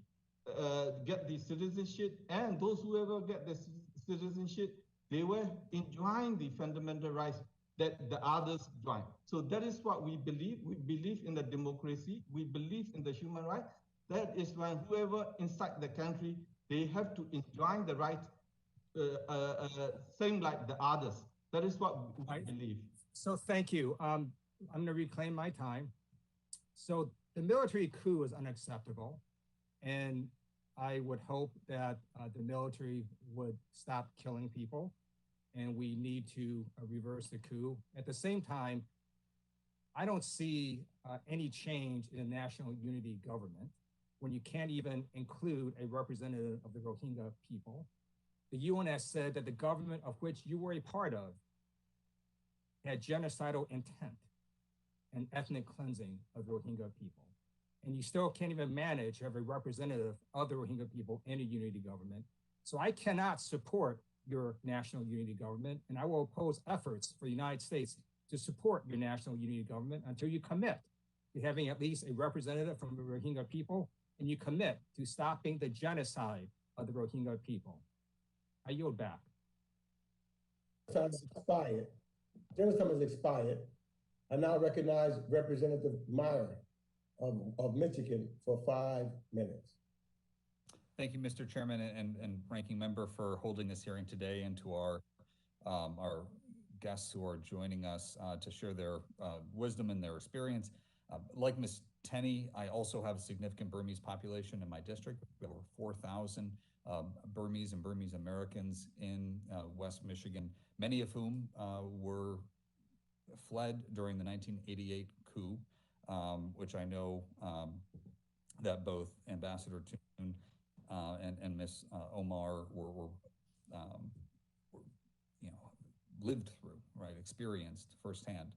get the citizenship, and those who ever get the citizenship, they will enjoy the fundamental rights that the others join. So that is what we believe. We believe in the democracy. We believe in the human rights. That is when whoever inside the country, they have to enjoy the right same like the others. That is what I believe. So thank you. I'm going to reclaim my time. So the military coup is unacceptable, and I would hope that the military would stop killing people, and we need to reverse the coup. At the same time, I don't see any change in the National Unity Government when you can't even include a representative of the Rohingya people. The UN has said that the government of which you were a part of had genocidal intent and ethnic cleansing of Rohingya people. And you still can't even manage to have a representative of the Rohingya people in a unity government. So I cannot support your National Unity Government, and I will oppose efforts for the United States to support your National Unity Government until you commit to having at least a representative from the Rohingya people and you commit to stopping the genocide of the Rohingya people? I yield back. Time has expired. Gentleman's time has expired. I now recognize Representative Meyer of Michigan for 5 minutes. Thank you, Mr. Chairman and Ranking Member, for holding this hearing today, and to our guests who are joining us to share their wisdom and their experience. Like Ms. Tenney, I also have a significant Burmese population in my district. We have over 4,000 Burmese and Burmese Americans in West Michigan, many of whom were fled during the 1988 coup, which I know that both Ambassador Toon and Ms. Omar were lived through, right, experienced firsthand.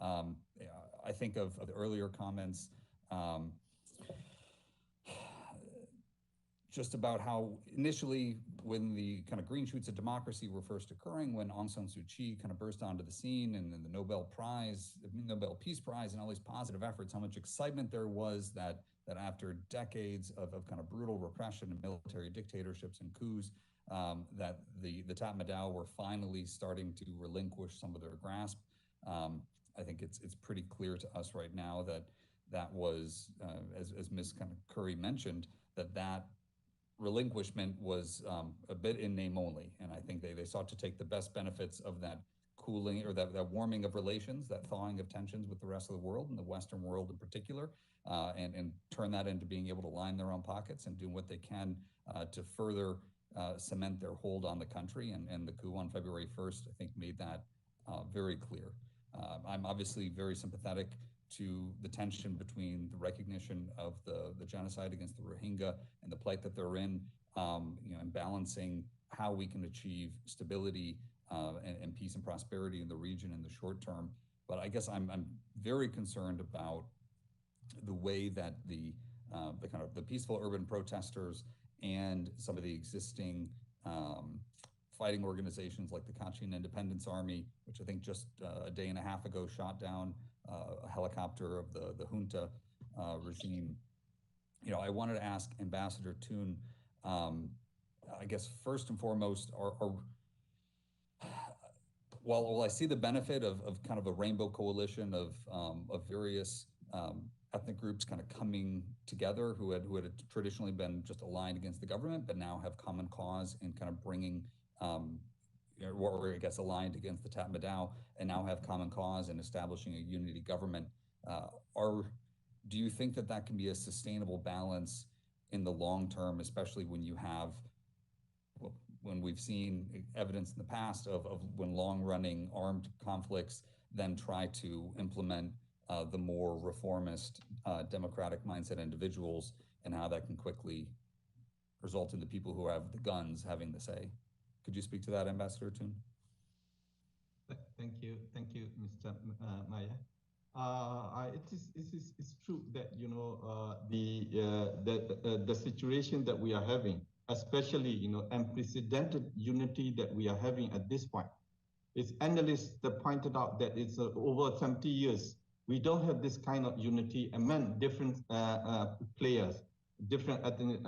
I think of the earlier comments just about how initially, when the kind of green shoots of democracy were first occurring, when Aung San Suu Kyi kind of burst onto the scene, and then the Nobel Peace Prize, and all these positive efforts, how much excitement there was that after decades of kind of brutal repression and military dictatorships and coups, that the Tatmadaw were finally starting to relinquish some of their grasp. I think it's pretty clear to us right now that was, as Ms. kind of Curry mentioned, that relinquishment was a bit in name only. And I think they sought to take the best benefits of that cooling, or that warming of relations, that thawing of tensions with the rest of the world, and the Western world in particular, and turn that into being able to line their own pockets and do what they can to further cement their hold on the country. And the coup on February 1st, I think, made that very clear. I'm obviously very sympathetic to the tension between the recognition of the genocide against the Rohingya and the plight that they're in, and balancing how we can achieve stability and peace and prosperity in the region in the short term. But I guess I'm very concerned about the way that the kind of the peaceful urban protesters and some of the existing fighting organizations like the Kachin Independence Army, which I think just a day and a half ago shot down a helicopter of the junta regime. I wanted to ask Ambassador Toon, I guess first and foremost, while I see the benefit of kind of a rainbow coalition of various ethnic groups kind of coming together who had traditionally been just aligned against the government, but now have common cause and kind of bringing, or I guess aligned against the Tatmadaw, and now have common cause in establishing a unity government. Do you think that can be a sustainable balance in the long term, especially when you have, when we've seen evidence in the past of when long-running armed conflicts then try to implement the more reformist, democratic mindset individuals, and how that can quickly result in the people who have the guns having the say? Could you speak to that, Ambassador Toon? Thank you, Mr. Maya. It's true that the situation that we are having, especially unprecedented unity that we are having at this point. It's analysts that pointed out that it's over 70 years we don't have this kind of unity among different players, different ethnic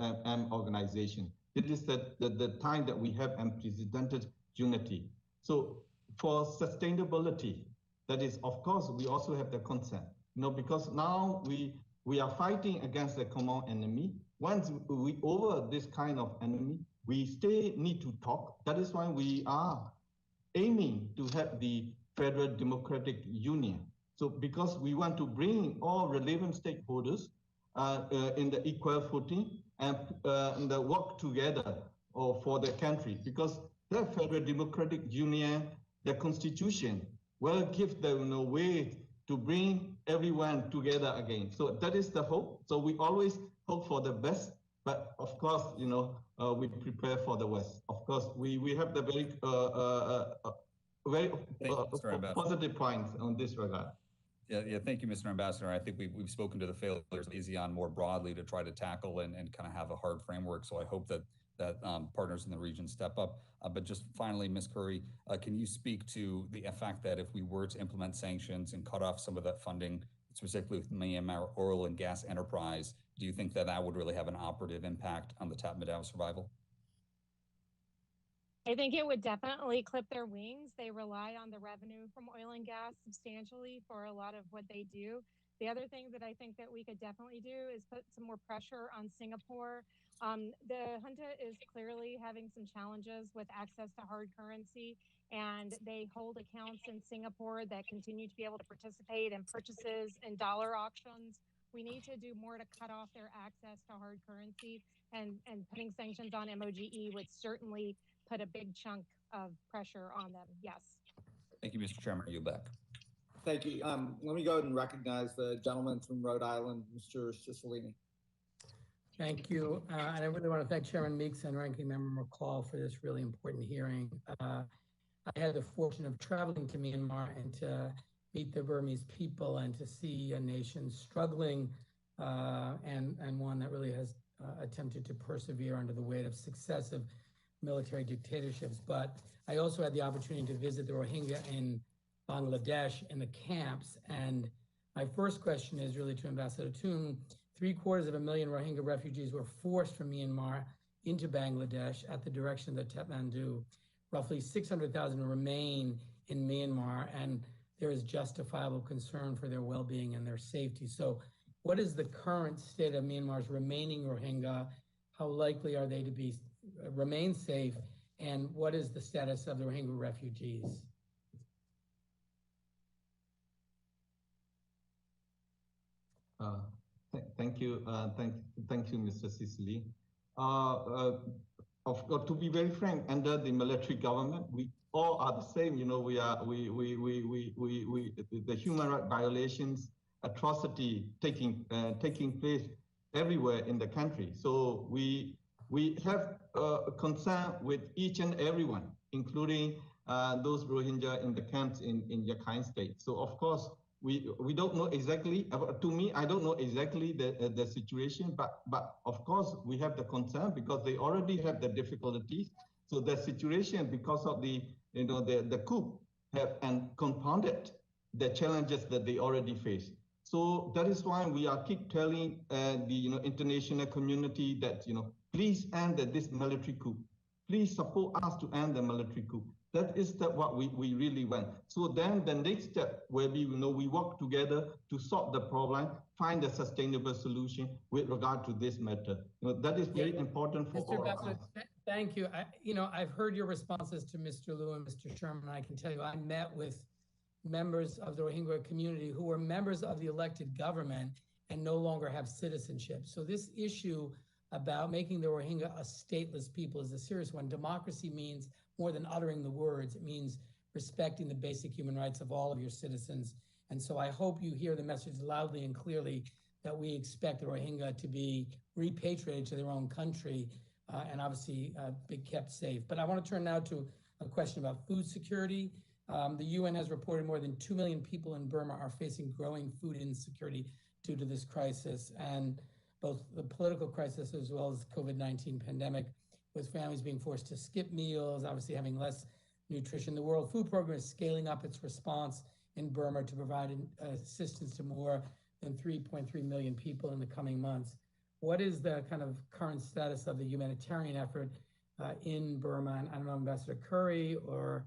organizations. It is the time that we have unprecedented unity. So for sustainability, that is, of course, we also have the consent. Because now we are fighting against a common enemy. Once we over this kind of enemy, we still need to talk. That is why we are aiming to have the Federal Democratic Union. So because we want to bring all relevant stakeholders in the equal footing and work together for the country, because the Federal Democratic Union, the Constitution, will give the way to bring everyone together again. So that is the hope. So we always hope for the best, but of course, we prepare for the worst. Of course, we have the very positive points on this regard. Yeah, thank you, Mr. Ambassador. I think we've spoken to the failures of ASEAN more broadly to try to tackle and kind of have a hard framework. So I hope that partners in the region step up. But just finally, Ms. Curry, can you speak to the fact that if we were to implement sanctions and cut off some of that funding, specifically with Myanmar oil and gas enterprise, do you think that that would really have an operative impact on the Tatmadaw survival? I think it would definitely clip their wings. They rely on the revenue from oil and gas substantially for a lot of what they do. The other thing that I think that we could definitely do is put some more pressure on Singapore. The junta is clearly having some challenges with access to hard currency, and they hold accounts in Singapore that continue to be able to participate in purchases and dollar auctions. We need to do more to cut off their access to hard currency, and putting sanctions on MOGE would certainly put a big chunk of pressure on them. Yes. Thank you, Mr. Chairman. Are you back? Thank you. Let me go ahead and recognize the gentleman from Rhode Island, Mr. Cicilline. Thank you. And I really want to thank Chairman Meeks and Ranking Member McCall for this really important hearing. I had the fortune of traveling to Myanmar and to meet the Burmese people and to see a nation struggling and one that really has attempted to persevere under the weight of successive military dictatorships. But I also had the opportunity to visit the Rohingya in Bangladesh in the camps. And my first question is really to Ambassador Toon. 750,000 Rohingya refugees were forced from Myanmar into Bangladesh at the direction of the Tatmadaw. Roughly 600,000 remain in Myanmar, and there is justifiable concern for their well-being and their safety. So what is the current state of Myanmar's remaining Rohingya? How likely are they to be remain safe? And what is the status of the Rohingya refugees? Thank you, Mr. Cicilline. To be very frank, under the military government, we all are the same. You know, the human rights violations, atrocity taking place everywhere in the country. So we have concern with each and everyone, including those Rohingya in the camps in Rakhine State. So of course, we don't know exactly. To me, I don't know exactly the situation, but of course we have the concern because they already have the difficulties. So the situation, because of the coup, have and compounded the challenges that they already face. So that is why we are keep telling the international community that please end this military coup. Please support us to end the military coup. That is what we really want. So then the next step will be, we work together to solve the problem, find a sustainable solution with regard to this matter. That is very important for all of us. Thank you. I've heard your responses to Mr. Liu and Mr. Sherman. I can tell you, I met with members of the Rohingya community who were members of the elected government and no longer have citizenship. So this issue about making the Rohingya a stateless people is a serious one. Democracy means more than uttering the words. It means respecting the basic human rights of all of your citizens. And so I hope you hear the message loudly and clearly that we expect the Rohingya to be repatriated to their own country and obviously be kept safe. But I want to turn now to a question about food security. The UN has reported more than 2 million people in Burma are facing growing food insecurity due to this crisis, and both the political crisis as well as the COVID-19 pandemic, with families being forced to skip meals, obviously having less nutrition. The World Food Program is scaling up its response in Burma to provide assistance to more than 3.3 million people in the coming months. What is the kind of current status of the humanitarian effort in Burma? And I don't know, Ambassador Curry or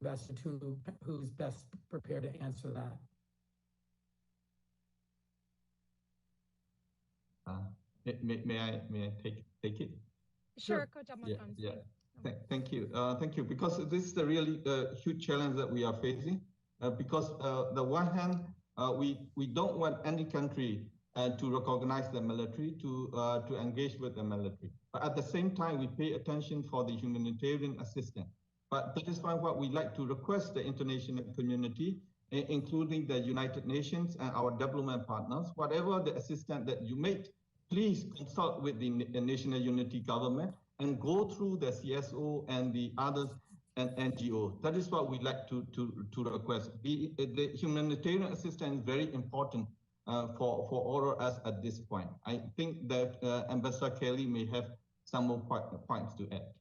Ambassador Toon, who's best prepared to answer that? May I take it? Sure. Thank you. Because this is a really huge challenge that we are facing. Because the one hand, we don't want any country to recognize the military, to engage with the military. But at the same time, we pay attention for the humanitarian assistance. But that is why what we like to request the international community, including the United Nations and our development partners, whatever the assistance that you make, please consult with the National Unity Government and go through the CSO and the others and NGO. That is what we like to request. The humanitarian assistance is very important for all of us at this point. I think that Ambassador Kelly may have some more points to add.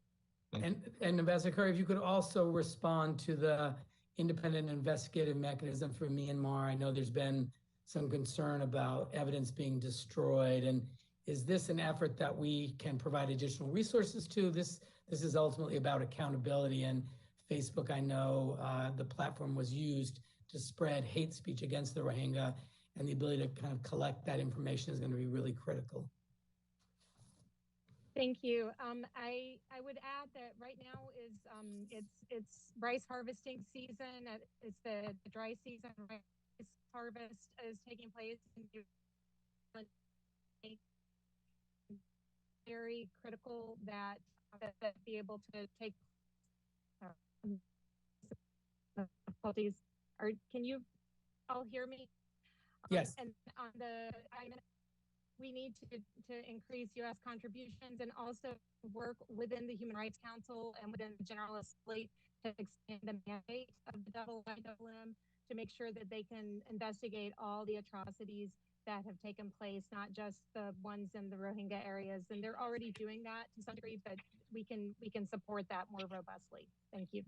And Ambassador Curry, if you could also respond to the independent investigative mechanism for Myanmar. I know there's been some concern about evidence being destroyed, and Is this an effort that we can provide additional resources to? This is ultimately about accountability, and Facebook, I know the platform was used to spread hate speech against the Rohingya, and the ability to kind of collect that information is going to be really critical. Thank you. I would add that right now is it's rice harvesting season. It's the dry season. Rice harvest is taking place in very critical that be able to take difficulties. Or can you all hear me? Yes. And on the we need to increase U.S. contributions and also work within the Human Rights Council and within the General Assembly to expand the mandate of the IIM to make sure that they can investigate all the atrocities that have taken place, not just the ones in the Rohingya areas. And they're already doing that to some degree, but we can support that more robustly. Thank you.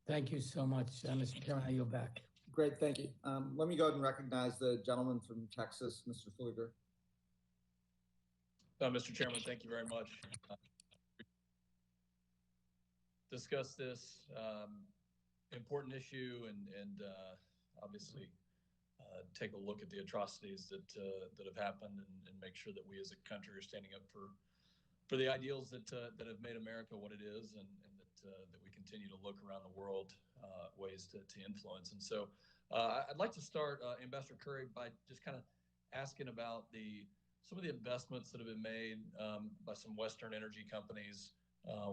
Thank you so much, Mr. Chairman. I yield back. Great, thank you. Let me go ahead and recognize the gentleman from Texas, Mr. Pfluger. Mr. Chairman, thank you very much. Discuss this important issue and obviously take a look at the atrocities that have happened and make sure that we as a country are standing up for the ideals that have made America what it is, and that we continue to look around the world ways to influence. And so I'd like to start, Ambassador Curry, by just kind of asking about some of the investments that have been made by some Western energy companies,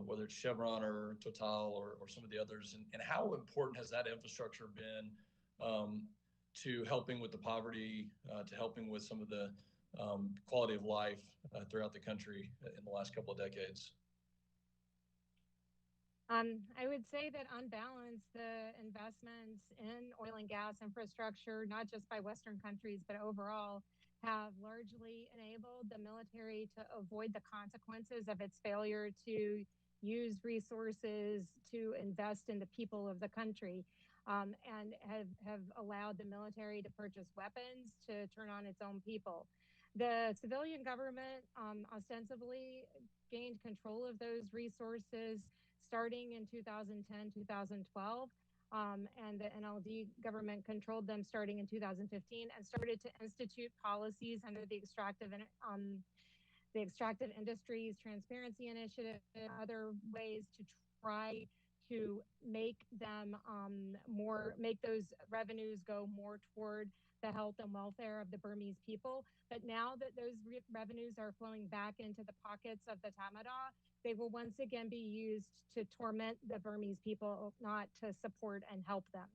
whether it's Chevron or Total or some of the others, and how important has that infrastructure been to helping with the poverty, to helping with some of the quality of life throughout the country in the last couple of decades? I would say that on balance, the investments in oil and gas infrastructure, not just by Western countries, but overall, have largely enabled the military to avoid the consequences of its failure to use resources to invest in the people of the country, and have allowed the military to purchase weapons to turn on its own people. The civilian government ostensibly gained control of those resources starting in 2010, 2012. And the NLD government controlled them starting in 2015 and started to institute policies under the extractive industries transparency initiative and other ways to try to make them make those revenues go more toward the health and welfare of the Burmese people. But now that those revenues are flowing back into the pockets of the Tamada, they will once again be used to torment the Burmese people, not to support and help them.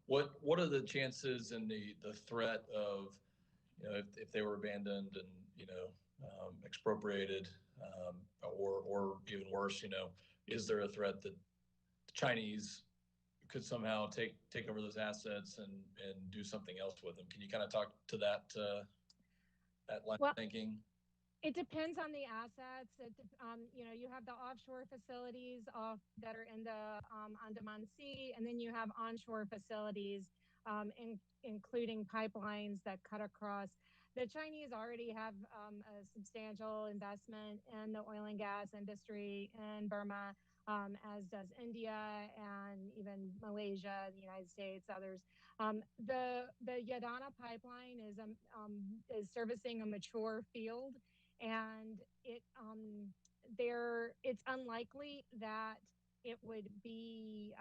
What are the chances and the threat of, if they were abandoned and, expropriated, or even worse, is there a threat that the Chinese could somehow take over those assets and do something else with them? Can you kind of talk to that line of thinking? It depends on the assets. You have the offshore facilities that are in the Andaman Sea, and then you have onshore facilities, including pipelines that cut across. The Chinese already have a substantial investment in the oil and gas industry in Burma, as does India and even Malaysia, the United States, others. The Yadana pipeline is servicing a mature field, and it's unlikely that it would be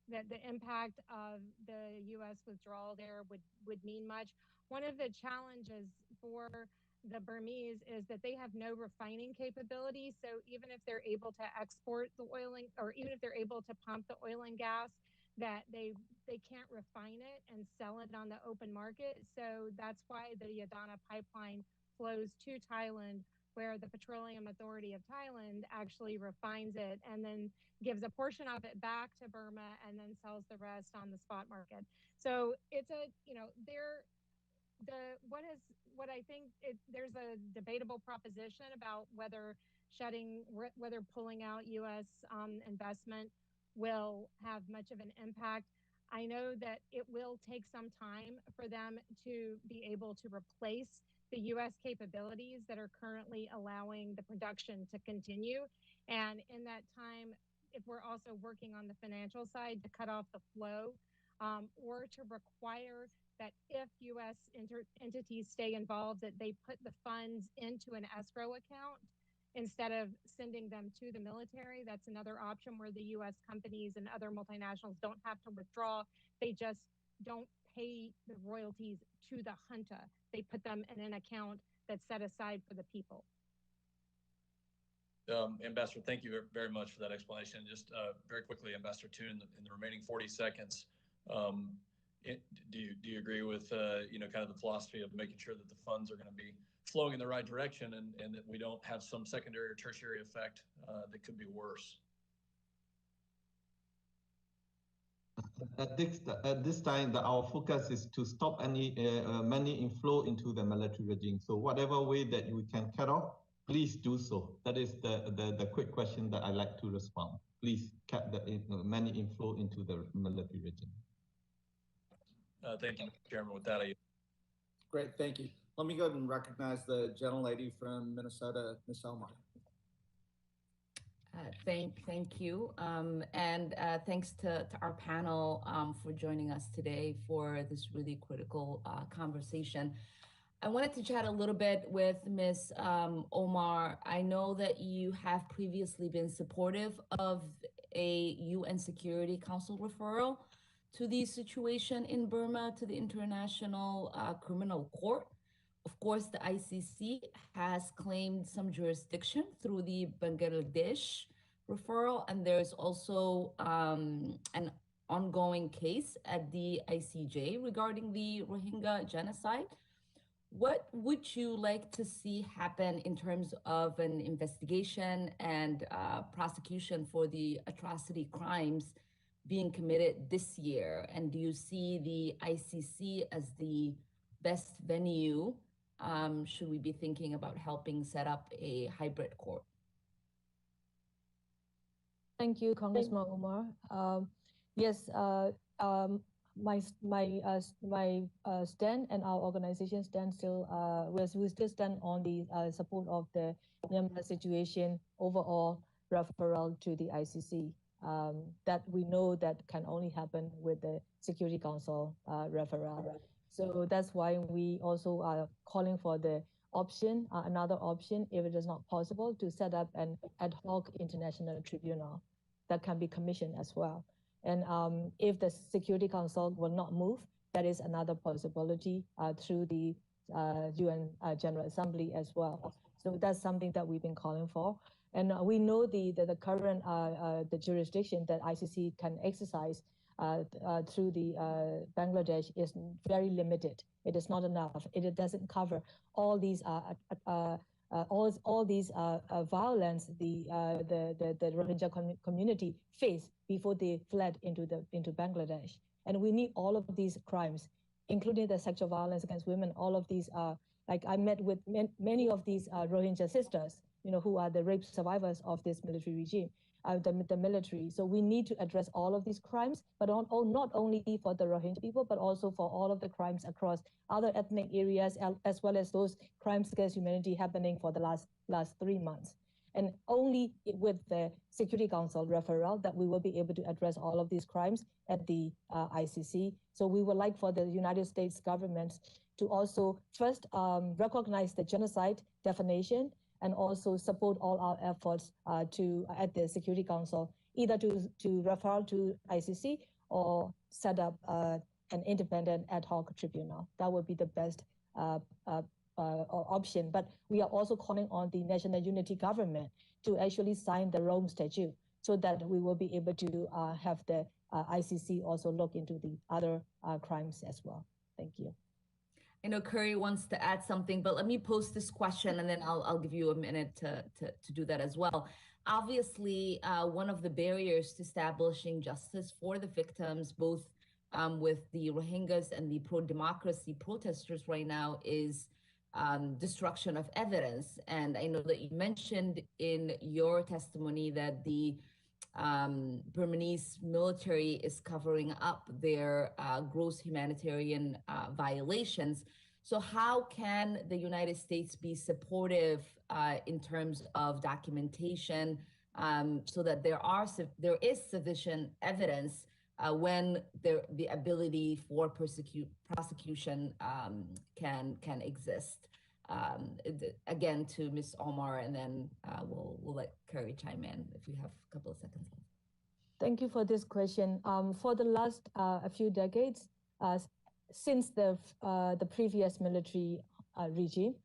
that the impact of the U.S. withdrawal there would mean much. One of the challenges for the Burmese is that they have no refining capability. So even if they're able to export the oil, or even if they're able to pump the oil and gas, that they can't refine it and sell it on the open market. So that's why the Yadana pipeline flows to Thailand, where the Petroleum Authority of Thailand actually refines it and then gives a portion of it back to Burma and then sells the rest on the spot market. So it's there's a debatable proposition about whether pulling out U.S. investment will have much of an impact. I know that it will take some time for them to be able to replace the U.S. capabilities that are currently allowing the production to continue. And in that time, if we're also working on the financial side to cut off the flow, or to require that if U.S. entities stay involved, that they put the funds into an escrow account instead of sending them to the military. That's another option where the U.S. companies and other multinationals don't have to withdraw. They just don't pay the royalties to the junta. They put them in an account that's set aside for the people. Ambassador, thank you very much for that explanation. Just very quickly, Ambassador Toon, in the remaining 40 seconds, do you agree with kind of the philosophy of making sure that the funds are going to be flowing in the right direction and that we don't have some secondary or tertiary effect that could be worse? At this time, our focus is to stop any money inflow into the military regime. So whatever way that we can cut off, please do so. That is the quick question that I like to respond. Please cut the money inflow into the military regime. Thank you, Mr. Chairman. With that, Great, thank you. Let me go ahead and recognize the gentlelady from Minnesota, Ms. Omar. Thank you. And thanks to our panel for joining us today for this really critical conversation. I wanted to chat a little bit with Ms. Omar. I know that you have previously been supportive of a UN Security Council referral to the situation in Burma to the International Criminal Court. Of course, the ICC has claimed some jurisdiction through the Bangladesh referral, and there's also an ongoing case at the ICJ regarding the Rohingya genocide. What would you like to see happen in terms of an investigation and prosecution for the atrocity crimes being committed this year? And do you see the ICC as the best venue? Should we be thinking about helping set up a hybrid court? Thank you, Congressman Omar. Yes, my stand and our organization stand still, we still stand on the support of the Myanmar situation overall referral to the ICC. That we know that can only happen with the Security Council referral. So that's why we also are calling for the option, another option, if it is not possible, to set up an ad hoc international tribunal that can be commissioned as well. And if the Security Council will not move, that is another possibility through the UN General Assembly as well. So that's something that we've been calling for. And we know the current the jurisdiction that ICC can exercise through the Bangladesh is very limited. It is not enough. It doesn't cover all these all these violence the Rohingya community faced before they fled into Bangladesh. And we need all of these crimes, including the sexual violence against women. All of these like I met with many of these Rohingya sisters, who are the rape survivors of this military regime, the military. So we need to address all of these crimes, but not only for the Rohingya people, but also for all of the crimes across other ethnic areas, as well as those crimes against humanity happening for the last 3 months. And only with the Security Council referral that we will be able to address all of these crimes at the ICC. So we would like for the United States government to also first recognize the genocide definition and also support all our efforts at the Security Council, either to refer to ICC or set up an independent ad hoc tribunal. That would be the best option. But we are also calling on the National Unity Government to actually sign the Rome Statute so that we will be able to have the ICC also look into the other crimes as well. Thank you. I know Curry wants to add something, but let me pose this question and then I'll give you a minute to do that as well. Obviously, one of the barriers to establishing justice for the victims, both with the Rohingyas and the pro-democracy protesters right now, is destruction of evidence. And I know that you mentioned in your testimony that the Burmese military is covering up their gross humanitarian violations. So how can the United States be supportive in terms of documentation so that there is sufficient evidence when the ability for prosecution can exist? Again, to Ms. Omar, and then we'll let Curry chime in if we have a couple of seconds left. Thank you for this question. For the last a few decades, since the previous military regime,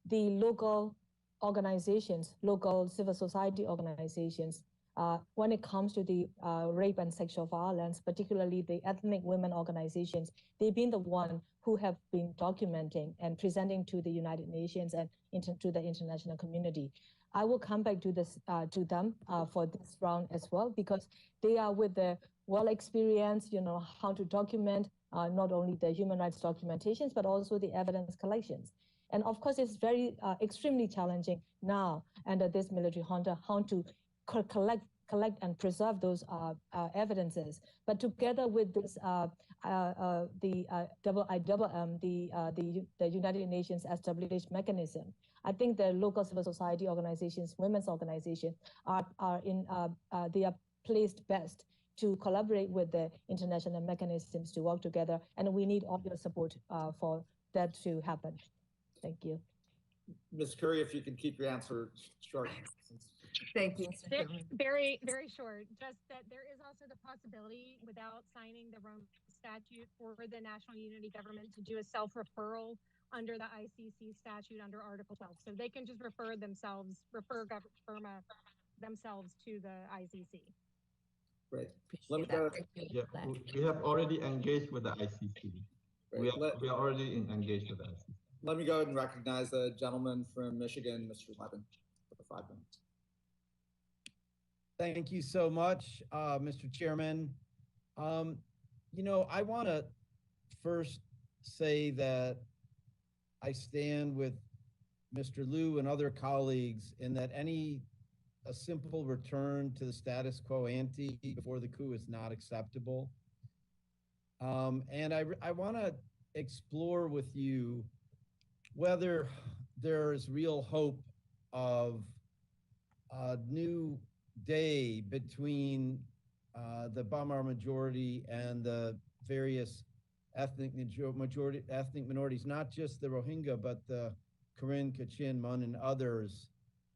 the local organizations, local civil society organizations, when it comes to the rape and sexual violence, particularly the ethnic women organizations, they've been the one who have been documenting and presenting to the United Nations and to the international community. I will come back to this to them for this round as well, because they are with the well experience, how to document not only the human rights documentations, but also the evidence collections. And of course, it's very extremely challenging now under this military junta how to collect and preserve those evidences. But together with this, the IWM, the United Nations established mechanism, I think the local civil society organizations, women's organizations, they are placed best to collaborate with the international mechanisms to work together, and we need all your support for that to happen. Thank you. Ms. Curry, if you can keep your answer short. Thank you. Very, very short. Just that there is also the possibility, without signing the Rome statute, for the national unity government to do a self-referral under the ICC statute under Article 12. So they can just refer Burma themselves to the ICC. Great. Yeah, we have already engaged with the ICC. We are already engaged with the ICC. Let me go ahead and recognize the gentleman from Michigan, Mr. Levin, for 5 minutes. Thank you so much, Mr. Chairman. I want to first say that I stand with Mr. Liu and other colleagues in that a simple return to the status quo ante before the coup is not acceptable. And I want to explore with you whether there's real hope of a new day between the Bamar majority and the various ethnic minorities, not just the Rohingya, but the Karen, Kachin, Mun, and others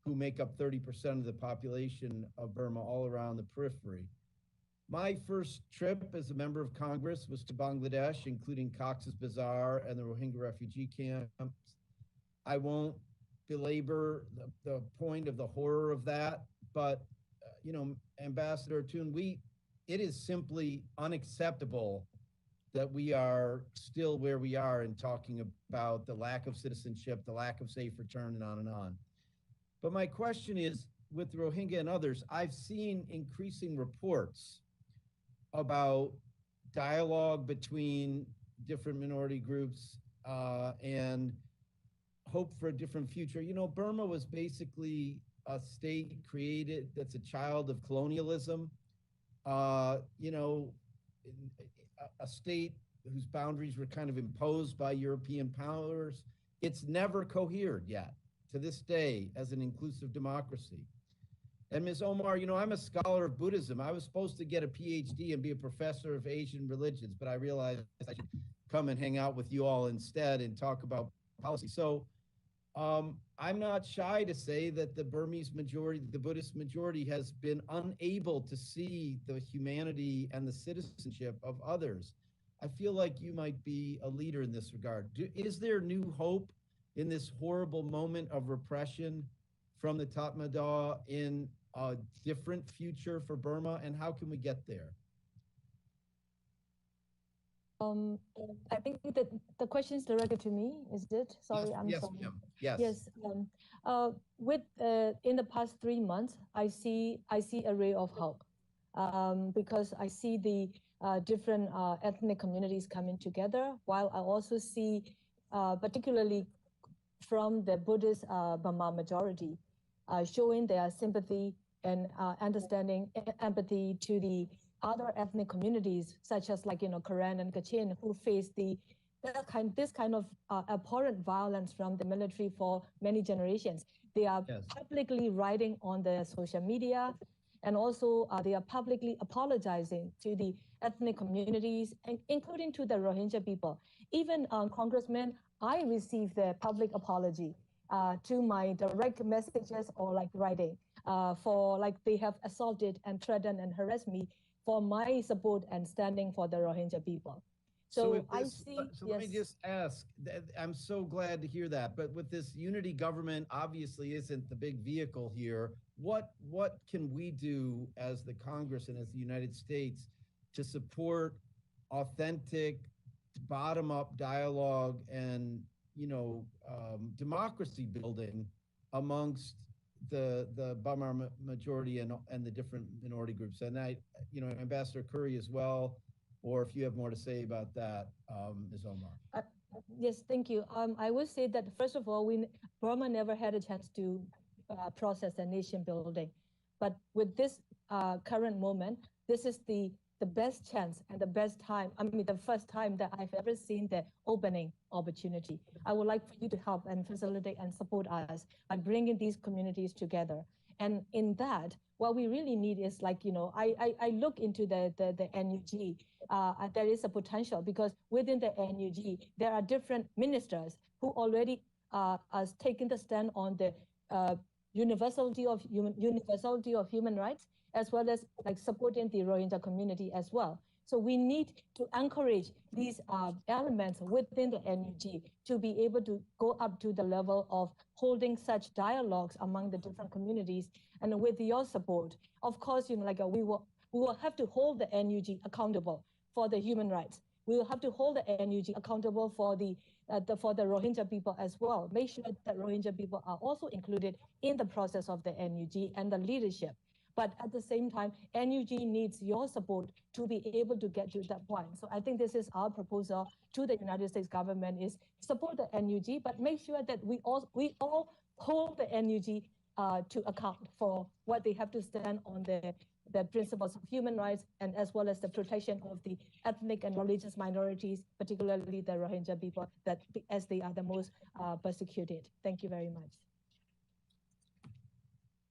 who make up 30% of the population of Burma all around the periphery. My first trip as a member of Congress was to Bangladesh, including Cox's Bazar and the Rohingya refugee camps. I won't belabor the point of the horror of that, but Ambassador Toon, it is simply unacceptable that we are still where we are in talking about the lack of citizenship, the lack of safe return, and on and on. But my question is, with Rohingya and others, I've seen increasing reports about dialogue between different minority groups and hope for a different future. Burma was basically a state created that's a child of colonialism, a state whose boundaries were kind of imposed by European powers. It's never cohered yet to this day as an inclusive democracy. And Ms. Omar, I'm a scholar of Buddhism. I was supposed to get a PhD and be a professor of Asian religions, but I realized I should come and hang out with you all instead and talk about policy. So I'm not shy to say that the Burmese majority, the Buddhist majority, has been unable to see the humanity and the citizenship of others. I feel like you might be a leader in this regard. Is there new hope in this horrible moment of repression from the Tatmadaw in a different future for Burma, and how can we get there? I think that the question is directed to me, is it? Sorry, yes, sorry. Ma'am. Yes. Yes. In the past 3 months, I see a ray of hope because I see the different ethnic communities coming together, while I also see, particularly from the Buddhist Burma majority, showing their sympathy and understanding, empathy to the other ethnic communities, such as Karen and Kachin, who face the this kind of abhorrent violence from the military for many generations. They are publicly writing on the social media, and also they are publicly apologizing to the ethnic communities, and including to the Rohingya people. Even Congressman, I received the public apology to my direct messages or like writing for like they have assaulted and threatened and harassed me for my support and standing for the Rohingya people. So I see. So let me just ask, I'm so glad to hear that, but with this unity government obviously isn't the big vehicle here. What can we do as the Congress and as the United States to support authentic bottom-up dialogue and, democracy building amongst the Burma majority and the different minority groups? And Ambassador Curry as well, or if you have more to say about that, Ms. Omar. Yes, thank you. I would say that, first of all, Burma never had a chance to process a nation building. But with this current moment, this is the best chance and the best time, the first time that I've ever seen the opening opportunity. I would like for you to help and facilitate and support us by bringing these communities together. And in that, what we really need is I look into the NUG. There is a potential because within the NUG, there are different ministers who already are taking the stand on the universality of human rights, as well as supporting the Rohingya community as well. So we need to encourage these elements within the NUG to be able to go up to the level of holding such dialogues among the different communities. And with your support, of course, we will have to hold the NUG accountable for the human rights. We will have to hold the NUG accountable for the Rohingya people as well. Make sure that Rohingya people are also included in the process of the NUG and the leadership. But at the same time, NUG needs your support to be able to get to that point. So I think this is our proposal to the United States government: is support the NUG, but make sure that we all hold the NUG to account for what they have to stand on the principles of human rights, and as well as the protection of the ethnic and religious minorities, particularly the Rohingya people, as they are the most persecuted. Thank you very much.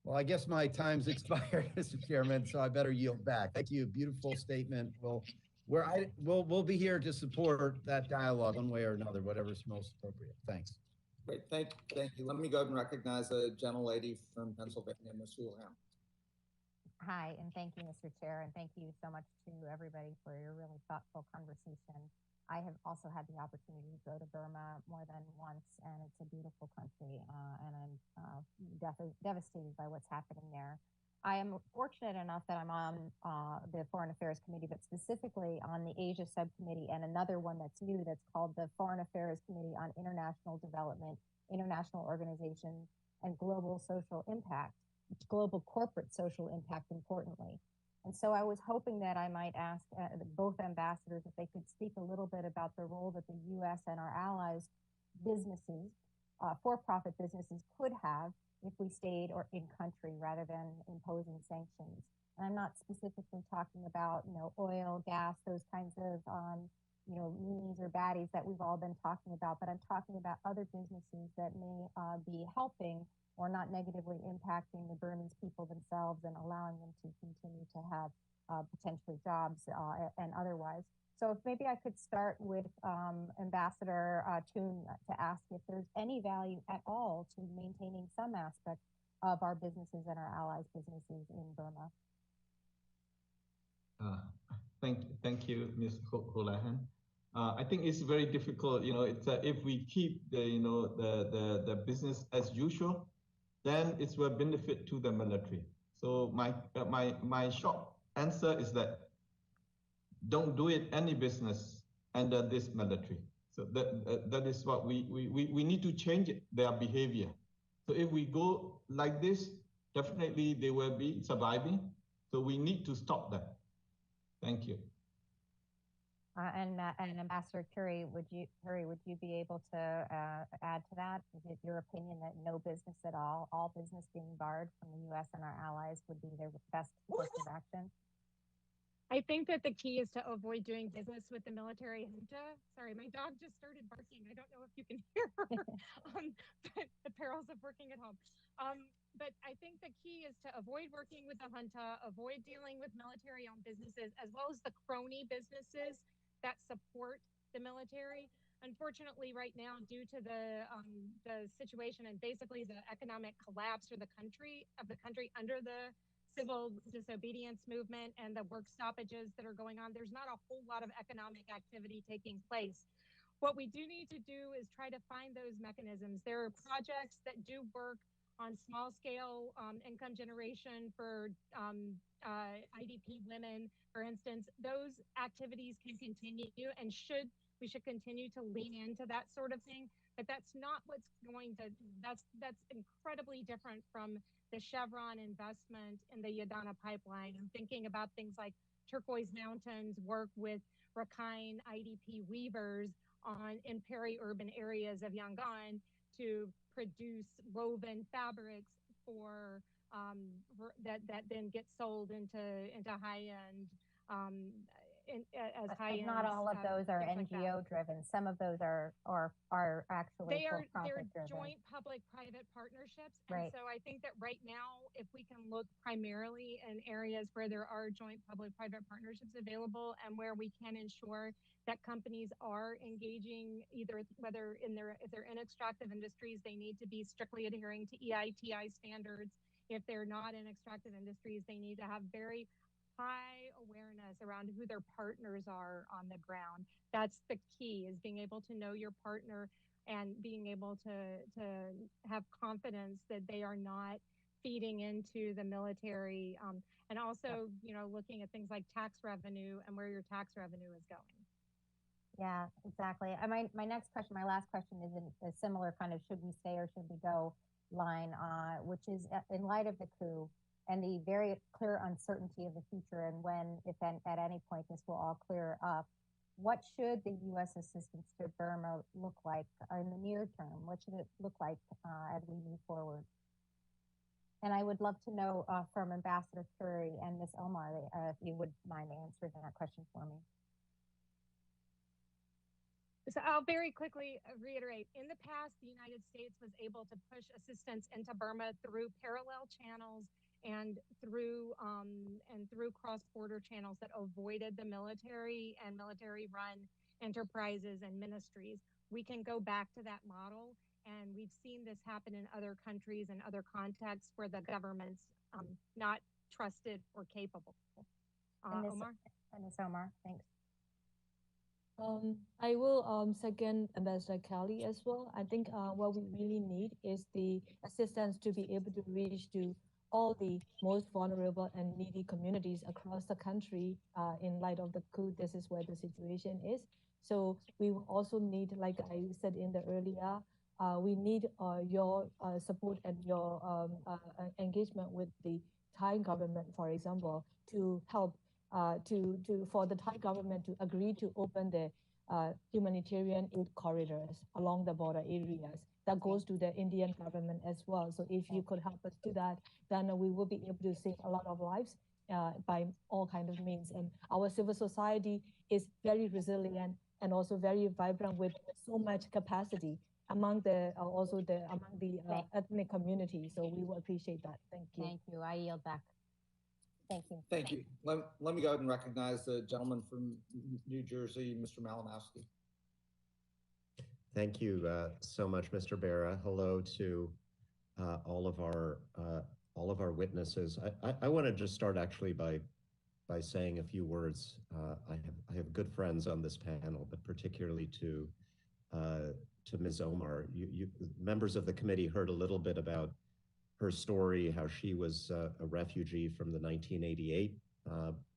Well, I guess my time's expired, Mr. Chairman, so I better yield back. Thank you. Beautiful statement. We'll be here to support that dialogue one way or another, whatever's most appropriate. Thanks. Great, thank you. Let me go ahead and recognize a gentlelady from Pennsylvania, Ms. Houlihan. Hi, and thank you, Mr. Chair, and thank you so much to everybody for your really thoughtful conversation. I have also had the opportunity to go to Burma more than once, and it's a beautiful country, and I'm devastated by what's happening there. I am fortunate enough that I'm on the Foreign Affairs Committee, but specifically on the Asia Subcommittee, and another one that's new that's called the Foreign Affairs Committee on International Development, International Organizations, and Global Social Impact, global corporate social impact, importantly. And so I was hoping that I might ask both ambassadors if they could speak a little bit about the role that the U.S. and our allies' businesses, for-profit businesses, could have if we stayed in country rather than imposing sanctions. And I'm not specifically talking about, oil, gas, those kinds of, meanies or baddies that we've all been talking about, but I'm talking about other businesses that may be helping or not negatively impacting the Burmese people themselves and allowing them to continue to have potentially jobs and otherwise. So if maybe I could start with Ambassador Toon to ask if there's any value at all to maintaining some aspect of our businesses and our allies' businesses in Burma. Thank you, Ms. Houlihan. I think it's very difficult. It's if we keep the business as usual, then it will benefit to the military. So my short answer is that don't do it any business under this military. So that is what we need to change their behavior. So if we go like this, definitely they will be surviving. So we need to stop that. Thank you. And Ambassador Curry, would you be able to add to that? Is it your opinion that no business at all business being barred from the U.S. and our allies would be their best course of action? I think that the key is to avoid doing business with the military junta. Sorry, my dog just started barking. I don't know if you can hear her. But the perils of working at home. But I think the key is to avoid working with the junta, avoid dealing with military-owned businesses, as well as the crony businesses that support the military. Unfortunately, right now, due to the situation and basically the economic collapse of the country under the civil disobedience movement and the work stoppages that are going on, there's not a whole lot of economic activity taking place. What we do need to do is try to find those mechanisms. There are projects that do work on small scale income generation for IDP women, for instance. Those activities can continue and we should continue to lean into that sort of thing. But that's not what's going to, that's incredibly different from the Chevron investment in the Yadana pipeline. I'm thinking about things like Turquoise Mountains work with Rakhine IDP weavers in peri-urban areas of Yangon to produce woven fabrics for that then get sold into high-end as high-end. Not all of those are NGO driven. Some of those are actually they're for-profit joint public-private partnerships. Right. And so I think that right now, if we can look primarily in areas where there are joint public-private partnerships available and where we can ensure that companies are engaging either whether if they're in extractive industries, they need to be strictly adhering to EITI standards. If they're not in extractive industries, they need to have very high awareness around who their partners are on the ground. That's the key, is being able to know your partner and being able to have confidence that they are not feeding into the military, and also, looking at things like tax revenue and where your tax revenue is going. Yeah, exactly. My next question, my last question is in a similar kind of should we stay or should we go line, which is in light of the coup and the very clear uncertainty of the future and when, if at any point this will all clear up, what should the U.S. assistance to Burma look like in the near term? What should it look like as we move forward? And I would love to know from Ambassador Curry and Ms. Omar, if you would mind answering that question for me. So I'll very quickly reiterate, in the past, the United States was able to push assistance into Burma through parallel channels and through cross-border channels that avoided the military and military-run enterprises and ministries. We can go back to that model, and we've seen this happen in other countries and other contexts where the government's not trusted or capable. Omar? Ms. Omar, thanks. I will second Ambassador Kelly as well. I think what we really need is the assistance to be able to reach to all the most vulnerable and needy communities across the country. In light of the coup, this is where the situation is. So we also need, like I said in the earlier, we need your support and your engagement with the Thai government, for example, to help for the Thai government to agree to open the humanitarian aid corridors along the border areas. That goes to the Indian government as well. So if you could help us do that, then we will be able to save a lot of lives by all kinds of means. And our civil society is very resilient and also very vibrant with so much capacity among the ethnic community. So we will appreciate that. Thank you. Thank you. I yield back. Thank you. Thank you. Let me go ahead and recognize the gentleman from New Jersey, Mr. Malinowski. Thank you so much, Mr. Bera. Hello to all of our witnesses. I want to just start actually by saying a few words. I have good friends on this panel, but particularly to Ms. Omar. You members of the committee heard a little bit about her story, how she was a refugee from the 1988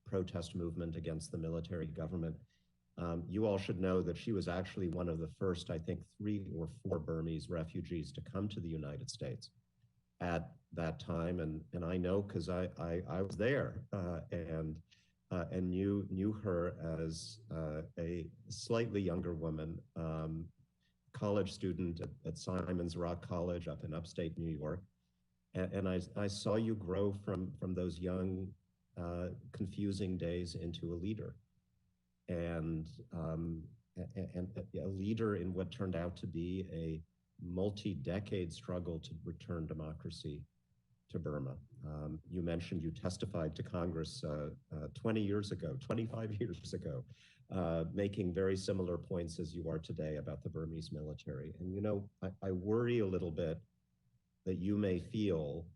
protest movement against the military government. You all should know that she was actually one of the first, I think, 3 or 4 Burmese refugees to come to the United States at that time. And I know because I was there and knew her as a slightly younger woman, college student at Simon's Rock College up in upstate New York. And I saw you grow from those young confusing days into a leader. And a leader in what turned out to be a multi-decade struggle to return democracy to Burma. You mentioned you testified to Congress 20 years ago, 25 years ago, making very similar points as you are today about the Burmese military. And you know, I worry a little bit that you may feel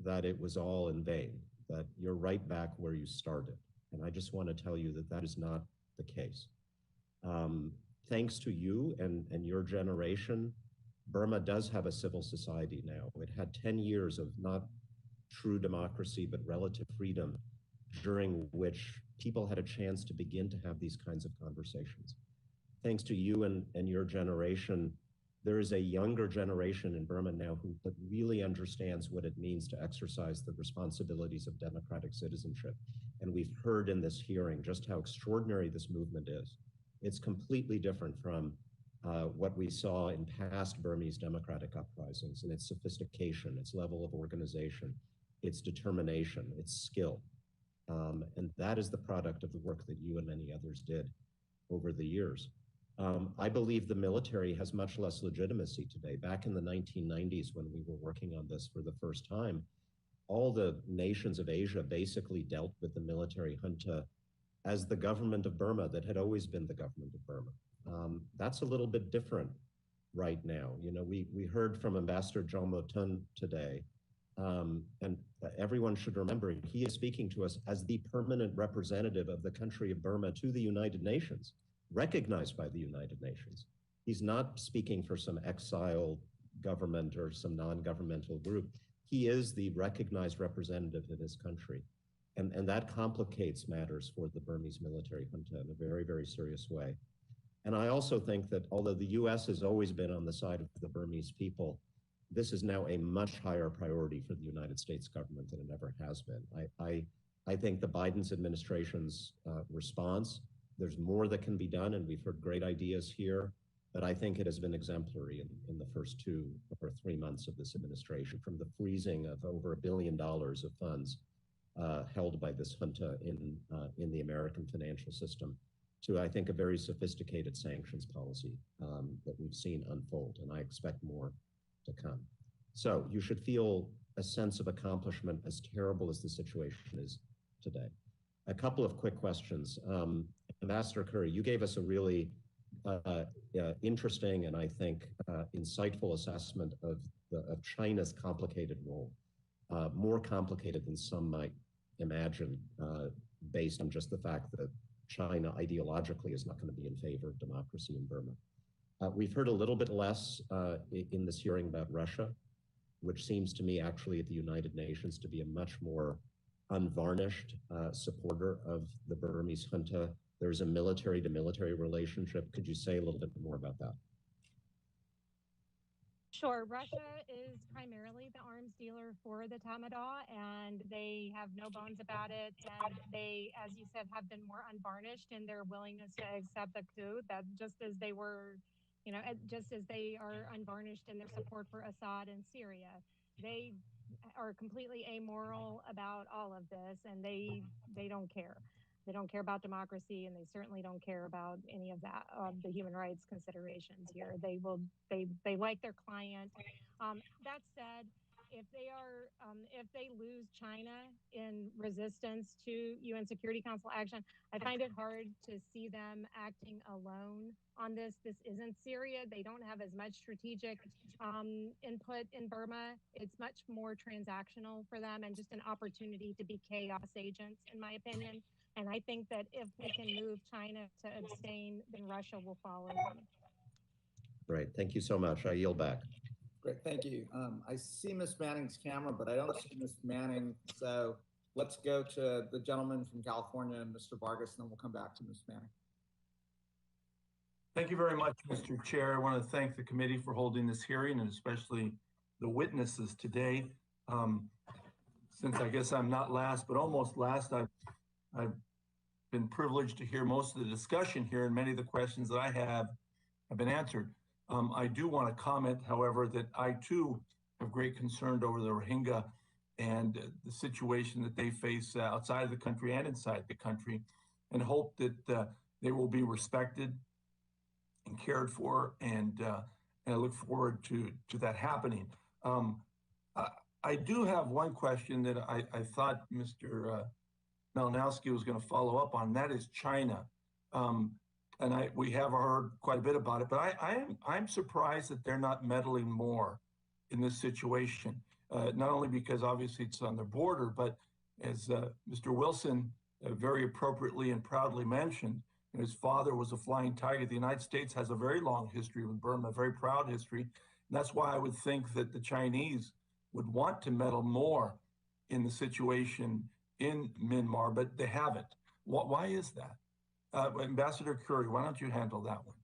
that it was all in vain, that you're right back where you started. And I just want to tell you that that is not the case. Thanks to you and your generation, Burma does have a civil society now. It had 10 years of not true democracy, but relative freedom, during which people had a chance to begin to have these kinds of conversations. Thanks to you and your generation, there is a younger generation in Burma now who really understands what it means to exercise the responsibilities of democratic citizenship. And we've heard in this hearing just how extraordinary this movement is. It's completely different from what we saw in past Burmese democratic uprisings, and its sophistication, its level of organization, its determination, its skill. And that is the product of the work that you and many others did over the years. I believe the military has much less legitimacy today. Back in the 1990s, when we were working on this for the first time, all the nations of Asia basically dealt with the military junta as the government of Burma that had always been the government of Burma. That's a little bit different right now. You know, we heard from Ambassador John Motun today, and everyone should remember he is speaking to us as the permanent representative of the country of Burma to the United Nations, recognized by the United Nations. He's not speaking for some exile government or some non-governmental group. He is the recognized representative of his country. And that complicates matters for the Burmese military junta in a very, very serious way. And I also think that although the US has always been on the side of the Burmese people, this is now a much higher priority for the United States government than it ever has been. I think the Biden's administration's response, there's more that can be done, and we've heard great ideas here, but I think it has been exemplary in the first 2 or 3 months of this administration, from the freezing of over $1 billion of funds held by this junta in the American financial system, to, I think, a very sophisticated sanctions policy that we've seen unfold, and I expect more to come. So you should feel a sense of accomplishment, as terrible as the situation is today. A couple of quick questions. Ambassador Curry, you gave us a really interesting and I think insightful assessment of China's complicated role, more complicated than some might imagine, based on just the fact that China ideologically is not going to be in favor of democracy in Burma. We've heard a little bit less in this hearing about Russia, which seems to me actually at the United Nations to be a much more unvarnished supporter of the Burmese junta. There's a military to military relationship. Could you say a little bit more about that? Sure. Russia is primarily the arms dealer for the Tatmadaw, and they have no bones about it. And they, as you said, have been more unvarnished in their willingness to accept the coup, that just as they were, you know, just as they are unvarnished in their support for Assad in Syria. They are completely amoral about all of this, and they don't care. They don't care about democracy, and they certainly don't care about any of that, the human rights considerations here. They like their client. That said, if they lose China in resistance to UN Security Council action, I find it hard to see them acting alone on this. This isn't Syria. They don't have as much strategic input in Burma. It's much more transactional for them and just an opportunity to be chaos agents, in my opinion. And I think that if we can move China to abstain, then Russia will follow them. Great. Thank you so much. I yield back. Great. Thank you. I see Ms. Manning's camera, but I don't see Ms. Manning. So let's go to the gentleman from California, Mr. Vargas, and then we'll come back to Ms. Manning. Thank you very much, Mr. Chair. I want to thank the committee for holding this hearing, and especially the witnesses today. Since I guess I'm not last, but almost last, I've been privileged to hear most of the discussion here, and many of the questions that I have been answered. I do want to comment, however, that I too have great concern over the Rohingya and the situation that they face outside of the country and inside the country, and hope that they will be respected and cared for, and I look forward to that happening. I do have one question that I thought Mr. Malinowski was going to follow up on. That is China, and we have heard quite a bit about it. But I'm surprised that they're not meddling more in this situation. Not only because obviously it's on their border, but as Mr. Wilson very appropriately and proudly mentioned, his father was a flying tiger. The United States has a very long history with Burma, a very proud history. And that's why I would think that the Chinese would want to meddle more in the situation in Myanmar, but they haven't. Why is that? Ambassador Curry, why don't you handle that one?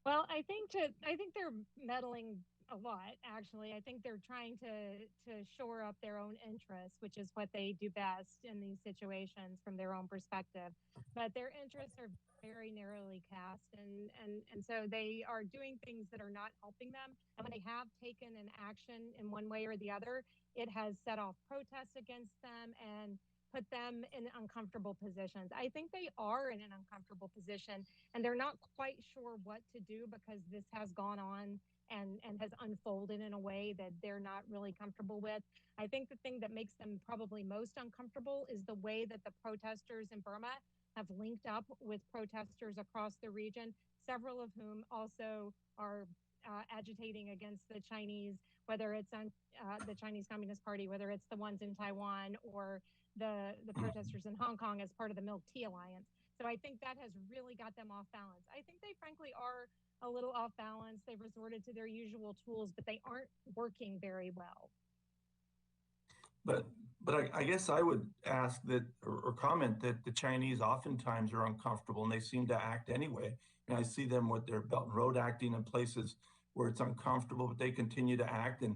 Well, I think they're meddling a lot, actually. I think they're trying to shore up their own interests, which is what they do best in these situations from their own perspective. But their interests are very narrowly cast, and so they are doing things that are not helping them. And when they have taken an action in one way or the other, it has set off protests against them and put them in uncomfortable positions. I think they are in an uncomfortable position, and they're not quite sure what to do because this has gone on and has unfolded in a way that they're not really comfortable with. I think the thing that makes them probably most uncomfortable is the way that the protesters in Burma have linked up with protesters across the region, several of whom also are agitating against the Chinese, whether it's on the Chinese Communist Party, whether it's the ones in Taiwan or the protesters in Hong Kong as part of the Milk Tea Alliance. So I think that has really got them off balance. I think they frankly are a little off balance. They've resorted to their usual tools, but they aren't working very well. But I guess I would ask that or comment that the Chinese oftentimes are uncomfortable and they seem to act anyway. And I see them with their Belt and Road acting in places where it's uncomfortable, but they continue to act. And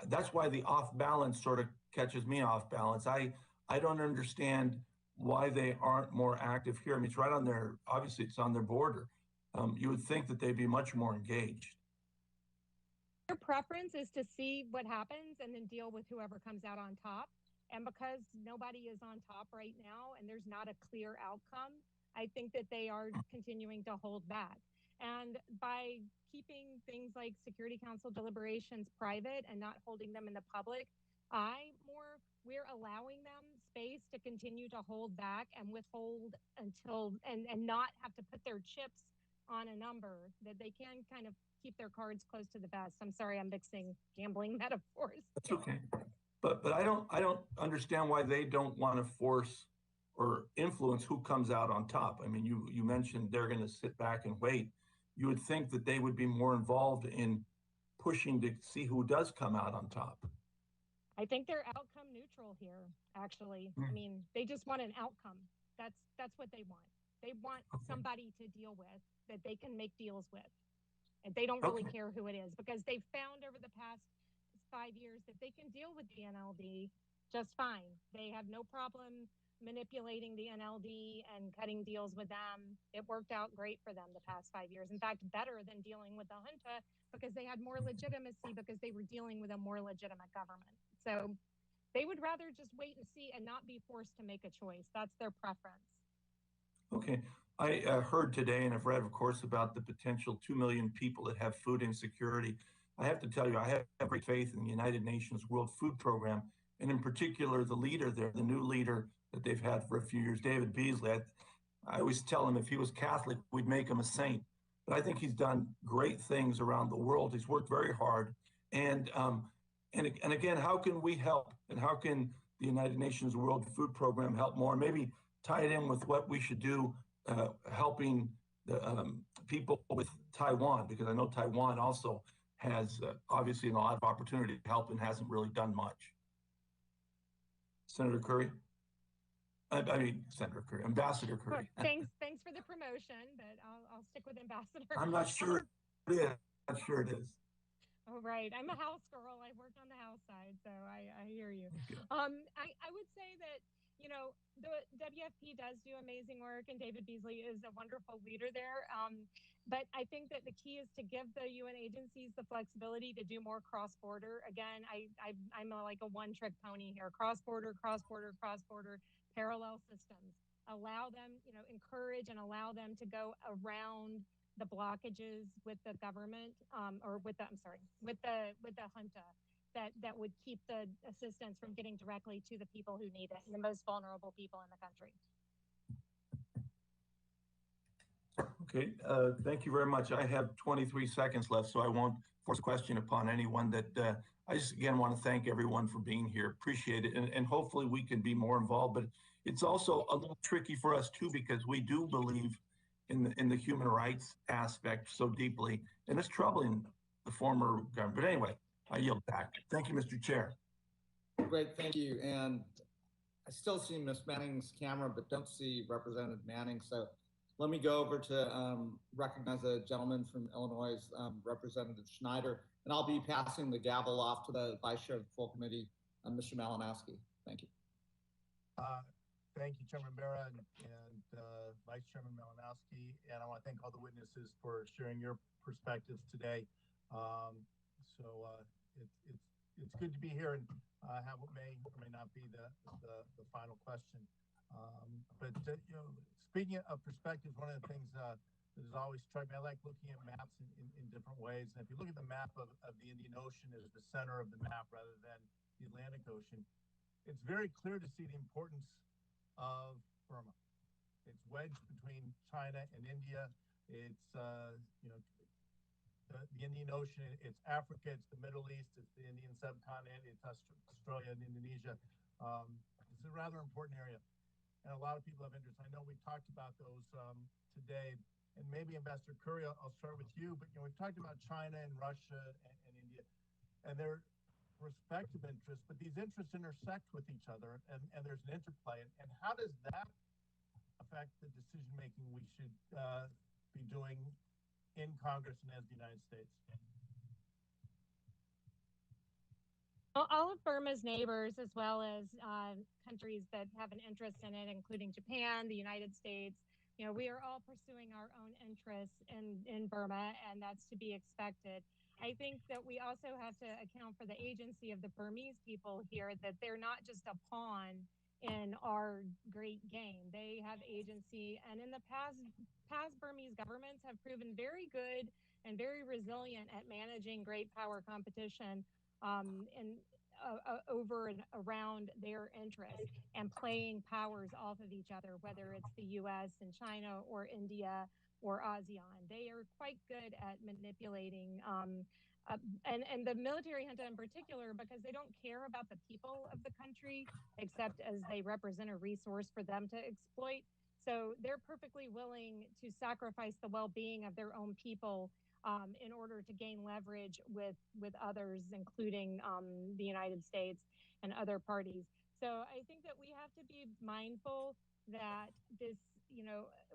that's why the off balance sort of catches me off balance. I don't understand why they aren't more active here. I mean, it's right on their, obviously it's on their border. You would think that they'd be much more engaged. Their preference is to see what happens and then deal with whoever comes out on top. And because nobody is on top right now and there's not a clear outcome, I think that they are continuing to hold back. And by keeping things like Security Council deliberations private and not holding them in the public, we're allowing them space to continue to hold back and withhold until and not have to put their chips on a number, that they can kind of keep their cards close to the vest. I'm sorry, I'm mixing gambling metaphors. That's okay. But I don't understand why they don't want to force or influence who comes out on top. I mean, you mentioned they're going to sit back and wait. You would think that they would be more involved in pushing to see who does come out on top. I think they're outcome neutral here, actually. I mean, they just want an outcome. That's what they want. They want somebody to deal with that they can make deals with. And they don't really care who it is, because they've found over the past 5 years that they can deal with the NLD just fine. They have no problem manipulating the NLD and cutting deals with them. It worked out great for them the past 5 years. In fact, better than dealing with the junta, because they had more legitimacy because they were dealing with a more legitimate government. So they would rather just wait and see and not be forced to make a choice. That's their preference. Okay. I heard today, and I've read, of course, about the potential 2 million people that have food insecurity. I have to tell you, I have great faith in the United Nations World Food Program, and in particular, the leader there, the new leader that they've had for a few years, David Beasley. I always tell him if he was Catholic, we'd make him a saint. But I think he's done great things around the world. He's worked very hard. And again, how can we help? And how can the United Nations World Food Program help more? Maybe tie it in with what we should do, helping the people with Taiwan, because I know Taiwan also has obviously a lot of opportunity to help and hasn't really done much. Senator Curry? I mean, Senator Curry, Ambassador Curry. Thanks for the promotion, but I'll stick with Ambassador. I'm not sure it is. I'm not sure it is. Oh, right. I'm a house girl. I work on the house side, so I hear you. I would say that, you know, the WFP does do amazing work, and David Beasley is a wonderful leader there. But I think that the key is to give the UN agencies the flexibility to do more cross-border. Again, I'm like a one-trick pony here. Cross-border, cross-border, cross-border, parallel systems. Allow them, encourage and allow them to go around the blockages with the government, or with the junta that would keep the assistance from getting directly to the people who need it, the most vulnerable people in the country. Okay, thank you very much. I have 23 seconds left, so I won't force a question upon anyone. That I just again want to thank everyone for being here. Appreciate it, and hopefully we can be more involved. But it's also a little tricky for us too, because we do believe in the human rights aspect so deeply, and it's troubling the former government. But anyway, I yield back. Thank you, Mr. Chair. Great, thank you. And I still see Ms. Manning's camera, but don't see Representative Manning. So let me go over to recognize a gentleman from Illinois, Representative Schneider, and I'll be passing the gavel off to the Vice Chair of the Full Committee, Mr. Malinowski. Thank you. Thank you, Chairman Bera and Vice Chairman Malinowski, and I want to thank all the witnesses for sharing your perspectives today. It's good to be here and have what may or may not be the final question. Speaking of perspectives, one of the things that has always struck me, I like looking at maps in different ways. And if you look at the map of the Indian Ocean as the center of the map rather than the Atlantic Ocean, it's very clear to see the importance of Burma. It's wedged between China and India. It's the Indian Ocean, it's Africa, it's the Middle East, it's the Indian subcontinent, it's Australia and Indonesia. It's a rather important area, and a lot of people have interest. I know we talked about those today, and maybe Ambassador Curry, I'll start with you, but we've talked about China and Russia and India, and their respective interests, but these interests intersect with each other, and there's an interplay. And how does that affect the decision-making we should be doing in Congress and as the United States? All of Burma's neighbors, as well as countries that have an interest in it, including Japan, the United States, we are all pursuing our own interests in Burma, and that's to be expected. I think that we also have to account for the agency of the Burmese people here, that they're not just a pawn in our great game. They have agency, and in the past Burmese governments have proven very good and very resilient at managing great power competition over and around their interests and playing powers off of each other, whether it's the US and China or India or ASEAN. They are quite good at manipulating and the military junta in particular, because they don't care about the people of the country except as they represent a resource for them to exploit. So they're perfectly willing to sacrifice the well-being of their own people in order to gain leverage with others, including the United States and other parties. So I think that we have to be mindful that this,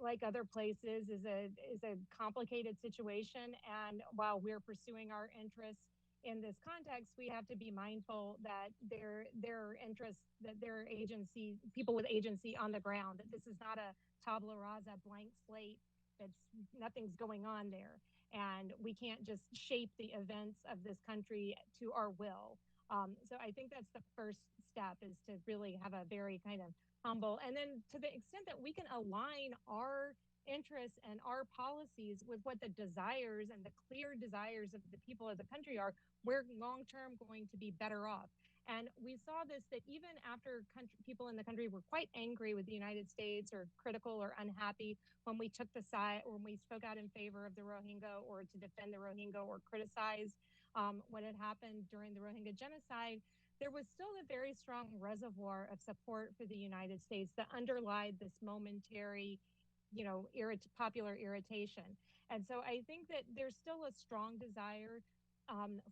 like other places, is a complicated situation. And while we're pursuing our interests in this context, we have to be mindful that their interests, that their agency, people with agency on the ground, that this is not a tabula rasa, blank slate, that's nothing's going on there. And we can't just shape the events of this country to our will. So I think that's the first step, is to really have a very kind of humble, and then to the extent that we can align our interests and our policies with what the desires and the clear desires of the people of the country are, we're long-term going to be better off. And we saw this, that even after people in the country were quite angry with the United States or critical or unhappy when we took the side, or when we spoke out in favor of the Rohingya or to defend the Rohingya or criticize what had happened during the Rohingya genocide, there was still a very strong reservoir of support for the United States that underlied this momentary, popular irritation. And so I think that there's still a strong desire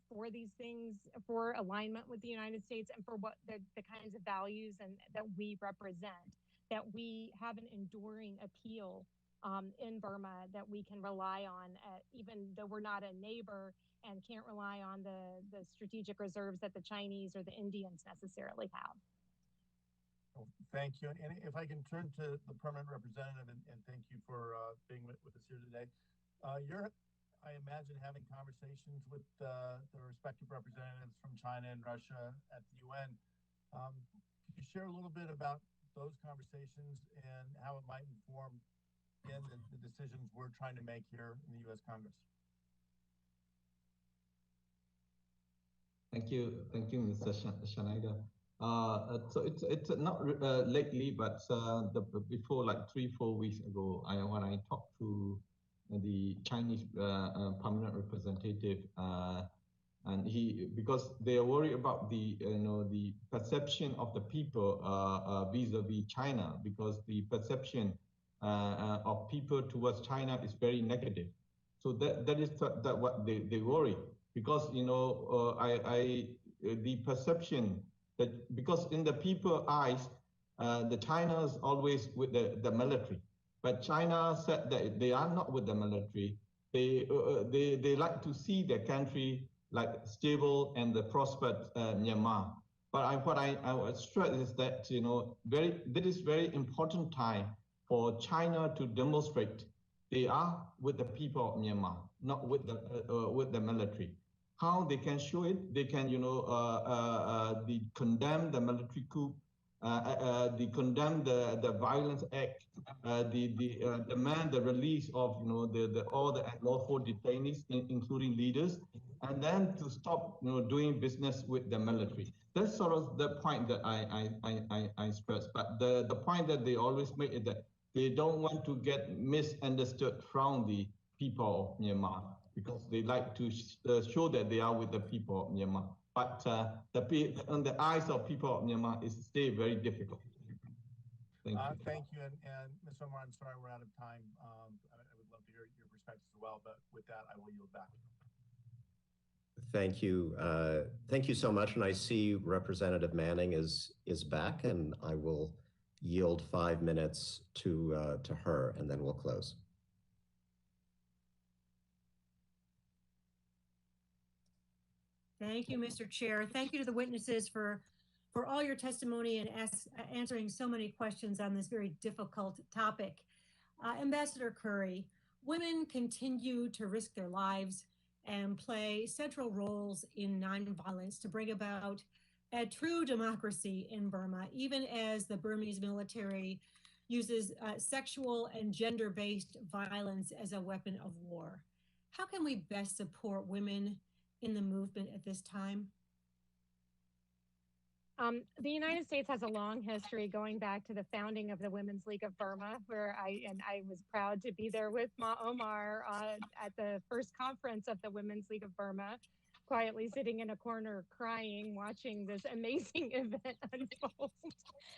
for these things, for alignment with the United States, and for what the kinds of values and that we represent, that we have an enduring appeal in Burma that we can rely on, even though we're not a neighbor and can't rely on the strategic reserves that the Chinese or the Indians necessarily have. Well, thank you. And if I can turn to the permanent representative, and thank you for being with us here today. You're, I imagine, having conversations with the respective representatives from China and Russia at the UN. Could you share a little bit about those conversations and how it might inform, again, the decisions we're trying to make here in the U.S. Congress? Thank you, Mr. Schneider. So it's not lately, but before, like 3-4 weeks ago, when I talked to the Chinese permanent representative, and because they are worried about the the perception of the people vis-a-vis China, because the perception of people towards China is very negative. So that is what they worry, because the perception that, because in the people's eyes, the China is always with the military, but China said that they are not with the military. They like to see their country like stable and the prospered Myanmar. But what I would stress is that that is very important time for China to demonstrate they are with the people of Myanmar, not with the military. How they can show it? They can they condemn the military coup, they condemn the violence act, they demand the release of all the unlawful detainees, including leaders, and then to stop doing business with the military. That's sort of the point that I stress. But the point that they always make is that they don't want to get misunderstood from the people of Myanmar, because they like to show that they are with the people of Myanmar. But on the eyes of people of Myanmar, it's still very difficult. Thank you. Thank you. And Ms. Omar, I'm sorry we're out of time. I would love to hear your perspectives as well, but with that, I will yield back. Thank you. Thank you so much. And I see Representative Manning is back, and I will yield 5 minutes to her, and then we'll close. Thank you, Mr. Chair. Thank you to the witnesses for all your testimony and answering so many questions on this very difficult topic. Ambassador Curry, women continue to risk their lives and play central roles in nonviolence to bring about a true democracy in Burma, even as the Burmese military uses sexual and gender-based violence as a weapon of war. How can we best support women in the movement at this time? The United States has a long history going back to the founding of the Women's League of Burma, where I was proud to be there with Ma Omar at the first conference of the Women's League of Burma, quietly sitting in a corner crying, watching this amazing event unfold.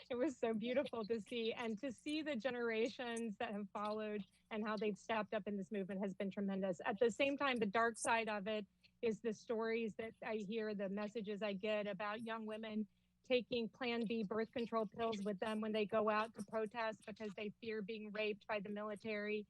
It was so beautiful to see, and to see the generations that have followed and how they've stepped up in this movement has been tremendous. At the same time, the dark side of it is the stories that I hear, the messages I get about young women taking Plan B birth control pills with them when they go out to protest because they fear being raped by the military.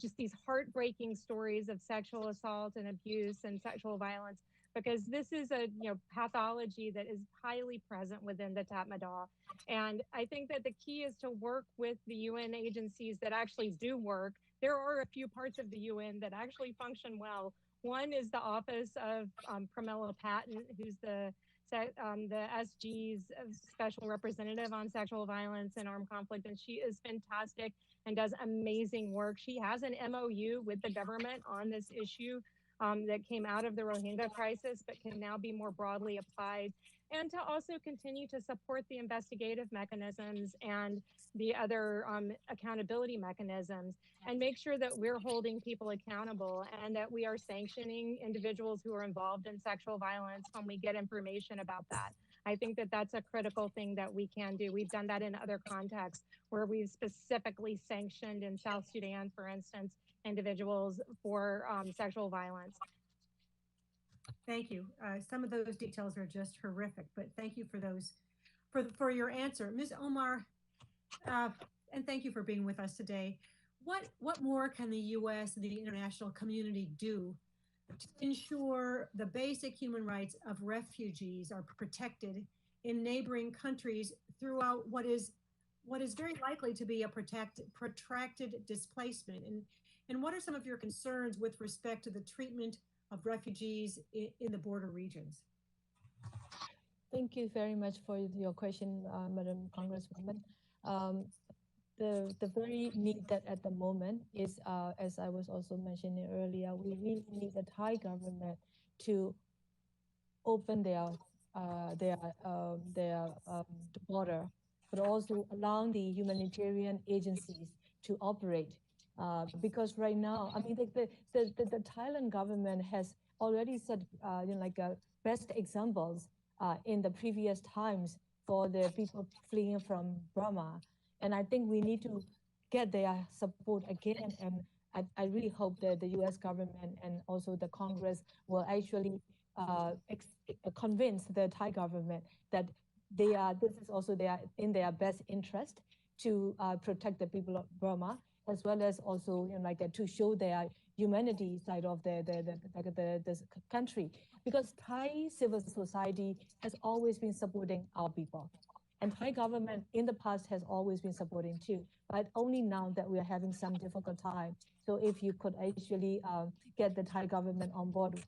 Just these heartbreaking stories of sexual assault and abuse and sexual violence, because this is a pathology that is highly present within the Tatmadaw. And I think that the key is to work with the UN agencies that actually do work. There are a few parts of the UN that actually function well. One is the Office of Pramila Patten, who's the SG's special representative on sexual violence and armed conflict, and she is fantastic and does amazing work. She has an MOU with the government on this issue that came out of the Rohingya crisis, but can now be more broadly applied, and to also continue to support the investigative mechanisms and the other accountability mechanisms, and make sure that we're holding people accountable and that we are sanctioning individuals who are involved in sexual violence when we get information about that. I think that that's a critical thing that we can do. We've done that in other contexts where we've specifically sanctioned in South Sudan, for instance, individuals for sexual violence. Thank you. Some of those details are just horrific, but thank you for those, for your answer. Ms. Omar, and thank you for being with us today. What more can the U.S. and the international community do to ensure the basic human rights of refugees are protected in neighboring countries throughout what is very likely to be a protracted displacement? And what are some of your concerns with respect to the treatment of refugees in the border regions? Thank you very much for your question, Madam Congresswoman. The very need that at the moment is, as I was also mentioning earlier, we really need the Thai government to open their border, but also allowing the humanitarian agencies to operate. Because right now, I mean, the Thailand government has already set, best examples in the previous times for the people fleeing from Burma. And I think we need to get their support again. And I really hope that the US government and also the Congress will actually convince the Thai government that this is also in their best interest to protect the people of Burma, as well as also to show their humanity side of the country. Because Thai civil society has always been supporting our people. And Thai government in the past has always been supporting too, but only now that we are having some difficult time. So if you could actually get the Thai government on board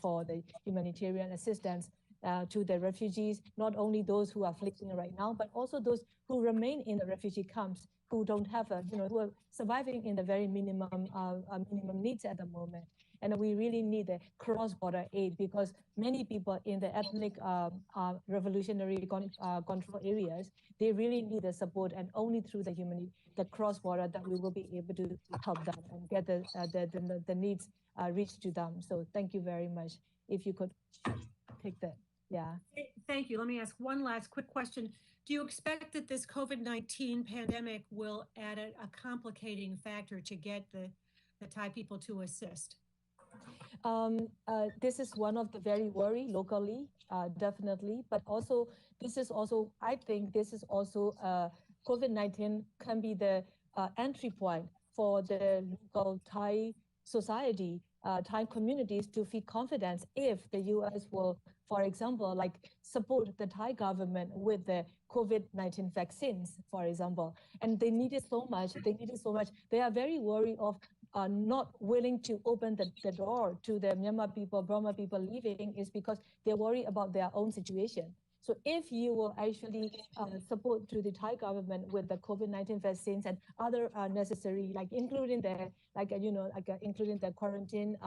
for the humanitarian assistance to the refugees, not only those who are fleeing right now, but also those who remain in the refugee camps, who don't have who are surviving in the very minimum needs at the moment. And we really need the cross-border aid, because many people in the ethnic revolutionary control areas, they really need the support, and only through the cross-border that we will be able to help them and get the needs reached to them. So thank you very much. If you could take that. Yeah. Thank you. Let me ask one last quick question. Do you expect that this COVID-19 pandemic will add a complicating factor to get the Thai people to assist? This is one of the very worry locally, definitely, but also I think this is also COVID-19 can be the entry point for the local Thai society, Thai communities to feel confidence if the US will, for example, support the Thai government with the COVID-19 vaccines, for example. And they need it so much. They are very worried of not willing to open the door to the Myanmar people, Burma people leaving, is because they worry about their own situation. So if you will actually support to the Thai government with the COVID-19 vaccines and other necessary, including the quarantine,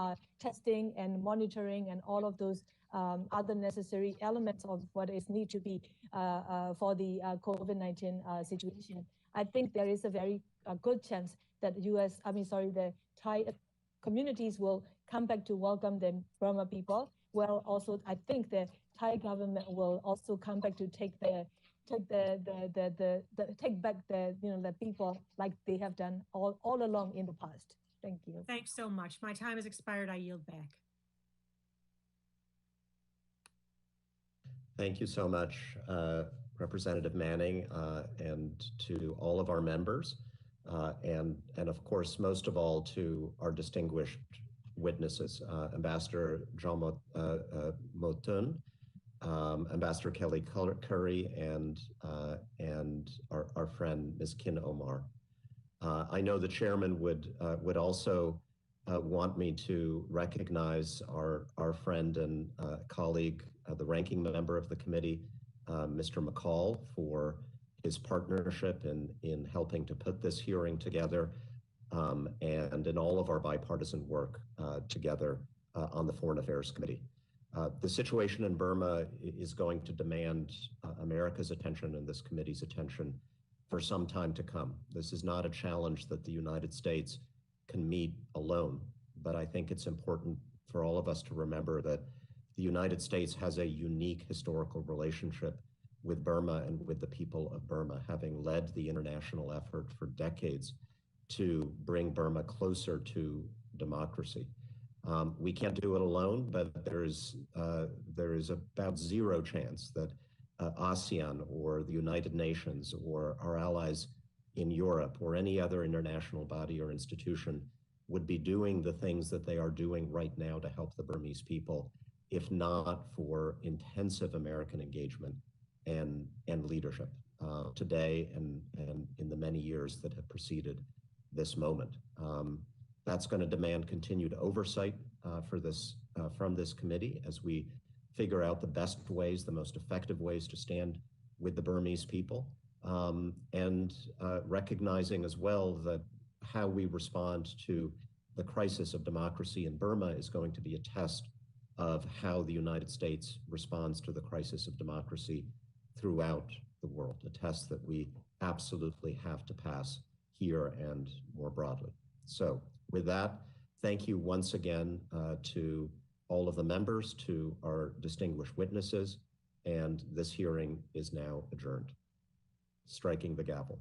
testing and monitoring and all of those other necessary elements of what is need to be for the COVID-19 situation, I think there is a very good chance that the Thai communities will come back to welcome the Burma people. Well, also, I think the Thai government will also come back to take back the people like they have done all along in the past. Thank you. Thanks so much. My time has expired. I yield back. Thank you so much, Representative Manning, and to all of our members. And of course, most of all, to our distinguished witnesses, Ambassador John Motun, Ambassador Kelly Curry, and our friend Ms. Kin Omar. I know the chairman would also want me to recognize our friend and colleague, the ranking member of the committee, Mr. McCall, for his partnership in helping to put this hearing together, and in all of our bipartisan work together on the Foreign Affairs Committee. The situation in Burma is going to demand America's attention and this committee's attention for some time to come. This is not a challenge that the United States can meet alone, but I think it's important for all of us to remember that the United States has a unique historical relationship with Burma and with the people of Burma, having led the international effort for decades to bring Burma closer to democracy. We can't do it alone, but there is about zero chance that ASEAN or the United Nations or our allies in Europe or any other international body or institution would be doing the things that they are doing right now to help the Burmese people, if not for intensive American engagement and leadership today and in the many years that have preceded this moment. That's going to demand continued oversight from this committee as we figure out the best ways, the most effective ways to stand with the Burmese people, and recognizing as well that how we respond to the crisis of democracy in Burma is going to be a test of how the United States responds to the crisis of democracy throughout the world, a test that we absolutely have to pass here and more broadly. So with that, thank you once again to all of the members, to our distinguished witnesses, and this hearing is now adjourned. Striking the gavel.